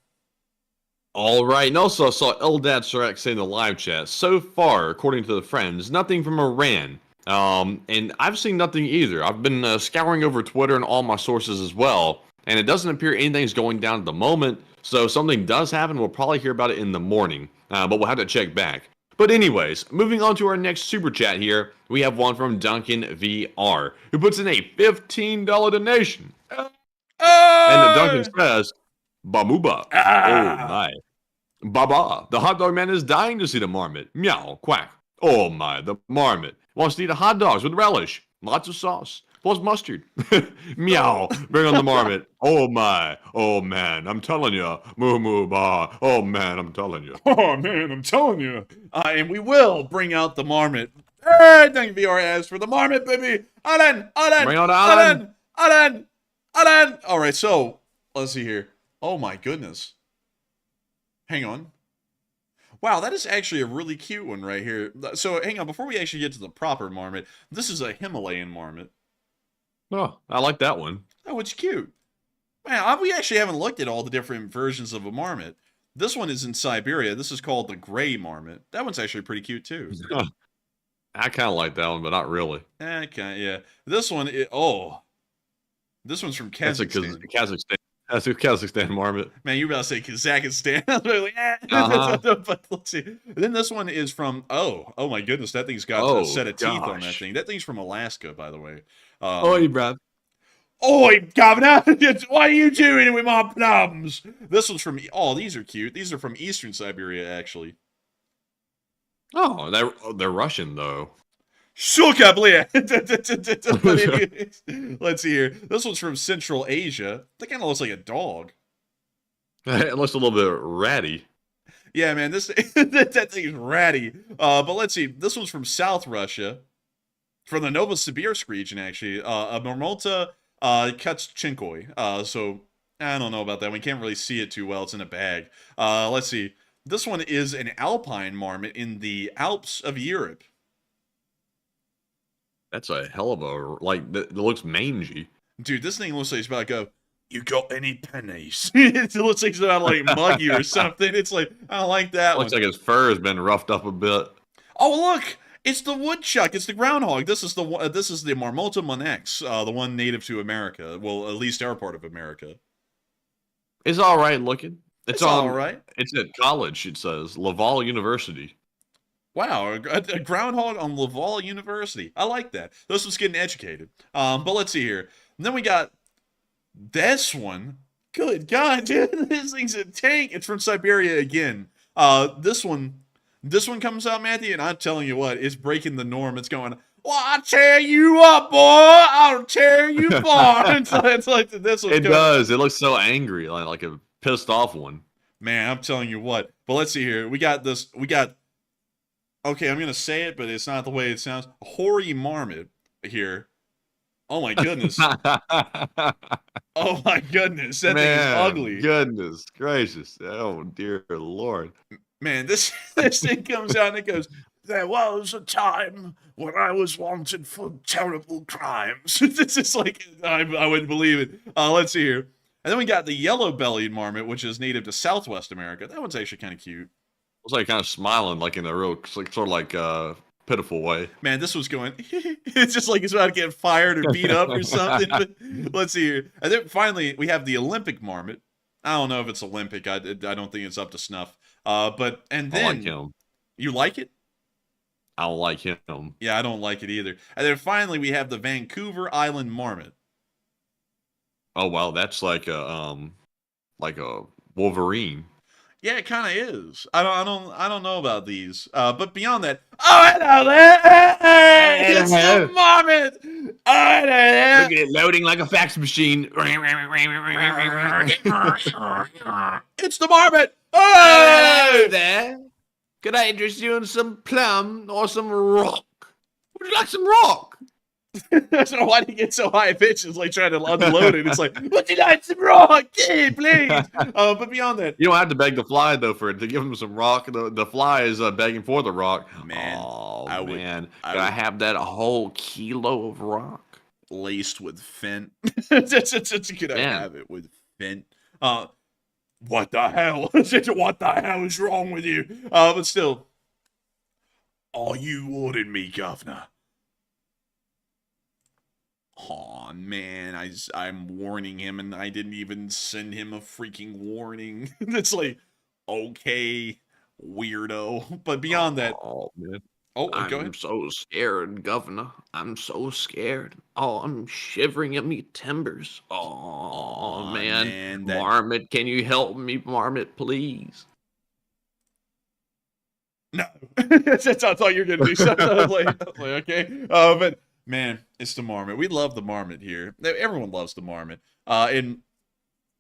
Speaker 3: All right, and also I saw Eldad Sarek say in the live chat, so far, according to the friends, nothing from Iran. And I've seen nothing either. I've been scouring over Twitter and all my sources as well, and it doesn't appear anything's going down at the moment. So if something does happen, we'll probably hear about it in the morning, but we'll have to check back. But anyways, moving on to our next super chat here, we have one from Duncan VR, who puts in a $15 donation. And Duncan says, Bamuba. Oh my. Baba, the hot dog man is dying to see the marmot. Meow, quack. Oh my, the marmot wants to eat hot dogs with relish, lots of sauce, plus mustard. Meow, bring on the marmot. Oh my, oh man, I'm telling you. Moo moo ba. Oh man, I'm telling you.
Speaker 2: Oh man, I'm telling you. And we will bring out the marmot. Hey, thank you, VRS, for the marmot, baby. Alan.
Speaker 3: Bring on Alan.
Speaker 2: Alan. All right, so let's see here. Oh my goodness. Hang on. Wow, that is actually a really cute one right here. So hang on, before we actually get to the proper marmot, this is a Himalayan marmot.
Speaker 3: Oh, I like that one.
Speaker 2: Oh, it's cute. Man, we actually haven't looked at all the different versions of a marmot. This one is in Siberia. This is called the gray marmot. That one's actually pretty cute too.
Speaker 3: I kind of like that one, but not really.
Speaker 2: Okay, yeah. This one, this one's from
Speaker 3: That's
Speaker 2: Kazakhstan.
Speaker 3: Kazakhstan. That's a Kazakhstan marmot.
Speaker 2: Man, you were about to say Kazakhstan. I was like, but let's see. And then this one is from, oh my goodness, that thing's got a set of teeth on that thing. That thing's from Alaska, by the way.
Speaker 3: Oi, bruv.
Speaker 2: Oi, governor! What are you doing with my plums? This one's from, these are cute. These are from Eastern Siberia, actually.
Speaker 3: Oh, they're Russian, though.
Speaker 2: Shut up, Leah! Let's see here. This one's from Central Asia. That kind of looks like a dog.
Speaker 3: It looks a little bit ratty.
Speaker 2: Yeah, man, that thing's ratty. But let's see. This one's from South Russia. From the Novosibirsk region, actually. A Marmota Kutchinkoi. So, I don't know about that. We can't really see it too well. It's in a bag. Let's see. This one is an alpine marmot in the Alps of Europe.
Speaker 3: That's a hell of a, it looks mangy.
Speaker 2: Dude, this thing looks like it's about to go, you got any pennies? It looks like it's about to, like, mug you or something. It's like, I don't like that
Speaker 3: Looks
Speaker 2: one.
Speaker 3: like his fur has been roughed up a bit.
Speaker 2: Oh, look! It's the woodchuck. It's the groundhog. This is the Marmota monex, the one native to America. Well, at least our part of America.
Speaker 3: It's all right looking.
Speaker 2: It's all right.
Speaker 3: It's at college, it says. Laval University.
Speaker 2: Wow, a groundhog on Laval University. I like that. This one's getting educated. But let's see here. And then we got this one. Good God, dude. This thing's a tank. It's from Siberia again. This one comes out, Matthew, and I'm telling you what, it's breaking the norm. It's going, well, I'll tear you up, boy. I'll tear you apart. It's like this one.
Speaker 3: It does. It looks so angry, like a pissed off one.
Speaker 2: Man, I'm telling you what. But let's see here. We got, okay, I'm going to say it, but it's not the way it sounds. A hoary marmot here. Oh, my goodness. Oh, my goodness. That thing is ugly.
Speaker 3: Goodness gracious. Oh, dear Lord.
Speaker 2: Man, this thing comes out and it goes,
Speaker 9: There was a time when I was wanted for terrible crimes.
Speaker 2: it's just like, I wouldn't believe it. Let's see here. And then we got the yellow-bellied marmot, which is native to Southwest America. That one's actually kind of cute.
Speaker 3: Looks like kind of smiling, like in a real, sort of like pitiful way.
Speaker 2: Man, this was going, it's just like it's about to get fired or beat up or something. But let's see here. And then finally, we have the Olympic marmot. I don't know if it's Olympic. I don't think it's up to snuff. And then
Speaker 3: I like him.
Speaker 2: You like it?
Speaker 3: I don't like him.
Speaker 2: Yeah, I don't like it either. And then finally, we have the Vancouver Island marmot.
Speaker 3: Oh wow, that's like a Wolverine.
Speaker 2: Yeah, it kind of is. I don't know about these. But beyond that, hello there! Hey, it's the marmot! Hello there!
Speaker 3: Look at it loading like a fax machine.
Speaker 2: It's the marmot!
Speaker 3: Hello there. Could I interest you in some plum or some rock? Would you like some rock?
Speaker 2: I don't know why do you get so high pitched. It's like trying to unload it. It's like, would you like some rock? Yeah, please. But beyond that,
Speaker 3: you don't have to beg the fly though for it to give him some rock. The fly is begging for the rock.
Speaker 2: Man,
Speaker 3: Can I have that whole kilo of rock
Speaker 2: laced with Fent? Could I have it with Fent? What the hell? What the hell is wrong with you? But still, are you warning me, Governor? Oh man, I'm warning him, and I didn't even send him a freaking warning. It's like, okay, weirdo. But beyond that,
Speaker 3: oh man,
Speaker 2: go ahead.
Speaker 3: I'm so scared, Governor. I'm so scared. Oh, I'm shivering at me timbers. Oh man, Marmot, can you help me, Marmot, please?
Speaker 2: No, I thought you were gonna do something. I was like okay, but. Man, it's the marmot. We love the marmot here. Everyone loves the marmot. And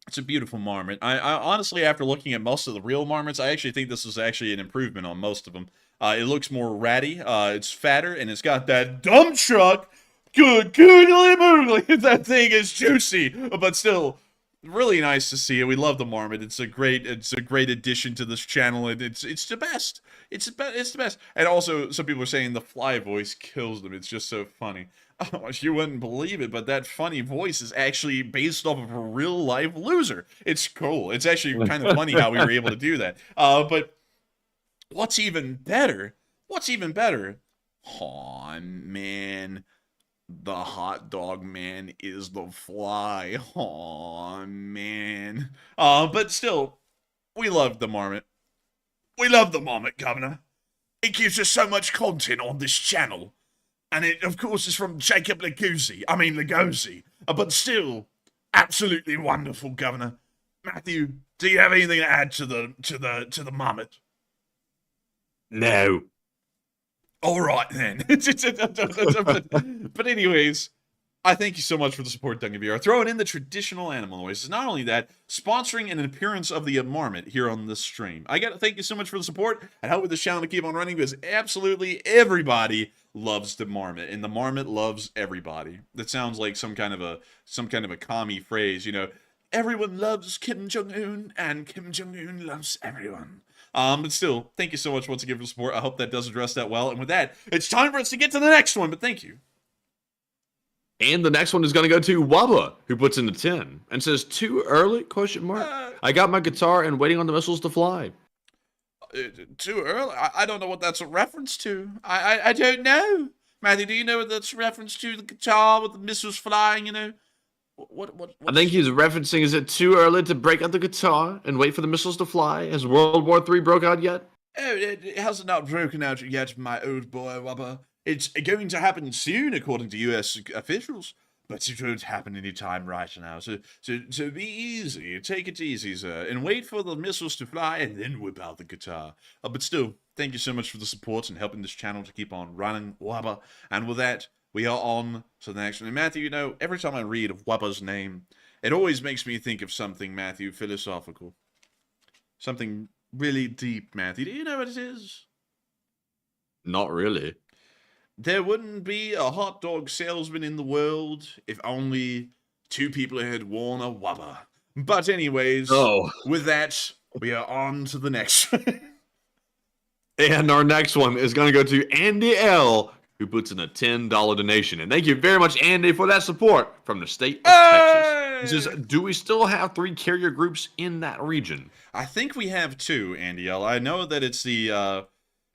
Speaker 2: it's a beautiful marmot. I honestly, after looking at most of the real marmots, I actually think this is actually an improvement on most of them. It looks more ratty. It's fatter, and it's got that dump truck. Good googly moogly. That thing is juicy. But still, really nice to see it. We love the Marmot. It's a great addition to this channel, and it's the best. It's the best. And also, some people are saying the fly voice kills them. It's just so funny. Oh, you wouldn't believe it, but that funny voice is actually based off of a real life loser. It's cool. It's actually kind of funny how we were able to do that. But what's even better? Oh man. The hot dog man is the fly. Oh man. But still, we love the Marmot.
Speaker 9: We love the Marmot, Governor. It gives us so much content on this channel. And it, of course, is from Jacob Lugosi. But still, absolutely wonderful, Governor. Matthew, do you have anything to add to the Marmot?
Speaker 3: No.
Speaker 2: All right, then. But anyways, I thank you so much for the support, Duncan VR. Throwing in the traditional animal noises. Not only that, sponsoring an appearance of the Marmot here on this stream. I got to thank you so much for the support, and help with this channel to keep on running, because absolutely everybody loves the Marmot, and the Marmot loves everybody. That sounds like some kind of a commie phrase, you know. Everyone loves Kim Jong-un, and Kim Jong-un loves everyone. But still, thank you so much once again for the support. I hope that does address that well. And with that, it's time for us to get to the next one, but thank you.
Speaker 3: And the next one is going to go to Wubba, who puts in the 10 and says, "Too early? ? I got my guitar and waiting on the missiles to fly."
Speaker 2: Too early? I don't know what that's a reference to. I don't know. Matthew, do you know what that's a reference to? The guitar with the missiles flying, you know? What
Speaker 3: I think he's referencing, is it too early to break out the guitar and wait for the missiles to fly? Has World War III broke out yet?
Speaker 2: Oh, it hasn't not broken out yet, my old boy Wubba. It's going to happen soon, according to U.S. officials, but it won't happen any time right now. So be easy, take it easy, sir, and wait for the missiles to fly, and then whip out the guitar. But still, thank you so much for the support and helping this channel to keep on running, Wubba. And with that, we are on to the next one. And Matthew, you know, every time I read of Wubba's name, it always makes me think of something, Matthew, philosophical. Something really deep, Matthew. Do you know what it is?
Speaker 3: Not really.
Speaker 2: There wouldn't be a hot dog salesman in the world if only 2 people had worn a Wubba. But anyways, with that, we are on to the next one.
Speaker 3: And our next one is going to go to Andy L., who puts in a $10 donation. And thank you very much, Andy, for that support from the state of Texas. He says, "Do we still have 3 carrier groups in that region?"
Speaker 2: I think we have 2, Andy L. I know that it's the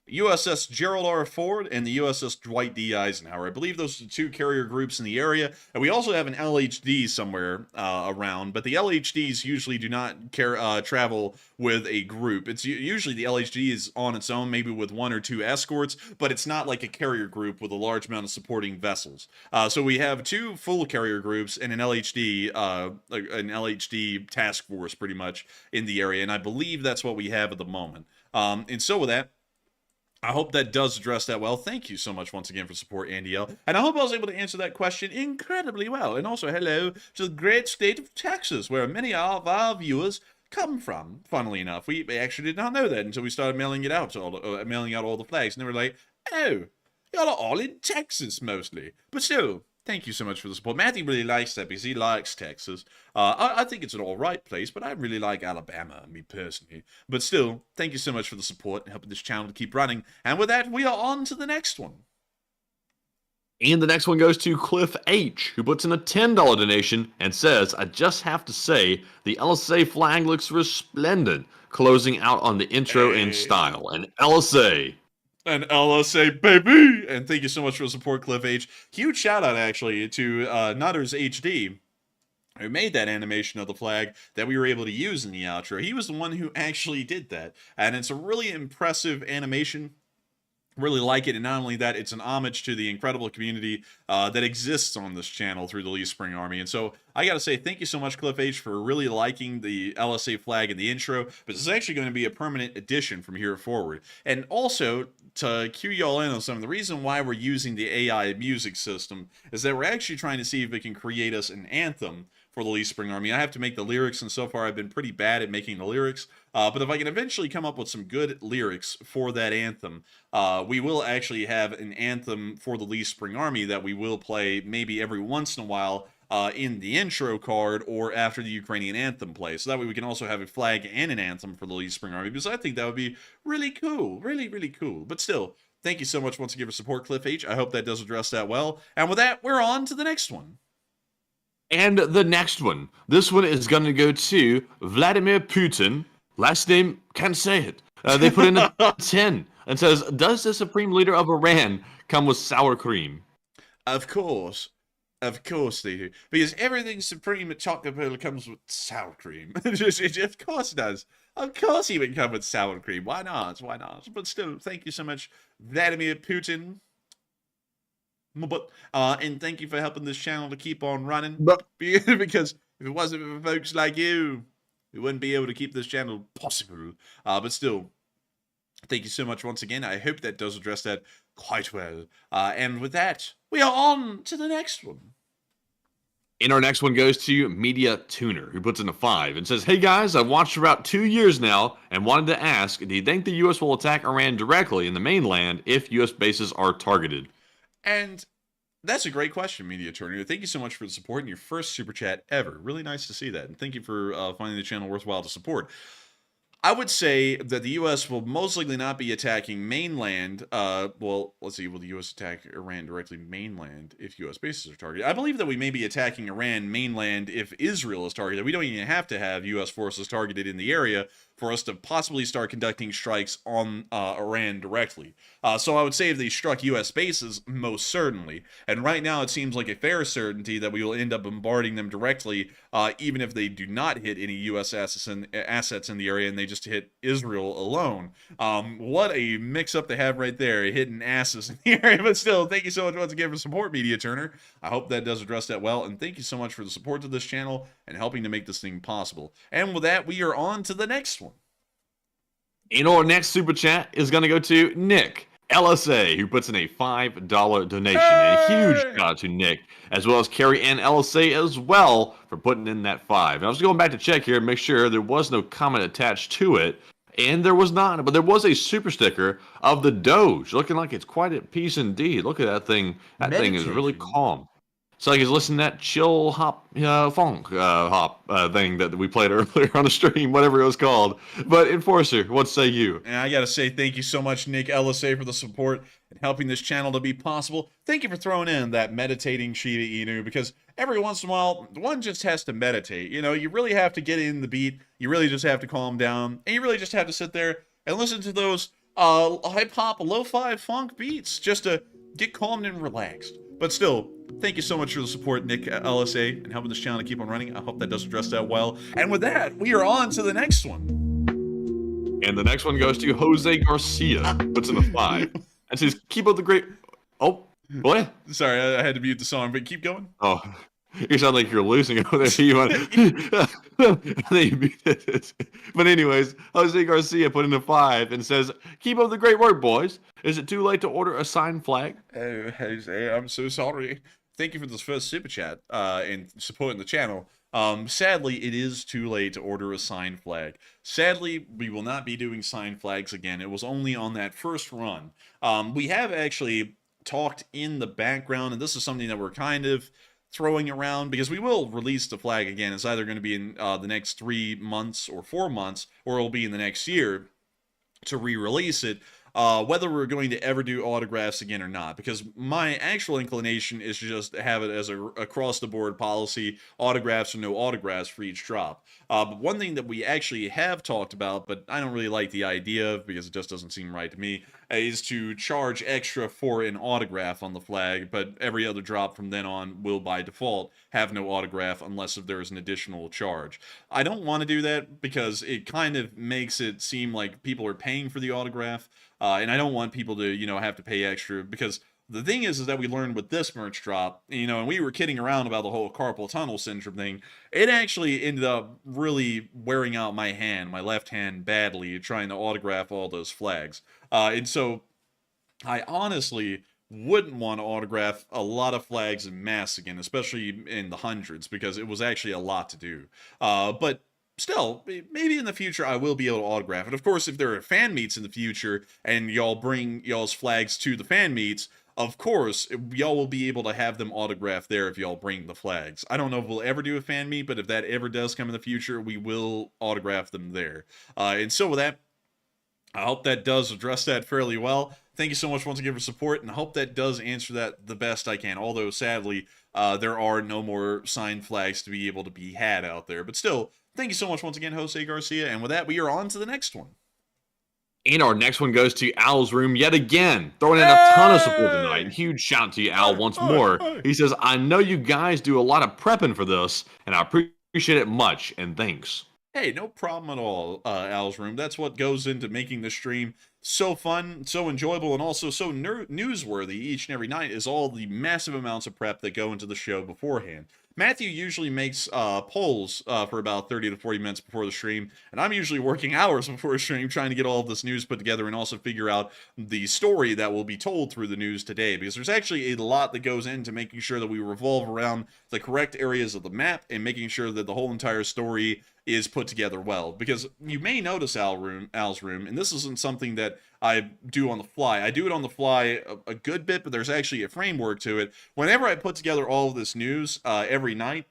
Speaker 2: USS Gerald R. Ford and the USS Dwight D. Eisenhower. I believe those are the 2 carrier groups in the area. And we also have an LHD somewhere around, but the LHDs usually do not travel with a group. It's usually the LHD is on its own, maybe with 1 or 2 escorts, but it's not like a carrier group with a large amount of supporting vessels. So we have 2 full carrier groups and an LHD task force pretty much in the area, and I believe that's what we have at the moment. And so with that, I hope that does address that well. Thank you so much once again for support, Andy L. And I hope I was able to answer that question incredibly well. And also, hello to the great state of Texas, where many of our viewers come from. Funnily enough, we actually did not know that until we started mailing out all the flags, and they were like, "Oh, y'all are all in Texas mostly." But still, thank you so much for the support. Matthew really likes that because he likes Texas. I think it's an alright place, but I really like Alabama, me personally. But still, thank you so much for the support and helping this channel to keep running. And with that, we are on to the next one.
Speaker 3: And the next one goes to Cliff H., who puts in a $10 donation and says, "I just have to say, the LSA flag looks resplendent, closing out on the intro in style. And LSA."
Speaker 2: And LSA, baby! And thank you so much for the support, Cliff H. Huge shout out, actually, to Nutters HD, who made that animation of the flag that we were able to use in the outro. He was the one who actually did that. And it's a really impressive animation. Really like it, and not only that, it's an homage to the incredible community that exists on this channel through the Lee Spring Army. And so I gotta say thank you so much, Cliff H, for really liking the LSA flag in the intro, but this is actually going to be a permanent addition from here forward. And also, to cue y'all in on something, the reason why we're using the AI music system is that we're actually trying to see if it can create us an anthem for the Lee Spring Army. I have to make the lyrics, and so far I've been pretty bad at making the lyrics. But if I can eventually come up with some good lyrics for that anthem, we will actually have an anthem for the Lee Spring Army that we will play maybe every once in a while in the intro card or after the Ukrainian anthem plays. So that way we can also have a flag and an anthem for the Legion Spring Army, because I think that would be really cool. Really, really cool. But still, thank you so much once again for support, Cliff H. I hope that does address that well. And with that, we're on to the next one.
Speaker 3: And the next one. This one is going to go to Vladimir Putin. Last name, can't say it. They put in a 10 and says, does the supreme leader of Iran come with sour cream?
Speaker 2: Of course. Of course they do. Because everything supreme at Taco Bell comes with sour cream. Of course it does. Of course he would come with sour cream. Why not? Why not? But still, thank you so much, Vladimir Putin. And thank you for helping this channel to keep on running. Because if it wasn't for folks like you, we wouldn't be able to keep this channel possible. But still, thank you so much once again. I hope that does address that quite well. And with that, we are on to the next one.
Speaker 3: And our next one goes to Media Tuner, who puts in a 5 and says, hey guys, I've watched for about 2 years now and wanted to ask, do you think the U.S. will attack Iran directly in the mainland if U.S. bases are targeted?
Speaker 2: And that's a great question, Media Tuner. Thank you so much for the support in your first super chat ever. Really nice to see that. And thank you for finding the channel worthwhile to support. I would say that the U.S. will most likely not be attacking mainland. Well, let's see. Will the U.S. attack Iran directly mainland if U.S. bases are targeted? I believe that we may be attacking Iran mainland if Israel is targeted. We don't even have to have U.S. forces targeted in the area for us to possibly start conducting strikes on Iran directly. So I would say if they struck U.S. bases, most certainly. And right now it seems like a fair certainty that we will end up bombarding them directly, even if they do not hit any U.S. assets in the area and they just hit Israel alone. What a mix-up they have right there, hitting asses in the area. But still, thank you so much once again for support, Media Turner. I hope that does address that well. And thank you so much for the support to this channel and helping to make this thing possible. And with that, we are on to the next one.
Speaker 3: And our next super chat is going to go to Nick LSA, who puts in a $5 donation. And a huge shout out to Nick, as well as Carrie and LSA as well, for putting in that 5. And I was going back to check here and make sure there was no comment attached to it. And there was not, but there was a super sticker of the Doge, looking like it's quite a piece indeed. Look at that thing. That thing is really calm. It's like he's listening to that chill hop funk hop thing that we played earlier on the stream, whatever it was called. But Enforcer, what say you?
Speaker 2: And I gotta say thank you so much, Nick LSA, for the support and helping this channel to be possible. Thank you for throwing in that meditating Shiba Inu, because every once in a while, one just has to meditate. You know, you really have to get in the beat. You really just have to calm down. And you really just have to sit there and listen to those hip-hop, lo-fi funk beats just to get calmed and relaxed. But still, thank you so much for the support, Nick LSA, and helping this channel to keep on running. I hope that does address that well. And with that, we are on to the next one.
Speaker 3: And the next one goes to Jose Garcia, puts in a 5, and says, keep up the great... Oh, what?
Speaker 2: Sorry, I had to mute the song, but keep going.
Speaker 3: Oh, you sound like you're losing over there. You want... But anyways, Jose Garcia put in a 5 and says, keep up the great work, boys. Is it too late to order a signed flag?
Speaker 2: Oh, Jose, I'm so sorry. Thank you for this first super chat and supporting the channel. Sadly, it is too late to order a signed flag. Sadly, we will not be doing signed flags again. It was only on that first run. We have actually talked in the background, and this is something that we're kind of throwing around, because we will release the flag again. It's either going to be in the next 3 months or 4 months, or it'll be in the next year to re-release it. Whether we're going to ever do autographs again or not, because my actual inclination is to just have it as a across-the-board policy, autographs or no autographs for each drop. But one thing that we actually have talked about, but I don't really like the idea of, because it just doesn't seem right to me, is to charge extra for an autograph on the flag, but every other drop from then on will by default have no autograph unless if there is an additional charge. I don't want to do that because it kind of makes it seem like people are paying for the autograph. And I don't want people to, you know, have to pay extra, because the thing is that we learned with this merch drop, you know, and we were kidding around about the whole carpal tunnel syndrome thing. It actually ended up really wearing out my hand, my left hand, badly, trying to autograph all those flags. And so I honestly wouldn't want to autograph a lot of flags in mass again, especially in the hundreds, because it was actually a lot to do. But still, maybe in the future I will be able to autograph it. Of course, if there are fan meets in the future and y'all bring y'all's flags to the fan meets, of course, y'all will be able to have them autographed there if y'all bring the flags. I don't know if we'll ever do a fan meet, but if that ever does come in the future, we will autograph them there. And so with that, I hope that does address that fairly well. Thank you so much once again for support, and I hope that does answer that the best I can. Although, sadly, there are no more signed flags to be able to be had out there. But still, thank you so much once again, Jose Garcia. And with that, we are on to the next one.
Speaker 3: And our next one goes to Al's room yet again, throwing in a ton of support tonight. Huge shout out to you, Al, once more. He says, I know you guys do a lot of prepping for this, and I appreciate it much, and thanks.
Speaker 2: Hey, no problem at all, Al's room. That's what goes into making the stream so fun, so enjoyable, and also so newsworthy each and every night is all the massive amounts of prep that go into the show beforehand. Matthew usually makes polls for about 30 to 40 minutes before the stream, and I'm usually working hours before the stream trying to get all of this news put together and also figure out the story that will be told through the news today, because there's actually a lot that goes into making sure that we revolve around the correct areas of the map and making sure that the whole entire story is put together well. Because you may notice Al's room, and this isn't something that I do on the fly. I do it on the fly a good bit, but there's actually a framework to it. Whenever I put together all of this news every night,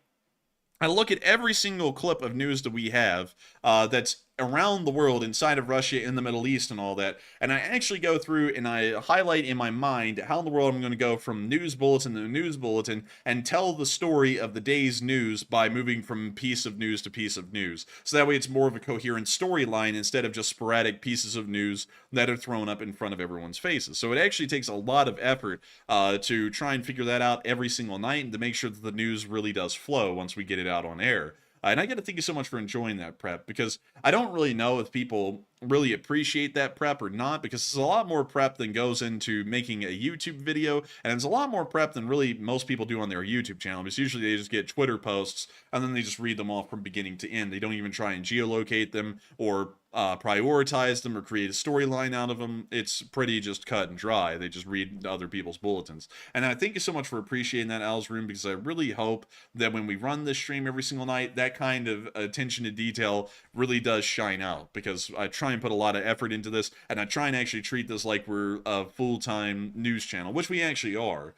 Speaker 2: I look at every single clip of news that we have that's around the world, inside of Russia, in the Middle East, and all that, and I actually go through and I highlight in my mind how in the world I'm going to go from news bulletin to news bulletin and tell the story of the day's news by moving from piece of news to piece of news. So that way it's more of a coherent storyline instead of just sporadic pieces of news that are thrown up in front of everyone's faces. So it actually takes a lot of effort to try and figure that out every single night and to make sure that the news really does flow once we get it out on air. And I got to thank you so much for enjoying that prep, because I don't really know if people really appreciate that prep or not, because it's a lot more prep than goes into making a YouTube video, and it's a lot more prep than really most people do on their YouTube channel, because usually they just get Twitter posts and then they just read them off from beginning to end. They don't even try and geolocate them or prioritize them or create a storyline out of them. It's pretty just cut and dry. They just read other people's bulletins. And I thank you so much for appreciating that, Al's room, because I really hope that when we run this stream every single night, that kind of attention to detail really does shine out, because I try and put a lot of effort into this, and I try and actually treat this like we're a full-time news channel, which we actually are,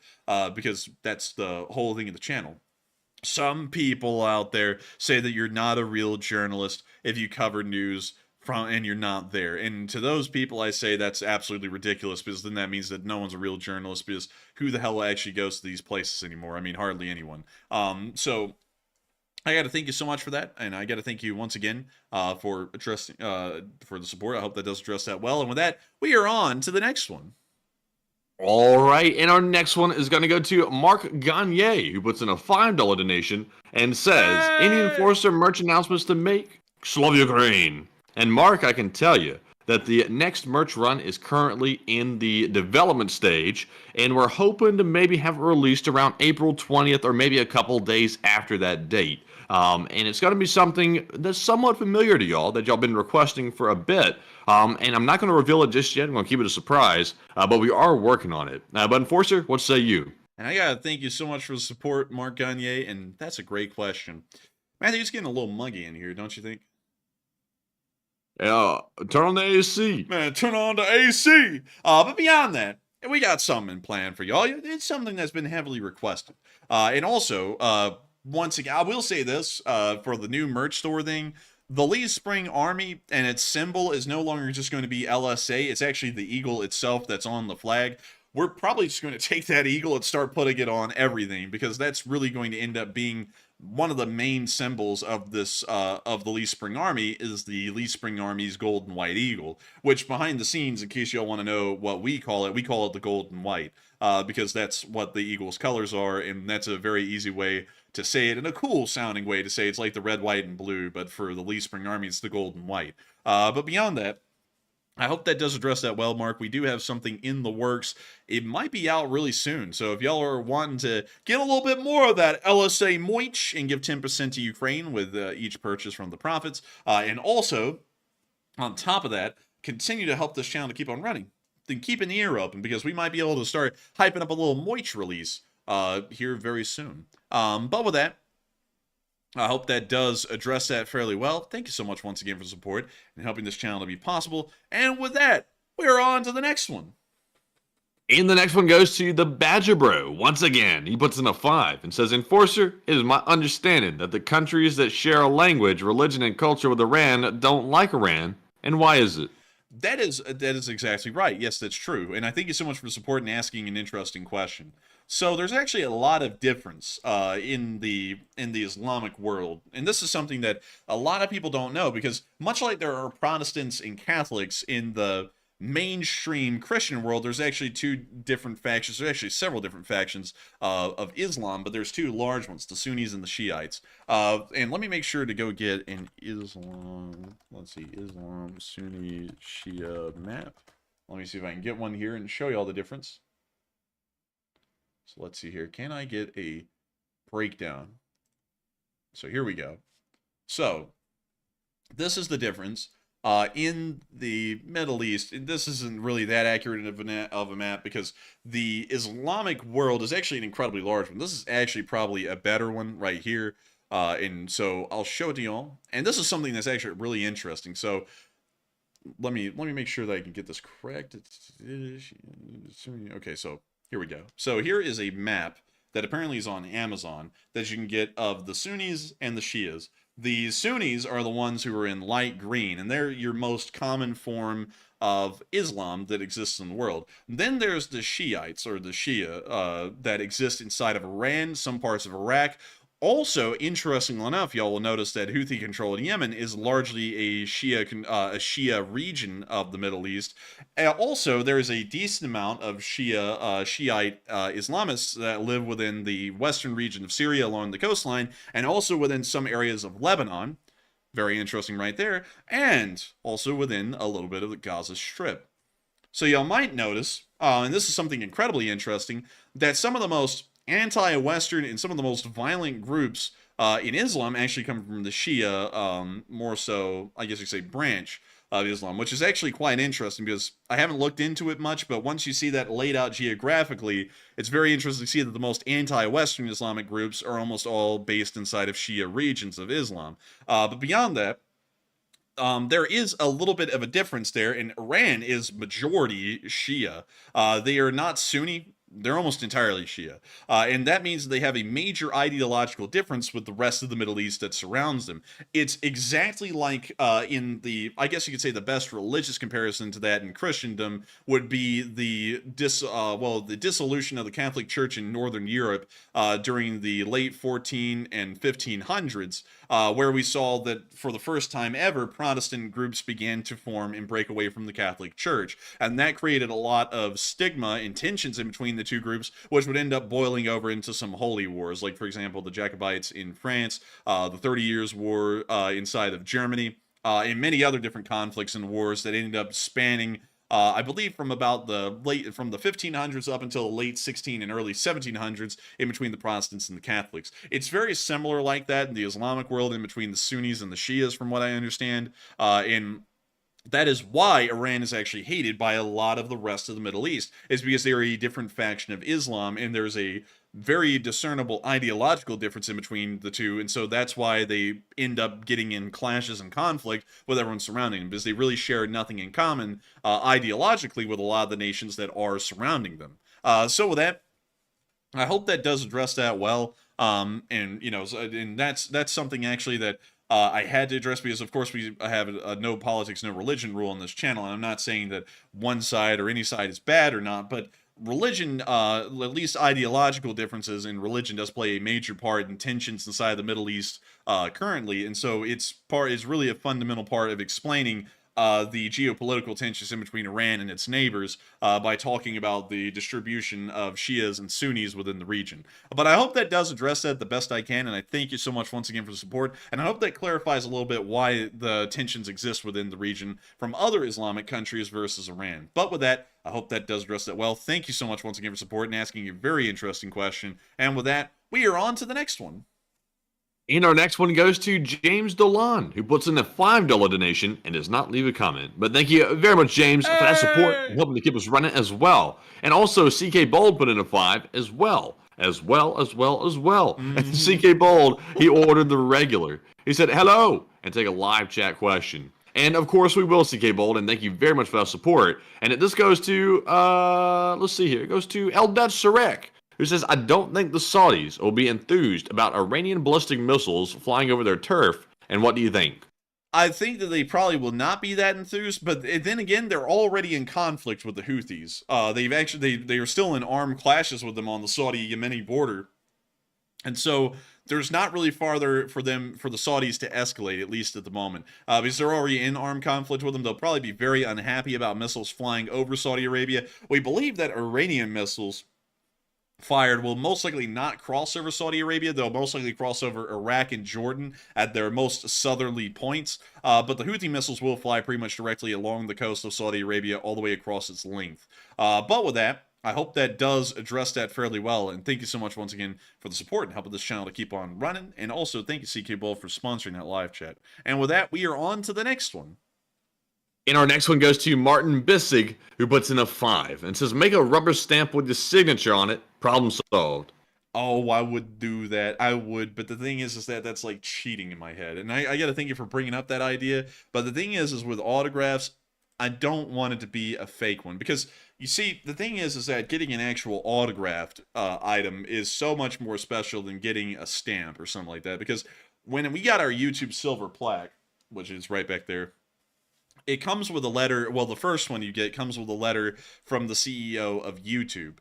Speaker 2: because that's the whole thing of the channel. Some people out there say that you're not a real journalist if you cover news and you're not there. And to those people, I say that's absolutely ridiculous, because then that means that no one's a real journalist, because who the hell actually goes to these places anymore? I mean, hardly anyone. So I got to thank you so much for that, and I got to thank you once again for addressing for the support. I hope that does address that well. And with that, we are on to the next one.
Speaker 3: All right, and our next one is going to go to Mark Gagne, who puts in a $5 donation and says, any Enforcer merch announcements to make? Slava Ukraine. And Mark, I can tell you that the next merch run is currently in the development stage, and we're hoping to maybe have it released around April 20th or maybe a couple days after that date. And it's going to be something that's somewhat familiar to y'all that y'all been requesting for a bit. And I'm not going to reveal it just yet. I'm going to keep it a surprise, but we are working on it. But Enforcer, what say you?
Speaker 2: And I got to thank you so much for the support, Mark Gagne, and that's a great question. Matthew, it's getting a little muggy in here, don't you think?
Speaker 3: Yeah, turn on the AC.
Speaker 2: Man, turn on the AC. But beyond that, we got something planned for y'all. It's something that's been heavily requested. And also, once again, I will say this, for the new merch store thing, the Lee Spring Army and its symbol is no longer just going to be LSA. It's actually the eagle itself that's on the flag. We're probably just going to take that eagle and start putting it on everything, because that's really going to end up being one of the main symbols of this of the Lee Spring Army is the Lee Spring Army's gold and white eagle, which behind the scenes, in case y'all want to know what we call it the gold and white, because that's what the eagle's colors are, and that's a very easy way to say it, and a cool sounding way to say it's like the red, white, and blue, but for the Lee Spring Army, it's the gold and white. But beyond that, I hope that does address that well, Mark. We do have something in the works. It might be out really soon. So if y'all are wanting to get a little bit more of that LSA moich and give 10% to Ukraine with each purchase from the profits, and also, on top of that, continue to help this channel to keep on running, then keep an ear open, because we might be able to start hyping up a little moich release here very soon. But with that, I hope that does address that fairly well. Thank you so much once again for the support and helping this channel to be possible. And with that, we're on to the next one.
Speaker 3: And the next one goes to the Badger Bro. Once again, he puts in a 5 and says, Enforcer, it is my understanding that the countries that share a language, religion, and culture with Iran don't like Iran. And why is it?
Speaker 2: That is exactly right. Yes, that's true. And I thank you so much for the support and asking an interesting question. So there's actually a lot of difference in the Islamic world, and this is something that a lot of people don't know, because much like there are Protestants and Catholics in the mainstream Christian world, there's actually two different factions. There's actually several different factions of Islam, but there's two large ones, the Sunnis and the Shiites. And let me make sure to go get an Islam, let's see, Islam, Sunni, Shia map. Let me see if I can get one here and show you all the difference. So let's see here. Can I get a breakdown? So here we go. So this is the difference. In the Middle East, this isn't really that accurate of a map, because the Islamic world is actually an incredibly large one. This is actually probably a better one right here. And so I'll show it to y'all. And this is something that's actually really interesting. So let me make sure that I can get this correct. Okay, so here we go. So here is a map that apparently is on Amazon that you can get of the Sunnis and the Shias. The Sunnis are the ones who are in light green, and they're your most common form of Islam that exists in the world. Then there's the Shiites, or the Shia, that exist inside of Iran, some parts of Iraq. Also, interestingly enough, y'all will notice that Houthi-controlled Yemen is largely a Shia region of the Middle East. Also, there is a decent amount of Shiite Islamists that live within the western region of Syria along the coastline, and also within some areas of Lebanon. Very interesting right there. And also within a little bit of the Gaza Strip. So y'all might notice, and this is something incredibly interesting, that some of the most anti-Western and some of the most violent groups in Islam actually come from the Shia, more so, I guess you could say, branch of Islam, which is actually quite interesting, because I haven't looked into it much, but once you see that laid out geographically, it's very interesting to see that the most anti-Western Islamic groups are almost all based inside of Shia regions of Islam. But beyond that, there is a little bit of a difference there, and Iran is majority Shia. They are not Sunni. They're almost entirely Shia. And that means they have a major ideological difference with the rest of the Middle East that surrounds them. It's exactly like in the, I guess you could say the best religious comparison to that in Christendom would be the dissolution of the Catholic Church in Northern Europe during the late 14 and 1500s, where we saw that for the first time ever, Protestant groups began to form and break away from the Catholic Church. And that created a lot of stigma and tensions in between the two groups, which would end up boiling over into some holy wars, like, for example, the Jacobites in France, the 30 Years' War inside of Germany, and many other different conflicts and wars that ended up spanning, I believe, from the 1500s up until the late 16 and early 1700s, in between the Protestants and the Catholics. It's very similar like that in the Islamic world, in between the Sunnis and the Shias, from what I understand, and that is why Iran is actually hated by a lot of the rest of the Middle East, is because they're a different faction of Islam, and there's a very discernible ideological difference in between the two, and so that's why they end up getting in clashes and conflict with everyone surrounding them, because they really share nothing in common ideologically with a lot of the nations that are surrounding them. So with that, I hope that does address that well, and you know, and that's something actually that I had to address, because of course we have a no politics, no religion rule on this channel, and I'm not saying that one side or any side is bad or not, but religion, at least ideological differences in religion, does play a major part in tensions inside the Middle East currently, and so it's really a fundamental part of explaining the geopolitical tensions in between Iran and its neighbors by talking about the distribution of Shias and Sunnis within the region. But I hope that does address that the best I can, and I thank you so much once again for the support, and I hope that clarifies a little bit why the tensions exist within the region from other Islamic countries versus Iran. But with that, I hope that does address that well. Thank you so much once again for support and asking a very interesting question. And with that, we are on to the next one.
Speaker 3: And our next one goes to James Dolan, who puts in a $5 donation and does not leave a comment. But thank you very much, James, for that support and helping to keep us running as well. And also, CK Bold put in a 5 as well. And CK Bold, he ordered the regular. He said, hello, and take a live chat question. And of course, we will, CK Bold, and thank you very much for that support. And this goes to, let's see here, it goes to Eldad Sarek, who says, I don't think the Saudis will be enthused about Iranian ballistic missiles flying over their turf. And what do you think?
Speaker 2: I think that they probably will not be that enthused, but then again, they're already in conflict with the Houthis. They are still in armed clashes with them on the Saudi-Yemeni border. And so there's not really farther for the Saudis to escalate, at least at the moment, because they're already in armed conflict with them. They'll probably be very unhappy about missiles flying over Saudi Arabia. We believe that Iranian missiles fired will most likely not cross over Saudi Arabia. They'll most likely cross over Iraq and Jordan at their most southerly points. But the Houthi missiles will fly pretty much directly along the coast of Saudi Arabia all the way across its length. But with that, I hope that does address that fairly well, and thank you so much once again for the support and helping this channel to keep on running, and also thank you CK Bull for sponsoring that live chat. And with that, we are on to the next one.
Speaker 3: And our next one goes to Martin Bissig, who puts in a 5 and says, make a rubber stamp with your signature on it, problem solved.
Speaker 2: Oh, I would do that. I would, but the thing is that that's like cheating in my head, and I gotta thank you for bringing up that idea, but the thing is with autographs, I don't want it to be a fake one, because you see, the thing is that getting an actual autographed item is so much more special than getting a stamp or something like that, because when we got our YouTube silver plaque, which is right back there, it comes with a letter. Well, the first one you get comes with a letter from the CEO of YouTube.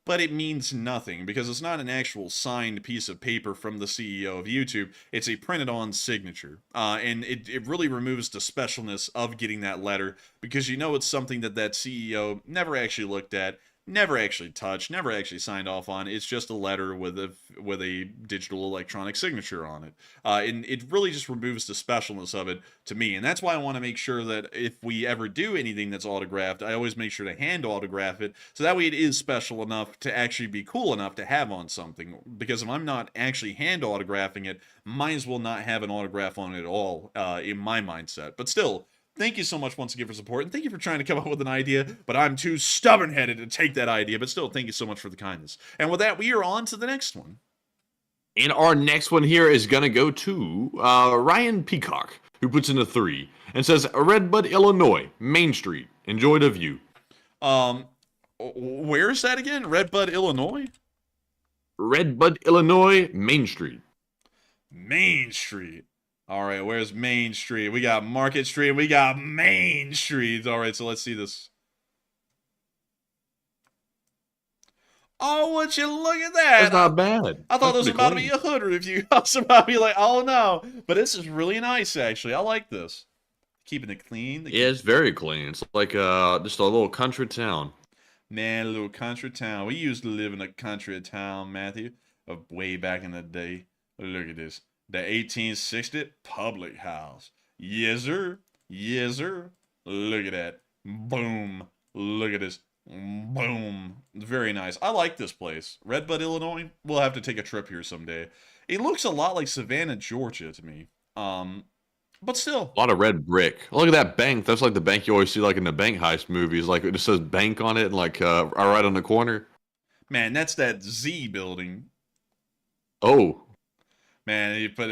Speaker 2: But it means nothing because it's not an actual signed piece of paper from the CEO of YouTube. It's a printed on signature. And it really removes the specialness of getting that letter because you know it's something that CEO never actually looked at, never actually touched, never actually signed off on. It's just a letter with a digital electronic signature on it. And it really just removes the specialness of it to me. And that's why I want to make sure that if we ever do anything that's autographed, I always make sure to hand autograph it. So that way it is special enough to actually be cool enough to have on something. Because if I'm not actually hand autographing it, might as well not have an autograph on it at all in my mindset. But still, thank you so much once again for support, and thank you for trying to come up with an idea, but I'm too stubborn-headed to take that idea, but still, thank you so much for the kindness. And with that, we are on to the next one.
Speaker 3: And our next one here is going to go to Ryan Peacock, who puts in a 3, and says, Redbud, Illinois, Main Street. Enjoy the view.
Speaker 2: Where is that again? Redbud, Illinois?
Speaker 3: Redbud, Illinois, Main Street.
Speaker 2: Main Street. All right, where's Main Street? We got Market Street, we got Main Street. All right, so let's see this. Oh, would you look at that?
Speaker 3: That's not bad.
Speaker 2: I thought this was about to be a hood review. I was about to be like, oh no. But this is really nice, actually. I like this. Keeping it clean.
Speaker 3: Yeah, it's very clean. It's like just a little country town.
Speaker 2: Man, a little country town. We used to live in a country town, Matthew, way back in the day. Look at this. The 1860 public house. Yes, sir. Yes, sir. Look at that. Boom. Look at this. Boom. Very nice. I like this place. Redbud, Illinois. We'll have to take a trip here someday. It looks a lot like Savannah, Georgia to me. But still.
Speaker 3: A lot of red brick. Look at that bank. That's like the bank you always see like in the bank heist movies. Like it just says bank on it and like right on the corner.
Speaker 2: Man, that's that Z building.
Speaker 3: Oh.
Speaker 2: Man, you put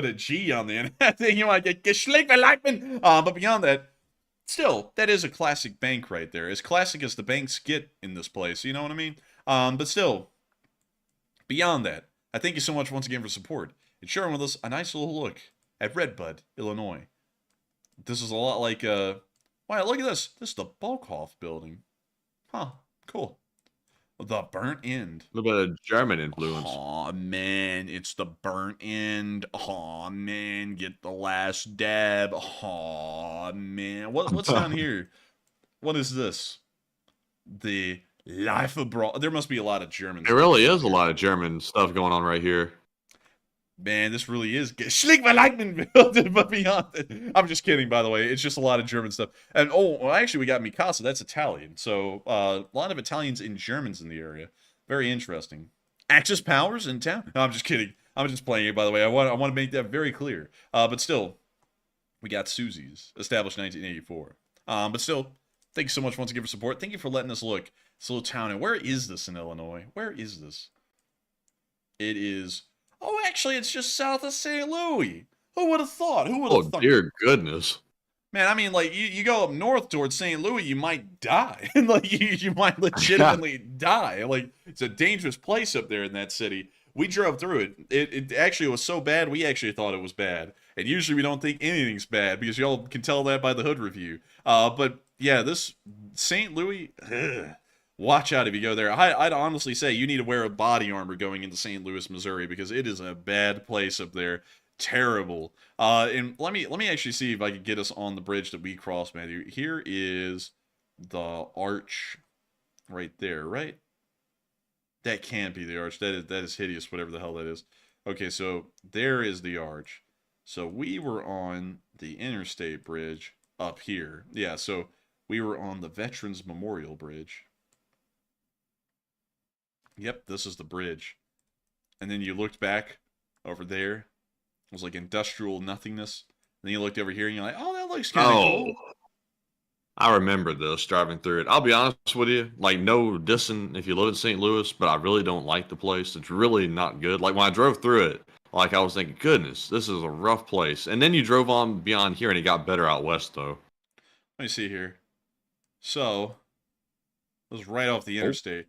Speaker 2: a G on the end. I think you might get geschlagen. But beyond that, still, that is a classic bank right there. As classic as the banks get in this place, you know what I mean? But still, beyond that, I thank you so much once again for support and sharing with us a nice little look at Redbud, Illinois. This is a lot like, wow, look at this. This is the Bolkhoff building. Huh, cool. The Burnt End.
Speaker 3: A little bit of German influence.
Speaker 2: Aw, man, it's the Burnt End. Aw, man, get the last dab. Aw, man. What's down here? What is this? The Life Abroad. There must be a lot of German.
Speaker 3: There really is a lot of German stuff going on right here.
Speaker 2: Man, this really is building, but beyond it. I'm just kidding, by the way. It's just a lot of German stuff. And, oh, well, actually, we got Mikasa. That's Italian. So, a lot of Italians and Germans in the area. Very interesting. Axis powers in town? No, I'm just kidding. I'm just playing it, by the way. I want to make that very clear. But still, we got Susie's, established 1984. But still, thank you so much once again for support. Thank you for letting us look. This little town. And where is this in Illinois? Where is this? It is... Oh, actually, it's just south of St. Louis. Who would have thought? Who would have
Speaker 3: Oh,
Speaker 2: thought?
Speaker 3: dear goodness.
Speaker 2: Man, I mean, like, you go up north towards St. Louis, you might die. Like, you might legitimately die. Like, it's a dangerous place up there in that city. We drove through it. It actually was so bad, we actually thought it was bad. And usually we don't think anything's bad, because y'all can tell that by the hood review. But, yeah, this St. Louis, watch out if you go there. I'd honestly say you need to wear a body armor going into St. Louis, Missouri, because it is a bad place up there. Terrible. And let me actually see if I can get us on the bridge that we crossed, Matthew. Here is the arch right there, right? That can't be the arch. That is hideous, whatever the hell that is. Okay, so there is the arch. So we were on the interstate bridge up here. Yeah, so we were on the Veterans Memorial Bridge. Yep, this is the bridge. And then you looked back over there. It was like industrial nothingness. And then you looked over here and you're like, oh, that looks kind of cool.
Speaker 3: I remember this driving through it. I'll be honest with you, like no dissing if you live in St. Louis, but I really don't like the place. It's really not good. Like when I drove through it, like I was thinking, goodness, this is a rough place. And then you drove on beyond here and it got better out west though.
Speaker 2: Let me see here. So, it was right off the interstate.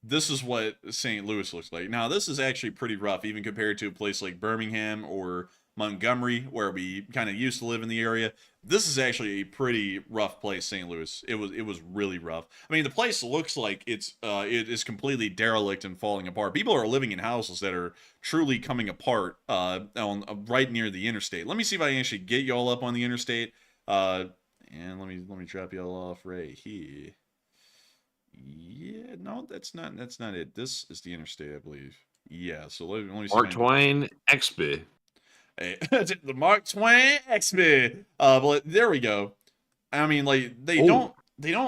Speaker 2: This is what St. Louis looks like. Now, this is actually pretty rough, even compared to a place like Birmingham or Montgomery, where we kind of used to live in the area. This is actually a pretty rough place, St. Louis. It was really rough. I mean, the place looks like it is completely derelict and falling apart. People are living in houses that are truly coming apart right near the interstate. Let me see if I can actually get y'all up on the interstate. And let me drop y'all off right here. Yeah, no, that's not it. This is the interstate, I believe. Yeah, so let me see.
Speaker 3: Mark Twain, XB.
Speaker 2: Hey, the Mark Twain XB. But there we go. I mean, like they don't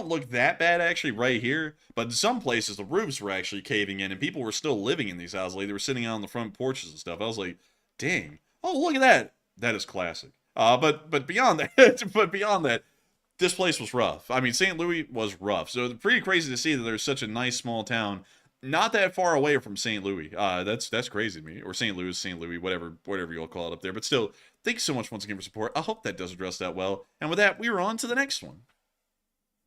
Speaker 2: look that bad actually right here, but in some places the roofs were actually caving in and people were still living in these houses. Like they were sitting out on the front porches and stuff. I was like, dang. Oh, look at that. That is classic. But beyond that, this place was rough. I mean, St. Louis was rough. So it's pretty crazy to see that there's such a nice small town not that far away from St. Louis. That's crazy to me. Or St. Louis, whatever you'll call it up there. But still, thanks so much once again for support. I hope that does address that well. And with that, we are on to the next one.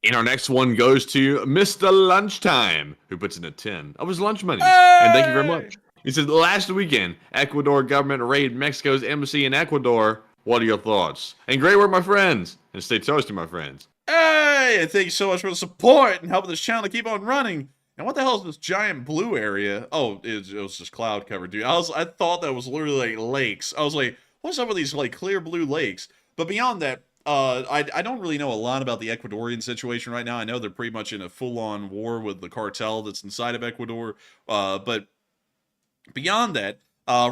Speaker 3: And our next one goes to Mr. Lunchtime, who puts in a 10 of his lunch money. And thank you very much. He says, last weekend, Ecuador government raided Mexico's embassy in Ecuador. What are your thoughts? And great work, my friends. And stay toasty, my friends.
Speaker 2: Hey, and thank you so much for the support and helping this channel to keep on running. And what the hell is this giant blue area? Oh, it was just cloud cover, dude. I thought that was literally like lakes. I was like, what's up with these like clear blue lakes? But beyond that, I don't really know a lot about the Ecuadorian situation right now. I know they're pretty much in a full-on war with the cartel that's inside of Ecuador. But beyond that,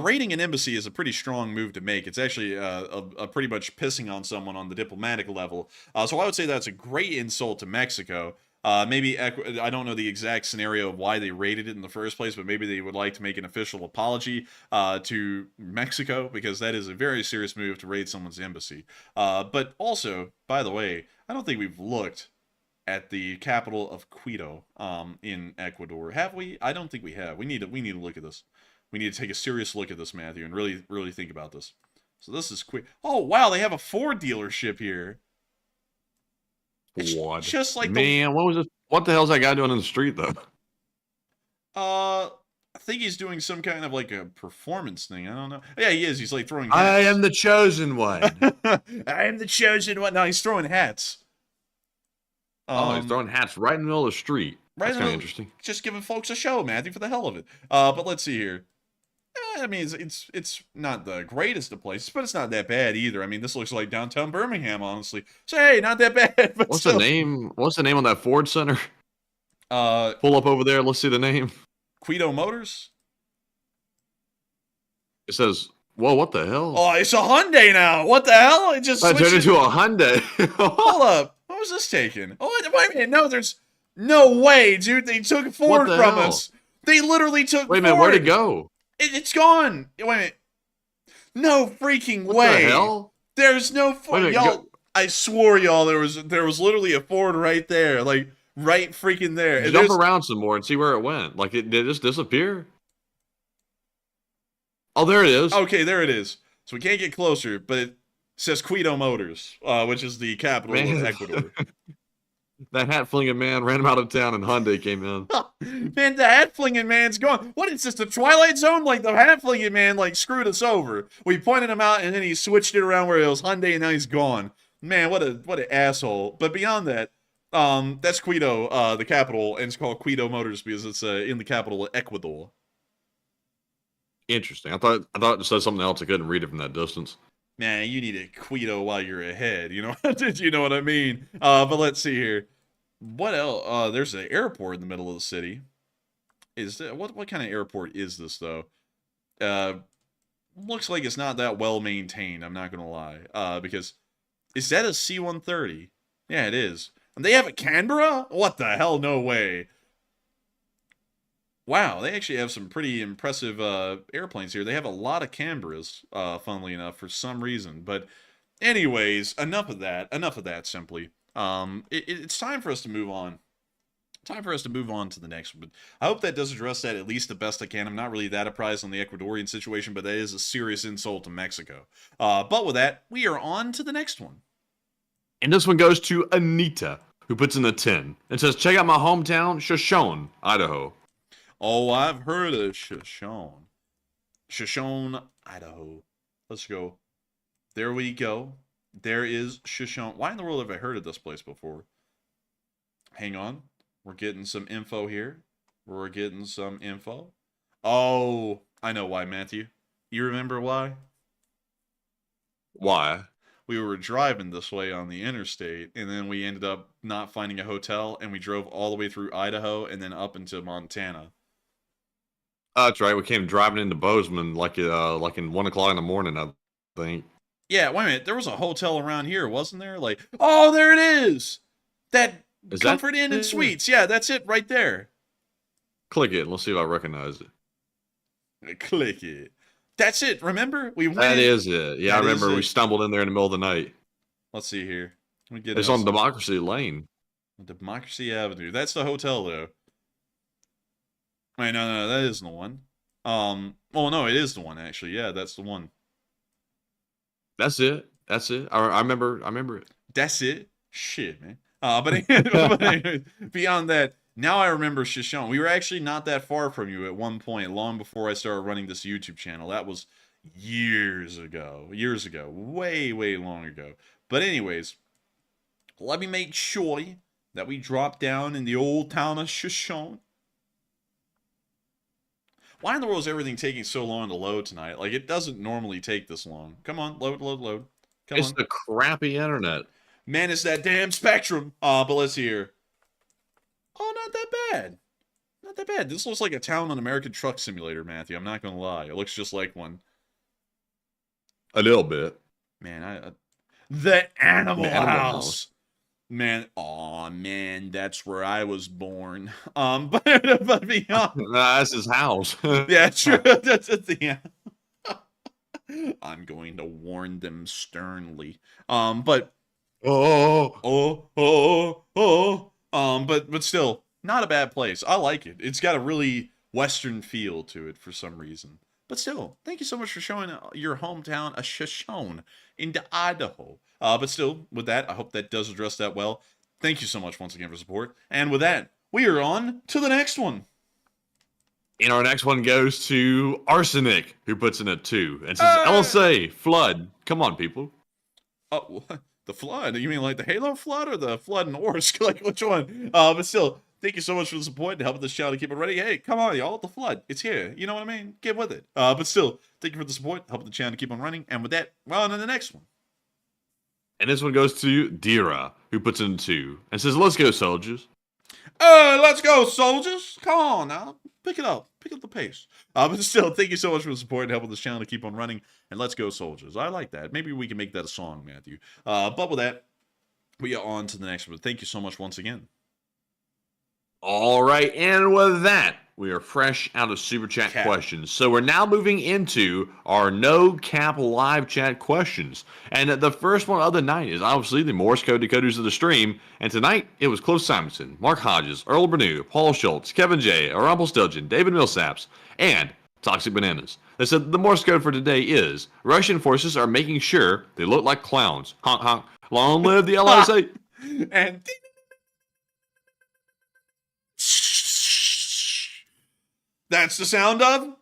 Speaker 2: raiding an embassy is a pretty strong move to make. It's actually a pretty much pissing on someone on the diplomatic level. So I would say that's a great insult to Mexico. Maybe, I don't know the exact scenario of why they raided it in the first place, but maybe they would like to make an official apology to Mexico, because that is a very serious move to raid someone's embassy. But also, by the way, I don't think we've looked at the capital of Quito in Ecuador. Have we? I don't think we have. We need to look at this. We need to take a serious look at this, Matthew, and really think about this. So this is quick. Oh, wow, they have a Ford dealership here.
Speaker 3: What?
Speaker 2: Just like
Speaker 3: man, what was this? What the hell's that guy doing in the street though?
Speaker 2: I think he's doing some kind of like a performance thing. I don't know. Yeah, he is. He's like throwing hats.
Speaker 3: I am the chosen one.
Speaker 2: I am the chosen one. No, he's throwing hats.
Speaker 3: He's throwing hats right in the middle of the street.
Speaker 2: Right.
Speaker 3: That's kind of interesting.
Speaker 2: Just giving folks a show, Matthew, for the hell of it. But let's see here. I mean, it's not the greatest of places, but it's not that bad either. I mean, this looks like downtown Birmingham, honestly. So hey, not that bad. But
Speaker 3: what's
Speaker 2: still.
Speaker 3: the name? What's the name on that Ford Center? Pull up over there. Let's see the name.
Speaker 2: Quito Motors.
Speaker 3: It says, "Whoa, what the hell?"
Speaker 2: Oh, it's a Hyundai now. What the hell? It just
Speaker 3: turned into a Hyundai.
Speaker 2: Hold up. What was this taken? Oh, wait a minute. No, there's no way, dude. They took Ford from us. They literally took.
Speaker 3: Wait a minute. Where'd it go?
Speaker 2: It's gone. Wait a minute. No freaking way.
Speaker 3: What the hell?
Speaker 2: There's no Ford. Y'all, I swore, y'all, there was literally a Ford right there. Like, right freaking there.
Speaker 3: Jump around some more and see where it went. Like, did it just disappear? Oh, there it is.
Speaker 2: Okay, there it is. So we can't get closer, but it says Quito Motors, which is the capital of Ecuador.
Speaker 3: That hat-flinging man ran him out of town and Hyundai came in.
Speaker 2: Man, the hat-flinging man's gone. What is this, the Twilight Zone? Like, the hat-flinging man, like, screwed us over. We pointed him out, and then he switched it around where it was Hyundai, and now he's gone. Man, what an asshole. But beyond that, that's Quito, the capital, and it's called Quito Motors because it's in the capital of Ecuador.
Speaker 3: Interesting. I thought it said something else. I couldn't read it from that distance.
Speaker 2: Man, you need a Quito while you're ahead. You know, you know what I mean? But let's see here. What else? There's an airport in the middle of the city. What kind of airport is this though? Looks like it's not that well maintained. I'm not gonna lie. Because is that a C-130? Yeah, it is. And they have a Canberra? What the hell? No way. Wow, they actually have some pretty impressive airplanes here. They have a lot of Canberras, funnily enough, for some reason. But anyways, enough of that. Enough of that, simply. It's time for us to move on. Time for us to move on to the next one. But I hope that does address that at least the best I can. I'm not really that apprised on the Ecuadorian situation, but that is a serious insult to Mexico. But with that, we are on to the next one.
Speaker 3: And this one goes to Anita, who puts in a 10. It says, check out my hometown, Shoshone, Idaho.
Speaker 2: Oh, I've heard of Shoshone. Shoshone, Idaho. Let's go. There we go. There is Shoshone. Why in the world have I heard of this place before? Hang on. We're getting some info here. We're getting some info. Oh, I know why, Matthew. You remember why?
Speaker 3: Why?
Speaker 2: We were driving this way on the interstate, and then we ended up not finding a hotel, and we drove all the way through Idaho and then up into Montana.
Speaker 3: That's right. We came driving into Bozeman like in 1 o'clock in the morning, I think.
Speaker 2: Yeah, wait a minute. There was a hotel around here, wasn't there? Like, oh, there it is. That
Speaker 3: Is
Speaker 2: Comfort
Speaker 3: that
Speaker 2: Inn and Suites. Yeah, that's it right there.
Speaker 3: Click it. Let's see if I recognize it.
Speaker 2: Click it. That's it. Remember? We went.
Speaker 3: That is it. Yeah, I remember we stumbled in there in the middle of the night.
Speaker 2: Let's see here. Let me get
Speaker 3: It's on Democracy Lane.
Speaker 2: Democracy Avenue. That's the hotel, though. Wait, no, that isn't the one. Oh, no, it is the one, actually. Yeah, that's the one.
Speaker 3: That's it. That's it. I remember it.
Speaker 2: That's it. Shit, man. But anyway, beyond that, now I remember Shoshone. We were actually not that far from you at one point, long before I started running this YouTube channel. That was years ago. Years ago. Way, way long ago. But anyways, let me make sure that we drop down in the old town of Shoshone. Why in the world is everything taking so long to load tonight? Like, it doesn't normally take this long. Come on, load. Come
Speaker 3: it's
Speaker 2: on.
Speaker 3: the crappy internet.
Speaker 2: Man, it's that damn Spectrum. But let's see here. Oh, not that bad. Not that bad. This looks like a town on American Truck Simulator, Matthew. I'm not going to lie. It looks just like one.
Speaker 3: A little bit.
Speaker 2: Man, the Animal House. Man, oh man, that's where I was born. But beyond,
Speaker 3: that's his house.
Speaker 2: Yeah, true. That's the. I'm going to warn them sternly. But but still, not a bad place. I like it. It's got a really Western feel to it for some reason. But still, thank you so much for showing your hometown, a Shoshone, into Idaho. But still, with that, I hope that does address that well. Thank you so much once again for support. And with that, we are on to the next one.
Speaker 3: And our next one goes to Arsenic, who puts in a 2. And says, LSA, flood. Come on, people.
Speaker 2: Oh, the flood? You mean like the Halo flood or the flood in Orsk? Like, which one? But still, thank you so much for the support and helping this channel to keep it ready. Hey, come on, y'all. The flood. It's here. You know what I mean? Get with it. But still, thank you for the support, helping the channel to keep on running. And with that, we're on to the next one.
Speaker 3: And this one goes to Dira, who puts in 2. And says, let's go, soldiers.
Speaker 2: Let's go, soldiers. Come on now. Pick it up. Pick up the pace. But still, thank you so much for the support and helping this channel to keep on running. And let's go, soldiers. I like that. Maybe we can make that a song, Matthew. But with that, we are on to the next one. Thank you so much once again.
Speaker 3: All right, and with that, we are fresh out of Super Chat questions. So we're now moving into our No Cap live chat questions. And the first one of the night is obviously the Morse code decoders of the stream. And tonight, it was Cliff Simonson, Mark Hodges, Earl Bernew, Paul Schultz, Kevin J., Rumpelstiltskin, David Millsaps, and Toxic Bananas. They said the Morse code for today is Russian forces are making sure they look like clowns. Honk honk. Long live the LSA.
Speaker 2: And that's the sound of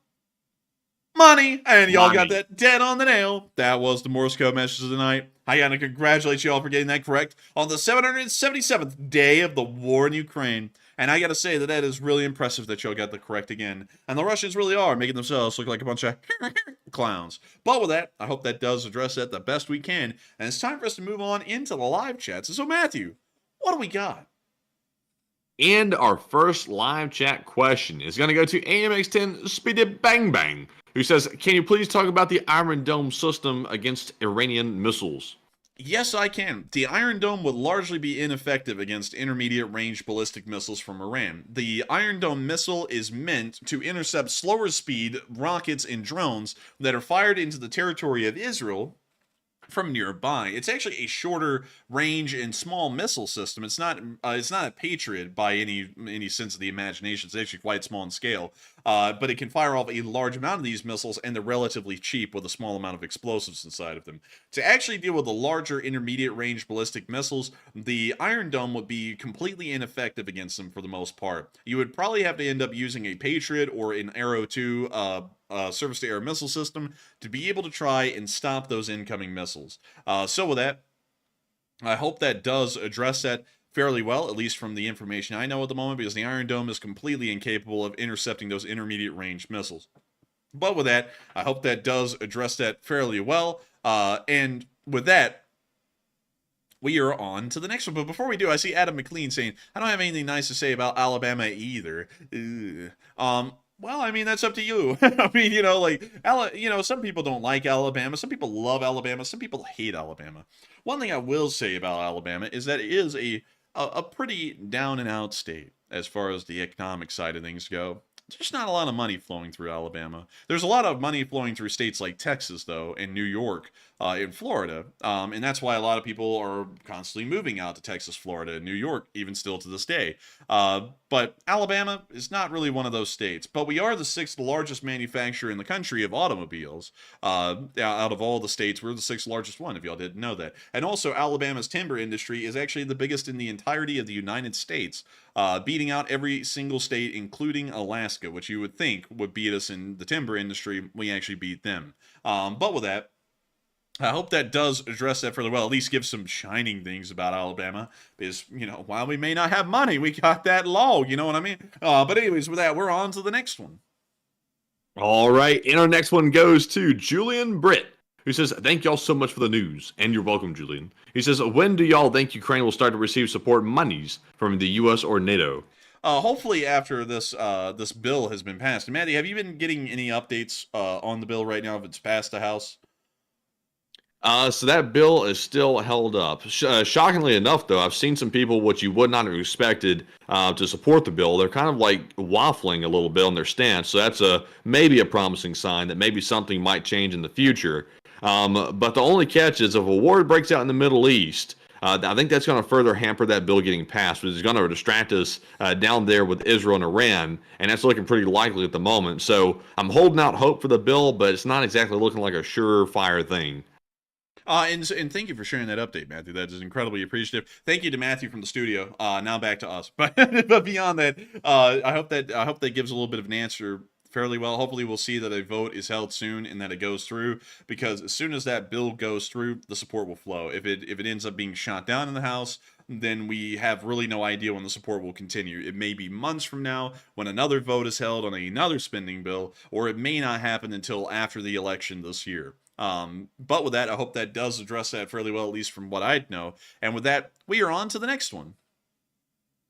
Speaker 2: money. And y'all got that dead on the nail. That was the Morse code message of the night. I gotta congratulate y'all for getting that correct on the 777th day of the war in Ukraine. And I gotta say that is really impressive that y'all got the correct again. And the Russians really are making themselves look like a bunch of clowns. But with that, I hope that does address that the best we can. And it's time for us to move on into the live chats. So Matthew, what do we got?
Speaker 3: And our first live chat question is going to go to AMX10 Speedy Bang Bang, who says, can you please talk about the Iron Dome system against Iranian missiles?
Speaker 2: Yes, I can. The Iron Dome would largely be ineffective against intermediate range ballistic missiles from Iran. The Iron Dome missile is meant to intercept slower speed rockets and drones that are fired into the territory of Israel from nearby. It's actually a shorter range and small missile system. It's not a Patriot by any sense of the imagination. It's actually quite small in scale. But it can fire off a large amount of these missiles, and they're relatively cheap with a small amount of explosives inside of them. To actually deal with the larger intermediate range ballistic missiles, the Iron Dome would be completely ineffective against them for the most part. You would probably have to end up using a Patriot or an Arrow 2 surface-to-air missile system to be able to try and stop those incoming missiles. So with that, I hope that does address that fairly well, at least from the information I know at the moment, because the Iron Dome is completely incapable of intercepting those intermediate range missiles. But with that, I hope that does address that fairly well. And with that, we are on to the next one. But before we do, I see Adam McLean saying, I don't have anything nice to say about Alabama either. Well, I mean, that's up to you. I mean, some people don't like Alabama. Some people love Alabama. Some people hate Alabama. One thing I will say about Alabama is that it is a pretty down and out state as far as the economic side of things go. There's not a lot of money flowing through Alabama. There's a lot of money flowing through states like Texas, though, and New York, and Florida. And that's why a lot of people are constantly moving out to Texas, Florida, and New York, even still to this day. But Alabama is not really one of those states. But we are the 6th largest manufacturer in the country of automobiles. Out of all the states, we're the 6th largest one, if y'all didn't know that. And also, Alabama's timber industry is actually the biggest in the entirety of the United States, beating out every single state, including Alaska, which you would think would beat us in the timber industry. We actually beat them. But with that, I hope that does address that fairly well, at least give some shining things about Alabama, because, while we may not have money, we got that log, you know what I mean? But anyways, with that, we're on to the next one.
Speaker 3: All right, and our next one goes to Julian Britt, who says, thank y'all so much for the news, and you're welcome, Julian. He says, when do y'all think Ukraine will start to receive support monies from the U.S. or NATO?
Speaker 2: Hopefully after this bill has been passed. And Maddie, have you been getting any updates on the bill right now if it's passed the House?
Speaker 3: So that bill is still held up. Shockingly enough, though, I've seen some people, which you would not have expected, to support the bill. They're kind of like waffling a little bit on their stance. So that's maybe a promising sign that maybe something might change in the future. But the only catch is if a war breaks out in the Middle East, I think that's going to further hamper that bill getting passed, which is going to distract us down there with Israel and Iran, and that's looking pretty likely at the moment. So I'm holding out hope for the bill, but it's not exactly looking like a surefire thing.
Speaker 2: And thank you for sharing that update, Matthew. That is incredibly appreciative. Thank you to Matthew from the studio. Now back to us. But beyond that, I hope that gives a little bit of an answer fairly well. Hopefully we'll see that a vote is held soon and that it goes through, because as soon as that bill goes through, the support will flow. If it ends up being shot down in the House, then we have really no idea when the support will continue. It may be months from now when another vote is held on another spending bill, or it may not happen until after the election this year. But with that, I hope that does address that fairly well, at least from what I know. And with that, we are on to the next one.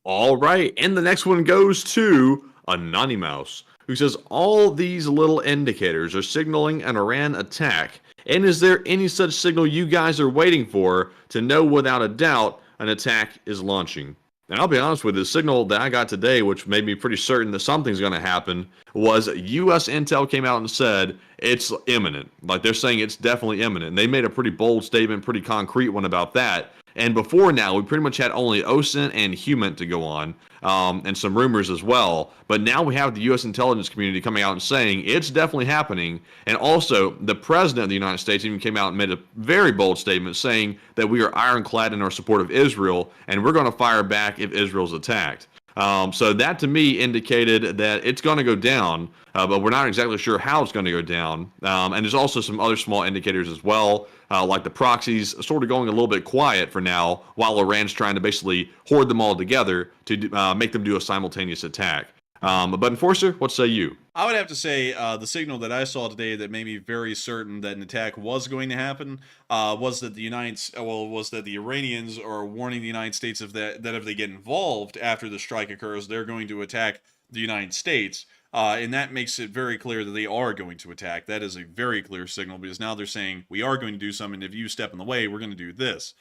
Speaker 3: All right, and the next one goes to Anonymous, who says, all these little indicators are signaling an Iran attack. And is there any such signal you guys are waiting for to know without a doubt an attack is launching? And I'll be honest with you, the signal that I got today, which made me pretty certain that something's going to happen, was U.S. Intel came out and said it's imminent. Like, they're saying it's definitely imminent. And they made a pretty bold statement, pretty concrete one about that. And before now, we pretty much had only OSINT and HUMINT to go on, and some rumors as well. But now we have the U.S. intelligence community coming out and saying it's definitely happening. And also, the president of the United States even came out and made a very bold statement saying that we are ironclad in our support of Israel, and we're going to fire back if Israel's attacked. So that to me indicated that it's going to go down, but we're not exactly sure how it's going to go down. And there's also some other small indicators as well, like the proxies sort of going a little bit quiet for now, while Iran's trying to basically hoard them all together to make them do a simultaneous attack. But Enforcer, what say you?
Speaker 2: I would have to say the signal that I saw today that made me very certain that an attack was going to happen was that the Iranians are warning the United States that if they get involved after the strike occurs, they're going to attack the United States. And that makes it very clear that they are going to attack. That is a very clear signal, because now they're saying we are going to do something. If you step in the way, we're going to do this.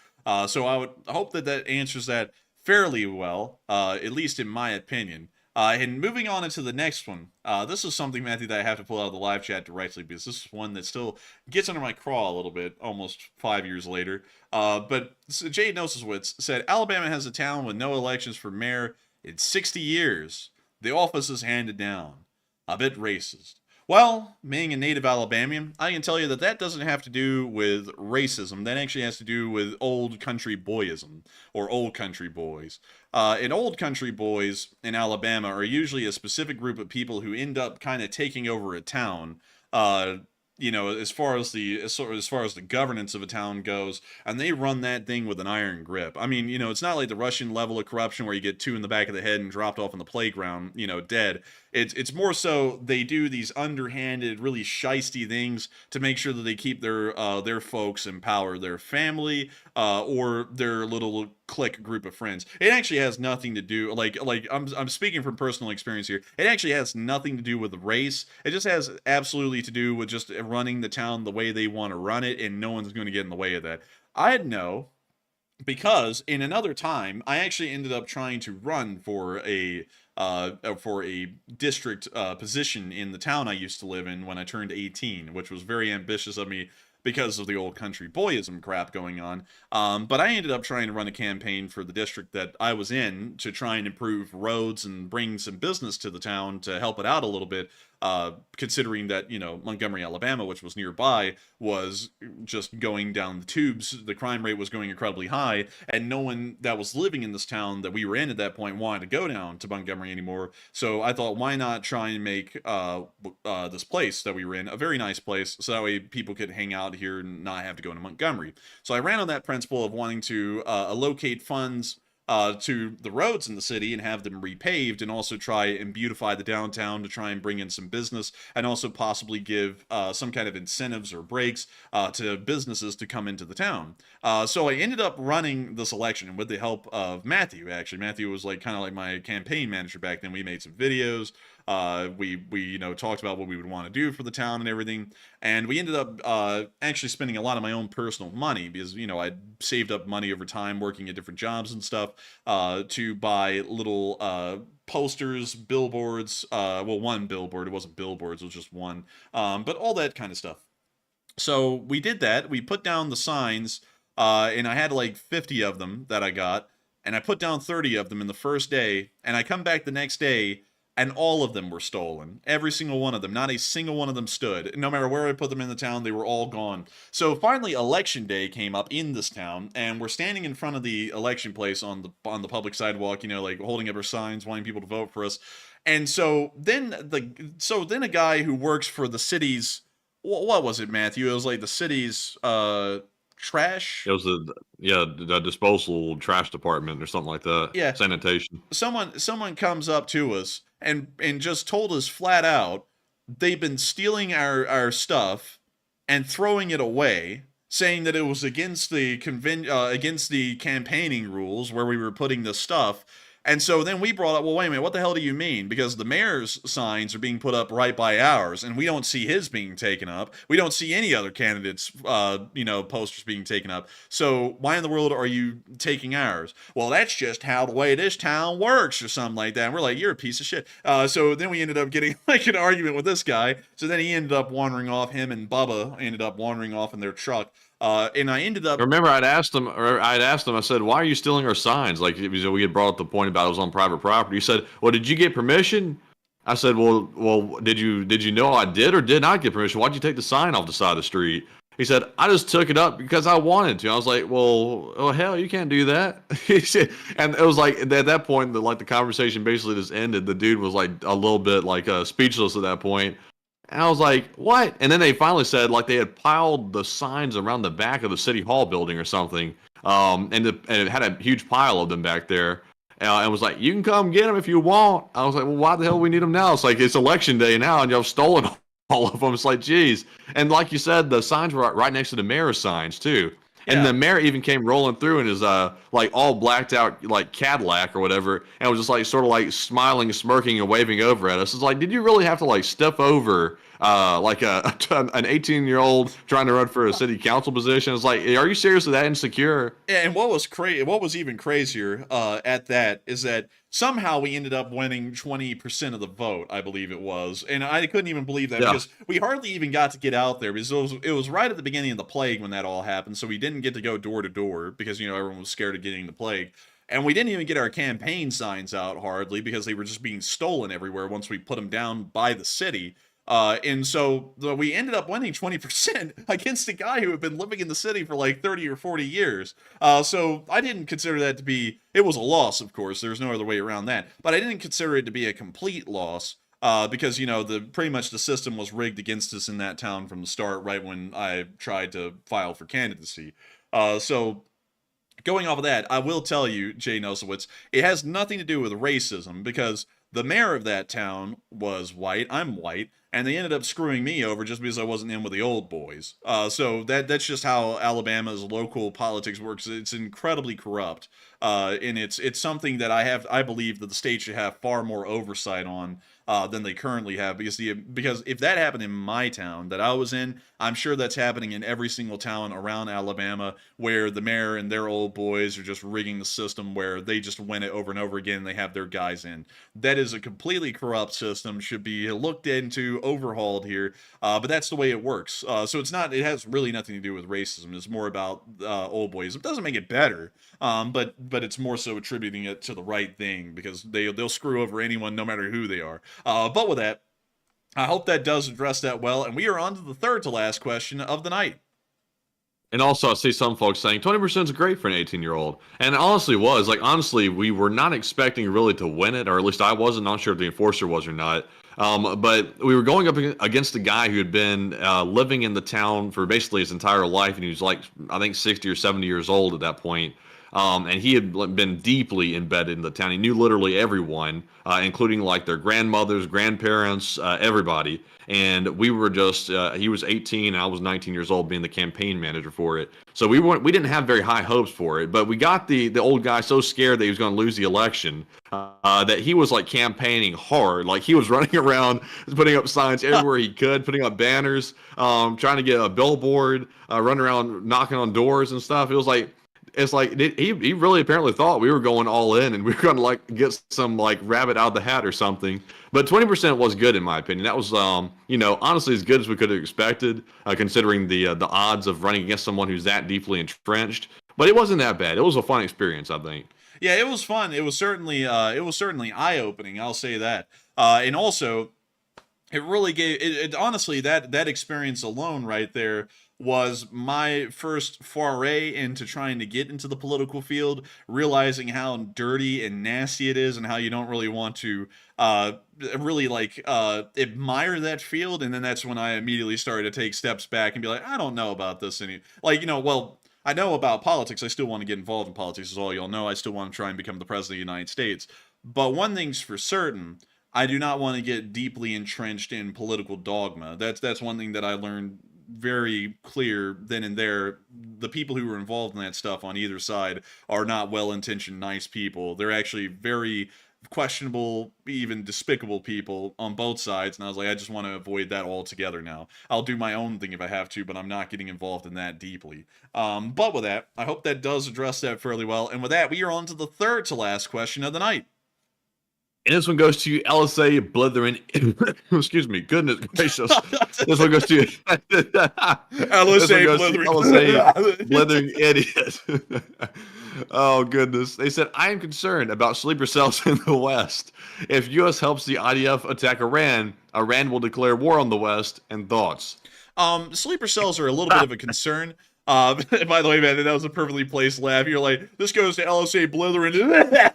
Speaker 2: So I would hope that that answers that fairly well, at least in my opinion. And moving on into the next one, this is something, Matthew, that I have to pull out of the live chat directly, because this is one that still gets under my craw a little bit, almost 5 years later. But Jay Nosowitz said, Alabama has a town with no elections for mayor in 60 years. The office is handed down. A bit racist. Well, being a native Alabamian, I can tell you that that doesn't have to do with racism. That actually has to do with old country boyism, or old country boys. And old country boys in Alabama are usually a specific group of people who end up kind of taking over a town, you know, as far as the governance of a town goes, and they run that thing with an iron grip. I mean, you know, it's not like the Russian level of corruption where you get 2 in the back of the head and dropped off on the playground, you know, dead. It's more so they do these underhanded, really shisty things to make sure that they keep their folks in power, their family, or their little clique group of friends. It actually has nothing to do, like I'm speaking from personal experience here. It actually has nothing to do with race. It just has absolutely to do with just running the town the way they want to run it, and no one's going to get in the way of that. I know, because in another time, I actually ended up trying to run for a district position in the town I used to live in when I turned 18, which was very ambitious of me because of the old country boyism crap going on. But I ended up trying to run a campaign for the district that I was in to try and improve roads and bring some business to the town to help it out a little bit, considering that, you know, Montgomery, Alabama, which was nearby, was just going down the tubes. The crime rate was going incredibly high, and no one that was living in this town that we were in at that point wanted to go down to Montgomery anymore. So I thought, why not try and make this place that we were in a very nice place, so that way people could hang out here and not have to go to Montgomery. So I ran on that principle of wanting to allocate funds to the roads in the city and have them repaved, and also try and beautify the downtown to try and bring in some business, and also possibly give some kind of incentives or breaks to businesses to come into the town. So I ended up running this election with the help of Matthew. Actually, Matthew was like kind of like my campaign manager back then. We made some videos. We you know, talked about what we would want to do for the town and everything, and we ended up actually spending a lot of my own personal money, because, you know, I'd saved up money over time working at different jobs and stuff, to buy little posters, billboards, well, one billboard, it wasn't billboards, it was just one, but all that kind of stuff. So we did that. We put down the signs, and I had like 50 of them that I got, and I put down 30 of them in the first day, and I come back the next day, and all of them were stolen. Every single one of them. Not a single one of them stood. No matter where I put them in the town, they were all gone. So finally, election day came up in this town, and we're standing in front of the election place on the public sidewalk, you know, like holding up our signs, wanting people to vote for us. And so then a guy who works for the city's, what was it, Matthew? It was like the city's trash.
Speaker 3: It was the disposal trash department or something like that.
Speaker 2: Yeah,
Speaker 3: sanitation.
Speaker 2: Someone comes up to us and just told us flat out they've been stealing our stuff and throwing it away, saying that it was against the campaigning rules where we were putting this stuff. And so then we brought up, well, wait a minute, what the hell do you mean? Because the mayor's signs are being put up right by ours, and we don't see his being taken up. We don't see any other candidates, you know, posters being taken up. So why in the world are you taking ours? Well, that's just how the way this town works, or something like that. And we're like, you're a piece of shit. So then we ended up getting like an argument with this guy. So then he ended up wandering off. Him and Bubba ended up wandering off in their truck. And I ended up.
Speaker 3: Remember, I'd asked him. I said, "Why are you stealing our signs?" Like we had brought up the point about it was on private property. He said, "Well, did you get permission?" I said, "Well, did you know I did or did not get permission? Why'd you take the sign off the side of the street?" He said, "I just took it up because I wanted to." I was like, "Well, hell, you can't do that." He said, and it was like at that point, the conversation basically just ended. The dude was like a little bit like speechless at that point. And I was like, "What?" And then they finally said like they had piled the signs around the back of the city hall building or something, and it had a huge pile of them back there. And was like, "You can come get them if you want." I was like, "Well, why the hell do we need them now?" It's like it's election day now, and y'all stolen all of them. It's like, geez. And like you said, the signs were right next to the mayor's signs too. And the mayor even came rolling through in his like all blacked out like Cadillac or whatever, and was just like sort of like smiling, smirking, and waving over at us. It's like, did you really have to like step over like an 18-year-old trying to run for a city council position? It's like, are you seriously that insecure?
Speaker 2: And what was even crazier at that is that somehow we ended up winning 20% of the vote, I believe it was. And I couldn't even believe that because we hardly even got to get out there because it was right at the beginning of the plague when that all happened. So we didn't get to go door to door because, everyone was scared of getting the plague. And we didn't even get our campaign signs out hardly because they were just being stolen everywhere once we put them down by the city. And so we ended up winning 20% against a guy who had been living in the city for like 30 or 40 years. So I didn't consider that to be, it was a loss, of course. There's no other way around that. But I didn't consider it to be a complete loss because, pretty much the system was rigged against us in that town from the start, right when I tried to file for candidacy. So going off of that, I will tell you, Jay Nosowitz, it has nothing to do with racism because the mayor of that town was white. I'm white. And they ended up screwing me over just because I wasn't in with the old boys. So that's just how Alabama's local politics works. It's incredibly corrupt, and it's something that I believe that the state should have far more oversight on than they currently have. Because if that happened in my town that I was in, I'm sure that's happening in every single town around Alabama where the mayor and their old boys are just rigging the system where they just win it over and over again and they have their guys in. That is a completely corrupt system, should be looked into, overhauled here, but that's the way it works. So it has really nothing to do with racism. It's more about old boys. It doesn't make it better, but it's more so attributing it to the right thing because they'll screw over anyone no matter who they are. But with that, I hope that does address that well, and we are on to the third to last question of the night.
Speaker 3: And also, I see some folks saying 20% is great for an 18-year-old. And it honestly was. Like, honestly, we were not expecting really to win it, or at least I wasn't. Not sure if the enforcer was or not. But we were going up against a guy who had been living in the town for basically his entire life. And he was like, I think 60 or 70 years old at that point. And he had been deeply embedded in the town. He knew literally everyone, including like their grandmothers, grandparents, everybody. And we were just, he was 18, and I was 19 years old being the campaign manager for it. So we didn't have very high hopes for it, but we got the old guy so scared that he was going to lose the election that he was like campaigning hard. Like he was running around, putting up signs everywhere he could, putting up banners, trying to get a billboard, running around knocking on doors and stuff. It's like he really apparently thought we were going all in and we were going to like get some like rabbit out of the hat or something. But 20% was good in my opinion. That was honestly as good as we could have expected, considering the odds of running against someone who's that deeply entrenched. But it wasn't that bad. It was a fun experience, I think.
Speaker 2: Yeah, it was fun. It was certainly eye-opening. I'll say that. And also, it really gave it honestly that experience alone right there was my first foray into trying to get into the political field, realizing how dirty and nasty it is and how you don't really want to really admire that field. And then that's when I immediately started to take steps back and be like, I don't know about this well, I know about politics. I still want to get involved in politics, as all y'all know. I still want to try and become the president of the United States. But one thing's for certain, I do not want to get deeply entrenched in political dogma. That's one thing that I learned very clear then and there. The people who were involved in that stuff on either side are not well-intentioned, nice people. They're actually very questionable, even despicable people on both sides. And I was like, I just want to avoid that altogether now. I'll do my own thing if I have to, but I'm not getting involved in that deeply. But with that, I hope that does address that fairly well. And with that, we are on to the third to last question of the night.
Speaker 3: And this one goes to LSA Blithering. Excuse me. Goodness gracious. This one goes to LSA Blithering Idiot. Oh, goodness. They said, I am concerned about sleeper cells in the West. If U.S. helps the IDF attack Iran, Iran will declare war on the West. And thoughts?
Speaker 2: Sleeper cells are a little bit of a concern. By the way, man, that was a perfectly placed laugh. You're like, this goes to LSA Blithering. I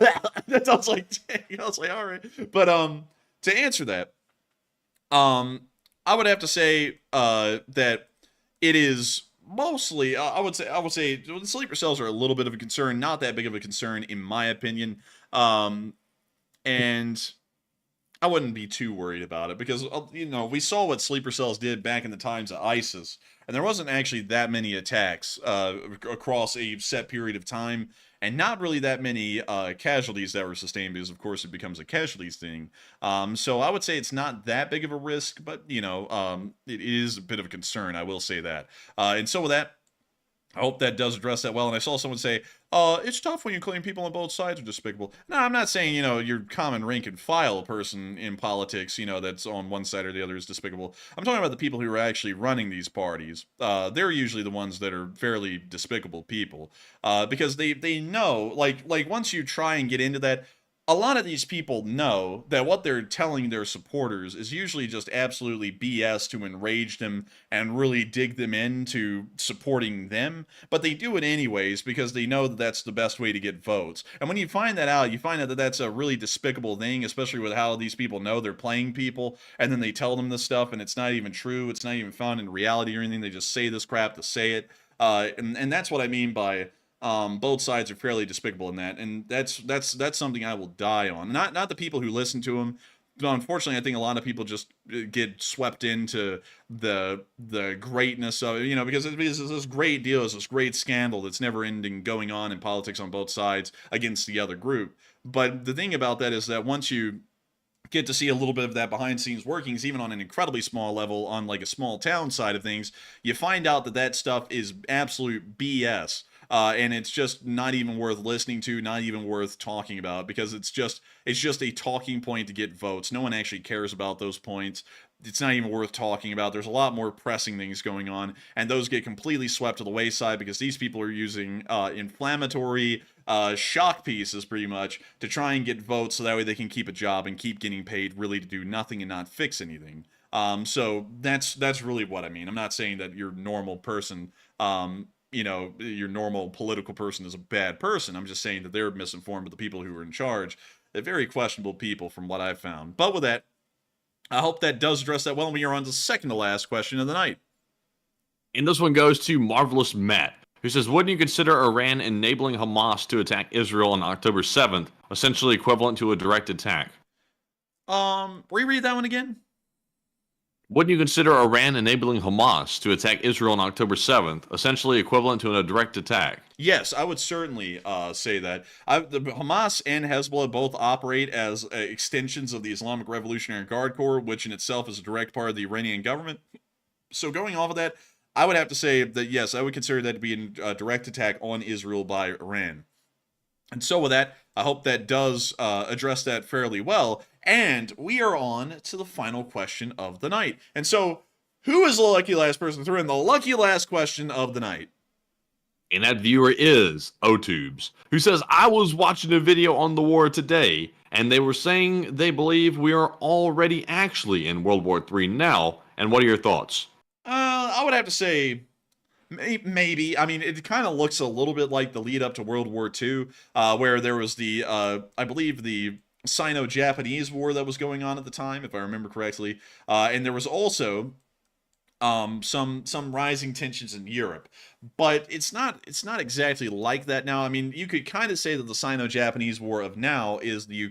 Speaker 2: was like, dang. I was like, all right. But to answer that, I would have to say that it is mostly. I would say the sleeper cells are a little bit of a concern, not that big of a concern in my opinion. And I wouldn't be too worried about it because, we saw what sleeper cells did back in the times of ISIS, and there wasn't actually that many attacks across a set period of time, and not really that many casualties that were sustained because, of course, it becomes a casualties thing. So I would say it's not that big of a risk, but, it is a bit of a concern, I will say that. And so with that, I hope that does address that well. And I saw someone say, it's tough when you claim people on both sides are despicable. No, I'm not saying, your common rank and file person in politics, that's on one side or the other is despicable. I'm talking about the people who are actually running these parties. They're usually the ones that are fairly despicable people. Because they know, like once you try and get into that, a lot of these people know that what they're telling their supporters is usually just absolutely BS to enrage them and really dig them into supporting them, but they do it anyways because they know that that's the best way to get votes. And when you find that out, you find out that that's a really despicable thing, especially with how these people know they're playing people, and then they tell them this stuff and it's not even true, it's not even found in reality or anything, they just say this crap to say it. And that's what I mean by both sides are fairly despicable in that, and that's something I will die on. Not the people who listen to him. But unfortunately, I think a lot of people just get swept into the greatness of it, because it's this great deal, it's this great scandal that's never ending going on in politics on both sides against the other group. But the thing about that is that once you get to see a little bit of that behind scenes workings, even on an incredibly small level, on like a small town side of things, you find out that stuff is absolute BS. And it's just not even worth listening to, not even worth talking about, because it's just a talking point to get votes. No one actually cares about those points. It's not even worth talking about. There's a lot more pressing things going on, and those get completely swept to the wayside because these people are using inflammatory shock pieces, pretty much, to try and get votes so that way they can keep a job and keep getting paid really to do nothing and not fix anything. So that's really what I mean. I'm not saying that your normal person, your normal political person is a bad person. I'm just saying that they're misinformed, but the people who are in charge, they're very questionable people from what I've found. But with that, I hope that does address that well, and we are on to the second to last question of the night.
Speaker 3: And this one goes to Marvelous Matt, who says, wouldn't you consider Iran enabling Hamas to attack Israel on October 7th, essentially equivalent to a direct attack?
Speaker 2: Reread that one again?
Speaker 3: Wouldn't you consider Iran enabling Hamas to attack Israel on October 7th, essentially equivalent to a direct attack?
Speaker 2: Yes, I would certainly say that. The Hamas and Hezbollah both operate as extensions of the Islamic Revolutionary Guard Corps, which in itself is a direct part of the Iranian government. So going off of that, I would have to say that, yes, I would consider that to be a direct attack on Israel by Iran. And so with that, I hope that does address that fairly well. And we are on to the final question of the night. And so, who is the lucky last person through in the lucky last question of the night?
Speaker 3: And that viewer is OTubes, who says, I was watching a video on the war today, and they were saying they believe we are already actually in World War III now. And what are your thoughts?
Speaker 2: I would have to say, maybe. I mean, it kind of looks a little bit like the lead up to World War II, where there was the, I believe, the Sino-Japanese war that was going on at the time, if I remember correctly. And there was also some rising tensions in Europe. But it's not exactly like that now. I mean, you could kind of say that the Sino-Japanese war of now is the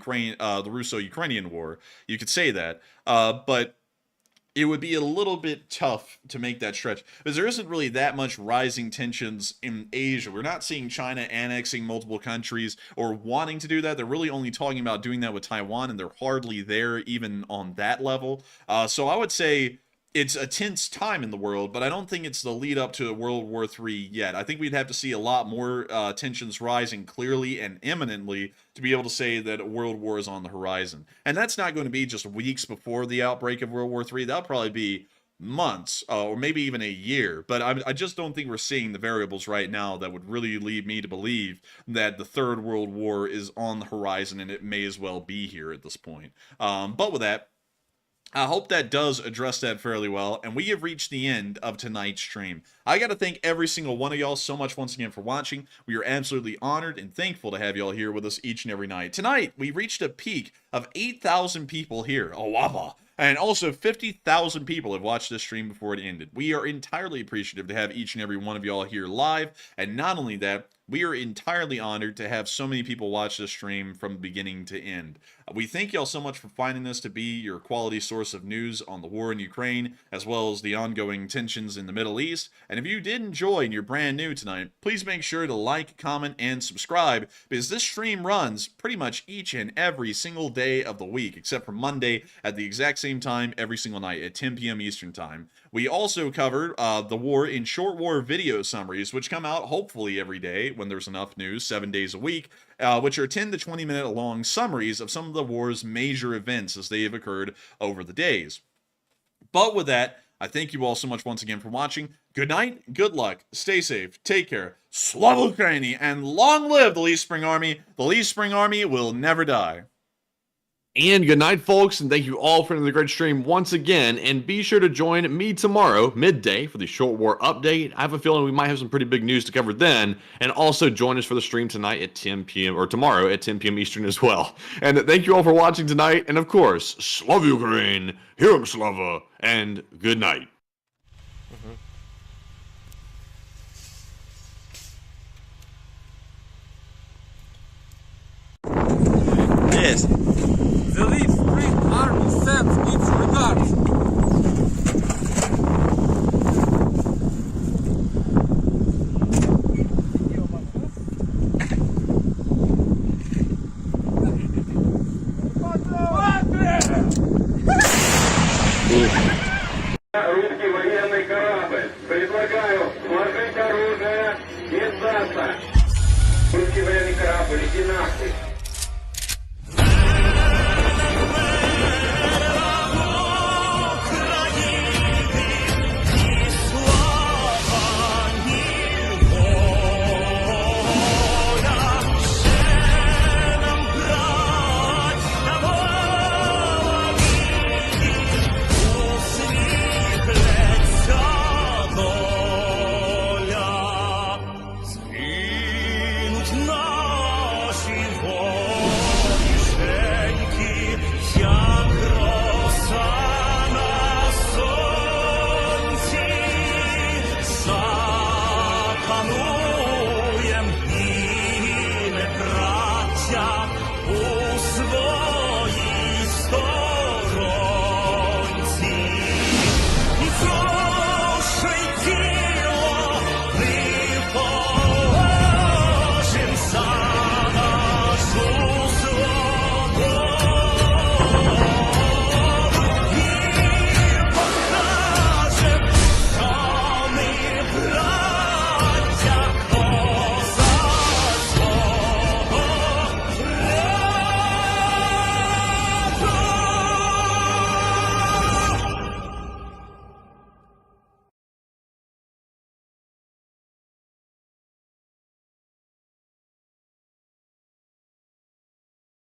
Speaker 2: Russo-Ukrainian war. You could say that. But it would be a little bit tough to make that stretch because there isn't really that much rising tensions in Asia. We're not seeing China annexing multiple countries or wanting to do that. They're really only talking about doing that with Taiwan, and they're hardly there even on that level. So I would say it's a tense time in the world, but I don't think it's the lead up to World War III yet. I think we'd have to see a lot more tensions rising clearly and imminently to be able to say that a world war is on the horizon. And that's not going to be just weeks before the outbreak of World War III. That'll probably be months or maybe even a year. But I just don't think we're seeing the variables right now that would really lead me to believe that the Third World War is on the horizon, and it may as well be here at this point. But with that, I hope that does address that fairly well, and we have reached the end of tonight's stream. I got to thank every single one of y'all so much once again for watching. We are absolutely honored and thankful to have y'all here with us each and every night. Tonight, we reached a peak of 8,000 people here. Oh, wabba. And also 50,000 people have watched this stream before it ended. We are entirely appreciative to have each and every one of y'all here live, and not only that, we are entirely honored to have so many people watch this stream from beginning to end. We thank y'all so much for finding this to be your quality source of news on the war in Ukraine, as well as the ongoing tensions in the Middle East. And if you did enjoy and you're brand new tonight, please make sure to like, comment, and subscribe, because this stream runs pretty much each and every single day of the week, except for Monday at the exact same time every single night at 10 p.m. Eastern Time. We also cover the war in short war video summaries, which come out hopefully every day when there's enough news, 7 days a week, which are 10 to 20 minute long summaries of some of the war's major events as they have occurred over the days. But with that, I thank you all so much once again for watching. Good night, good luck, stay safe, take care, Slava Ukraini, and long live the Lee Spring Army. The Lee Spring Army will never die.
Speaker 3: And good night, folks, and thank you all for the great stream once again. And be sure to join me tomorrow, midday, for the Short War update. I have a feeling we might have some pretty big news to cover then. And also join us for the stream tonight at 10 p.m. or tomorrow at 10 p.m. Eastern as well. And thank you all for watching tonight. And of course, Slava Ukraine, Heroem Slava, and good night.
Speaker 6: Yes. The Leaf Spring Army sends its regards.